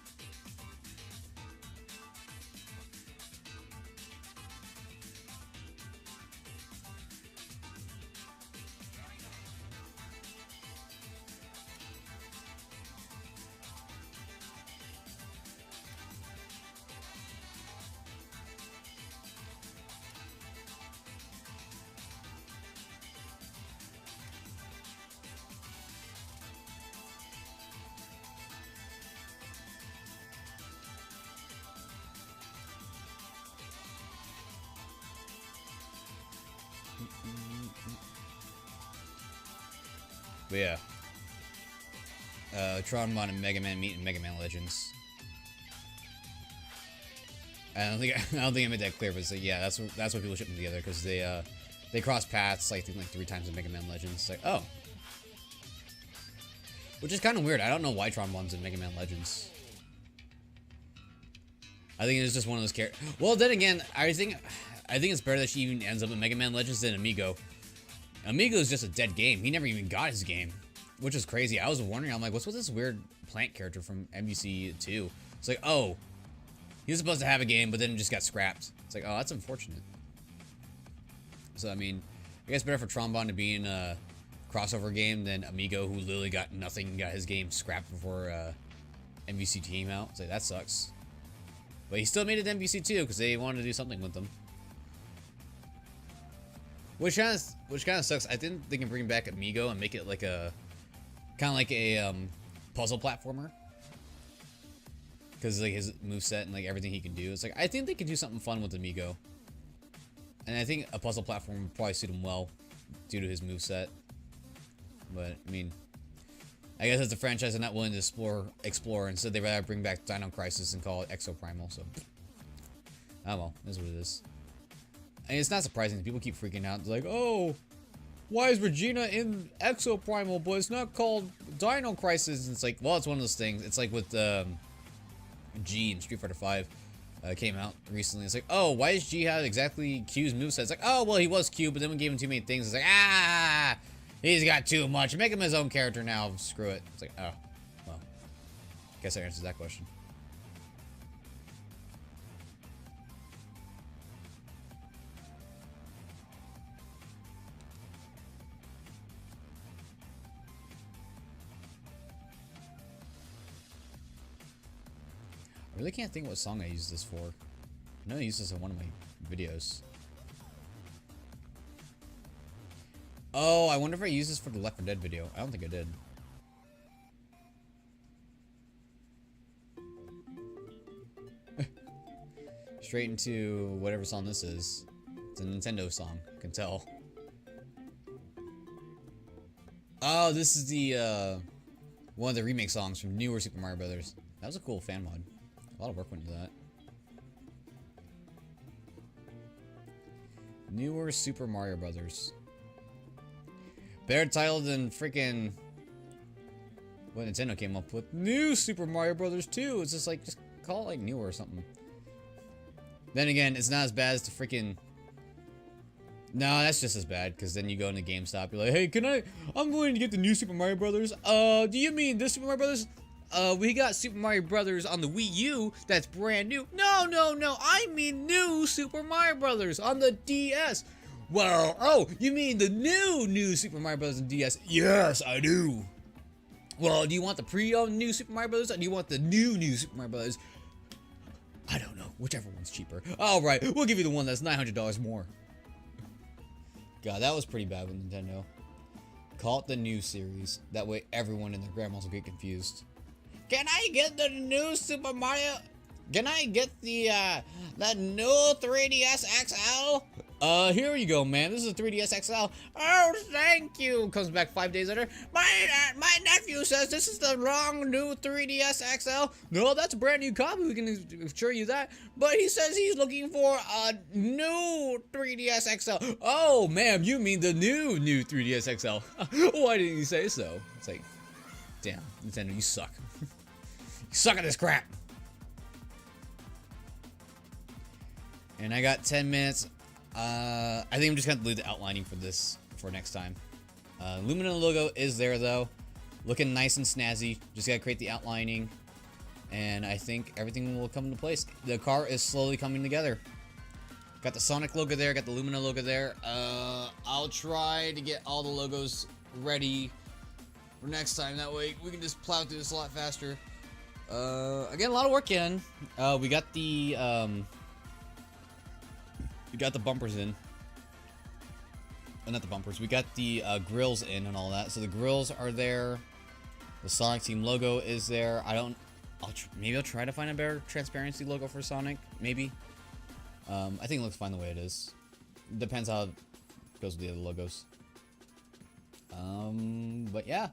But yeah, Tron Bond and Mega Man meet in Mega Man Legends. I don't think I made that clear, but it's like, yeah, that's what people ship them together, because they cross paths like I think like 3 times in Mega Man Legends. It's like, oh, which is kind of weird. I don't know why Tron Bond's in Mega Man Legends. I think it's just one of those characters. Well, then again, I think it's better that she even ends up in Mega Man Legends than Amigo. Amigo is just a dead game. He never even got his game, which is crazy. I was wondering, I'm like, what's with this weird plant character from MVC 2? It's like, oh, he was supposed to have a game, but then it just got scrapped. It's like, oh, that's unfortunate. So, I mean, I guess better for Tron Bond to be in a crossover game than Amigo, who literally got nothing and got his game scrapped before MVC came out. It's like, that sucks. But he still made it to MVC 2 because they wanted to do something with them. Which kind of sucks. I think they can bring back Amigo and make it like a kind of like a puzzle platformer. because like his moveset and like everything he can do. It's like I think they could do something fun with Amigo, and I think a puzzle platform would probably suit him well due to his moveset. But I mean, I guess it's a franchise they're not willing to explore, and so they'd rather bring back Dino Crisis and call it Exoprimal. So, oh well, this is what it is. And it's not surprising that people keep freaking out. They're like, oh, why is Regina in Exoprimal, but it's not called Dino Crisis? And it's like, well, it's one of those things. It's like with G in Street Fighter V came out recently. It's like, oh, why does G have exactly Q's moveset? It's like, oh, well, he was Q, but then we gave him too many things. It's like, ah, he's got too much. Make him his own character now. Screw it. It's like, oh, well, guess that answers that question. I really can't think what song I used this for. I know I used this in one of my videos. Oh, I wonder if I used this for the Left 4 Dead video. I don't think I did. Straight into whatever song this is. It's a Nintendo song, I can tell. Oh, this is the one of the remake songs from newer Super Mario Brothers. That was a cool fan mod. A lot of work went into that. Newer Super Mario Brothers. Better title than freaking what Nintendo came up with. New Super Mario Brothers 2. It's just like, just call it like newer or something. Then again, it's not as bad as the freaking... No, that's just as bad, because then you go into GameStop, you're like, hey, I'm going to get the new Super Mario Brothers. Do you mean this Super Mario Brothers? We got Super Mario Brothers on the Wii U that's brand new. No, I mean new Super Mario Brothers on the DS. Well, oh, you mean the new Super Mario Brothers on DS? Yes, I do. Well, do you want the pre-owned new Super Mario Brothers, or do you want the new Super Mario Brothers? I don't know, whichever one's cheaper. Alright, we'll give you the one that's $900 more. God, that was pretty bad with Nintendo. Call it the new series. That way everyone and their grandmas will get confused. Can I get the new Super Mario? Can I get the new 3DS XL? Here you go, man. This is a 3DS XL. Oh, thank you. Comes back 5 days later. My nephew says this is the wrong new 3DS XL. No, that's a brand new copy. We can assure you that. But he says he's looking for a new 3DS XL. Oh, ma'am, you mean the new 3DS XL. Why didn't you say so? It's like, damn, Nintendo, you suck. You suck at this crap. And I got 10 minutes. I think I'm just gonna leave the outlining for this for next time. Lumina logo is there though, looking nice and snazzy. Just gotta create the outlining, and I think everything will come into place. The car is slowly coming together. Got the Sonic logo there, got the Lumina logo there. I'll try to get all the logos ready for next time. That way we can just plow through this a lot faster. Again, a lot of work in. We got the bumpers in. Not the bumpers. We got the grills in and all that. So the grills are there. The Sonic Team logo is there. Maybe I'll try to find a better transparency logo for Sonic. Maybe. I think it looks fine the way it is. Depends how it goes with the other logos. But yeah.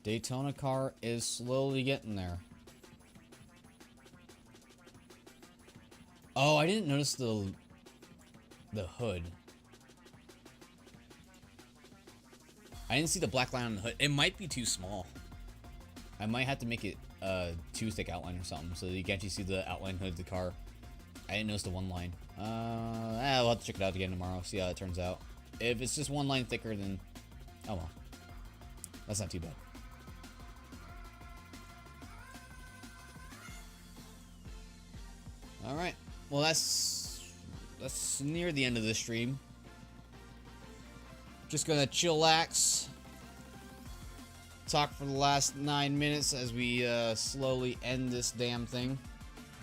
Daytona car is slowly getting there. Oh, I didn't notice the hood. I didn't see the black line on the hood. It might be too small. I might have to make it too thick outline or something so that you can actually see the outline hood of the car. I didn't notice the one line. We'll have to check it out again tomorrow, see how it turns out. If it's just one line thicker, then oh well. That's not too bad. Alright. Well, that's near the end of the stream. Just gonna chillax. Talk for the last 9 minutes as we slowly end this damn thing.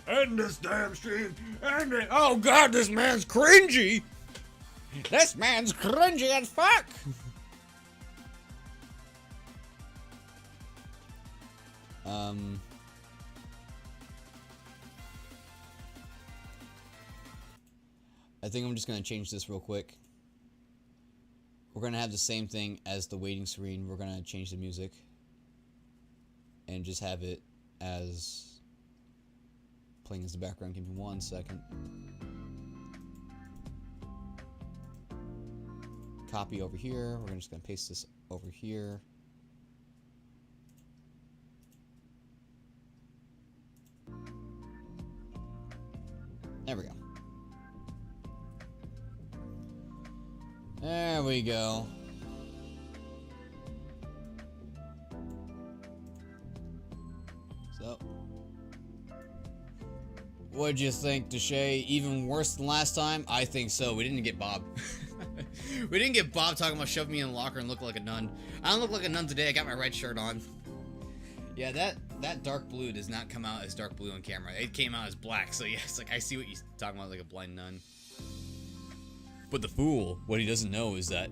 End this damn stream! End it! Oh god, this man's cringy! This man's cringy as fuck! I think I'm just going to change this real quick. We're going to have the same thing as the waiting screen. We're going to change the music. And just have it as playing as the background. Give me 1 second. Copy over here. We're just going to paste this over here. There we go. There we go. So, what'd you think, Deshay? Even worse than last time? I think so. We didn't get Bob. We didn't get Bob talking about shoving me in the locker and look like a nun. I don't look like a nun today. I got my red shirt on. Yeah, that dark blue does not come out as dark blue on camera. It came out as black. So yeah, it's like I see what you're talking about, like a blind nun. But the fool, what he doesn't know is that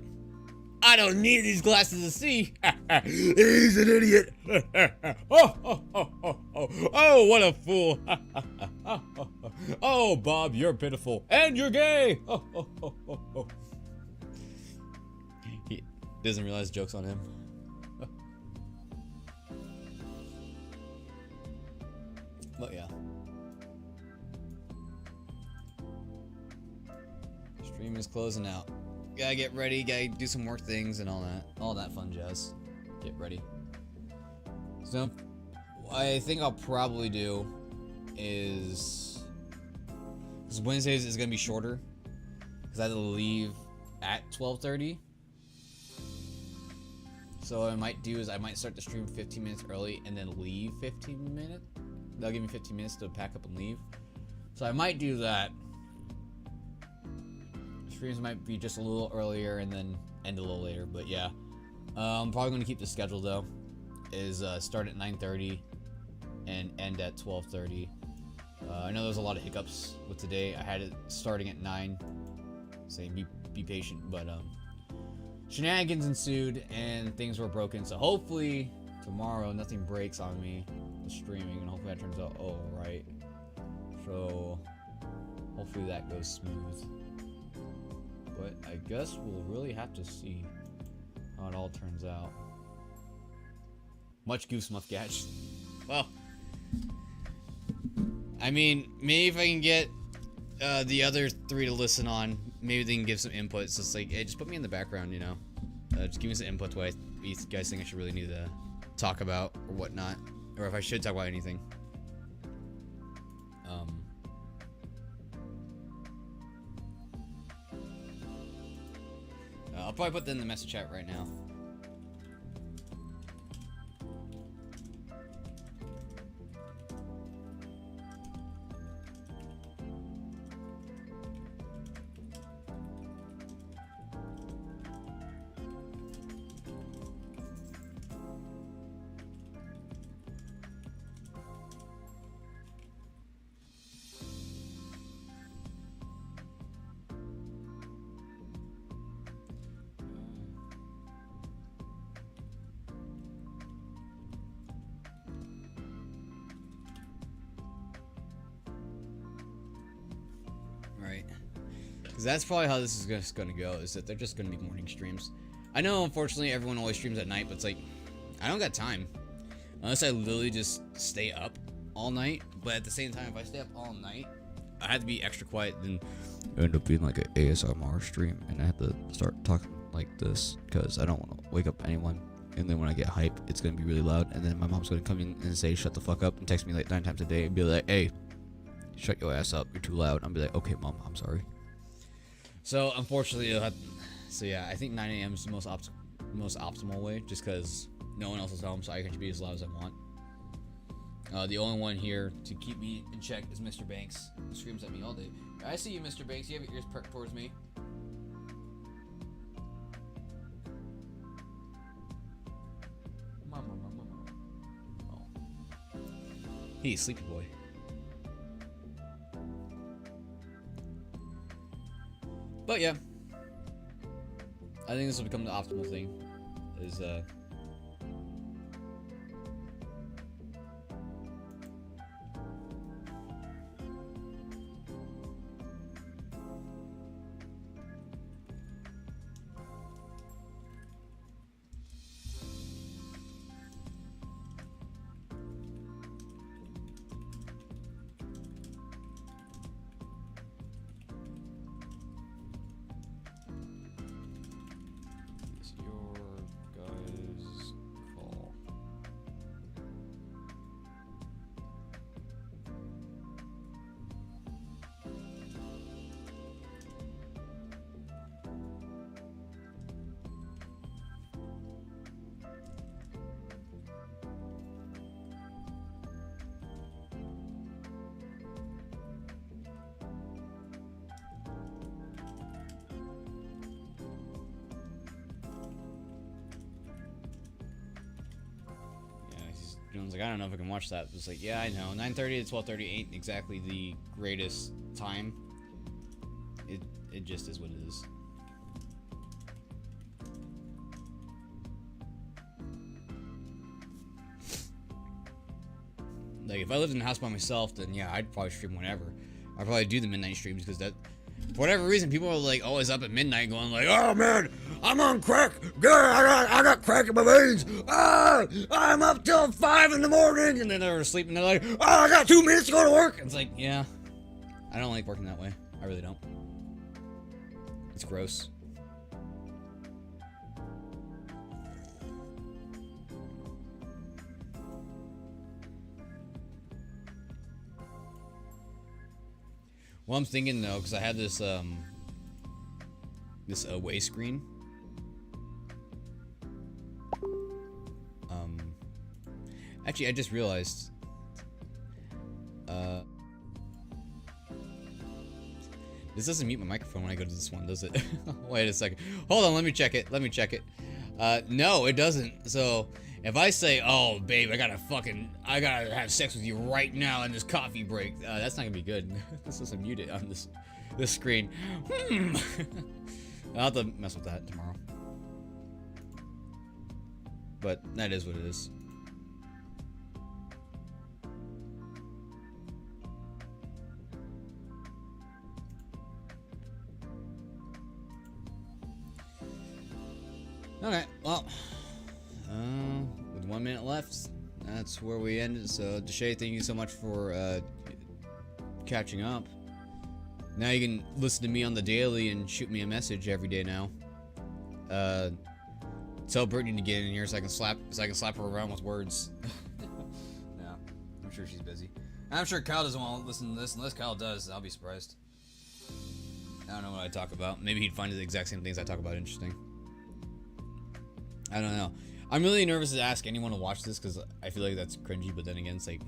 I don't need these glasses to see. He's an idiot. Oh, what a fool. Oh, Bob, you're pitiful. And you're gay. He doesn't realize the joke's on him. But yeah. Stream is closing out. Gotta get ready, gotta do some more things and all that fun jazz. Get ready. So, what I think I'll probably do is, because Wednesdays is gonna be shorter, because I have to leave at 12:30. So what I might do is I might start the stream 15 minutes early and then leave 15 minutes. That'll give me 15 minutes to pack up and leave. So I might do that. Streams might be just a little earlier and then end a little later, but yeah. I'm probably going to keep the schedule though. Is start at 9:30 and end at 12:30. I know there's a lot of hiccups with today. I had it starting at 9, saying be patient, but shenanigans ensued and things were broken. So hopefully tomorrow nothing breaks on me with streaming, and hopefully that turns out alright. So hopefully that goes smooth. But I guess we'll really have to see how it all turns out. Much Goose Muff Gatch. Well, I mean, maybe if I can get the other 3 to listen on, maybe they can give some input. So it's like, hey, just put me in the background, you know. Just give me some input to what you guys think I should really need to talk about or whatnot, or if I should talk about anything. I'll probably put that in the message chat right now. Right. Because that's probably how this is just going to go, is that they're just going to be morning streams. I know, unfortunately, everyone always streams at night, but it's like, I don't got time. Unless I literally just stay up all night. But at the same time, if I stay up all night, I have to be extra quiet, then it end up being like an ASMR stream, and I have to start talking like this, because I don't want to wake up anyone. And then when I get hype, it's going to be really loud, and then my mom's going to come in and say, shut the fuck up, and text me like 9 times a day, and be like, hey, shut your ass up, you're too loud. I'll be like, okay, mom, I'm sorry. So, unfortunately, so yeah, I think 9 a.m. is the most optimal way, just because no one else is home, so I can be as loud as I want. The only one here to keep me in check is Mr. Banks, who screams at me all day. I see you, Mr. Banks. You have your ears perked towards me. Mama. Oh. Hey, sleepy boy. But yeah, I think this will become the optimal thing. Is was like, I don't know if I can watch that. It was like, yeah, I know. 9:30 to 12:30 ain't exactly the greatest time. It just is what it is. Like, if I lived in the house by myself, then yeah, I'd probably stream whenever. I'd probably do the midnight streams because that, for whatever reason, people are like always up at midnight going like, oh man, I'm on crack. I got crack in my veins. Ah, I'm up till 5 in the morning. And then they're sleeping. They're like, oh, I got 2 minutes to go to work. It's like, yeah, I don't like working that way. I really don't. It's gross. Well, I'm thinking though, because I had this this away screen. Actually, I just realized. This doesn't mute my microphone when I go to this one, does it? Wait a second. Hold on, let me check it. No, it doesn't. So if I say, "Oh, babe, I gotta have sex with you right now in this coffee break," that's not gonna be good. This doesn't mute it on this screen. I'll have to mess with that tomorrow. But that is what it is. Okay, well, with 1 minute left, that's where we ended. So, Deshay, thank you so much for catching up. Now you can listen to me on the daily and shoot me a message every day now. Tell Brittany to get in here so I can slap her around with words. No, I'm sure she's busy. I'm sure Kyle doesn't want to listen to this. Unless Kyle does, I'll be surprised. I don't know what I talk about. Maybe he'd find the exact same things I talk about interesting. I don't know. I'm really nervous to ask anyone to watch this because I feel like that's cringy, but then again, it's like,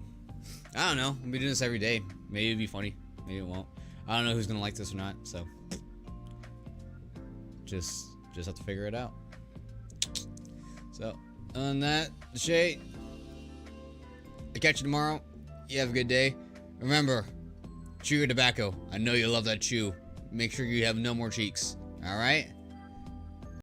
I don't know. I'll be doing this every day. Maybe it'll be funny. Maybe it won't. I don't know who's gonna like this or not, so just have to figure it out. So, on that, Shay, I'll catch you tomorrow. You have a good day. Remember, chew your tobacco. I know you love that chew. Make sure you have no more cheeks. All right?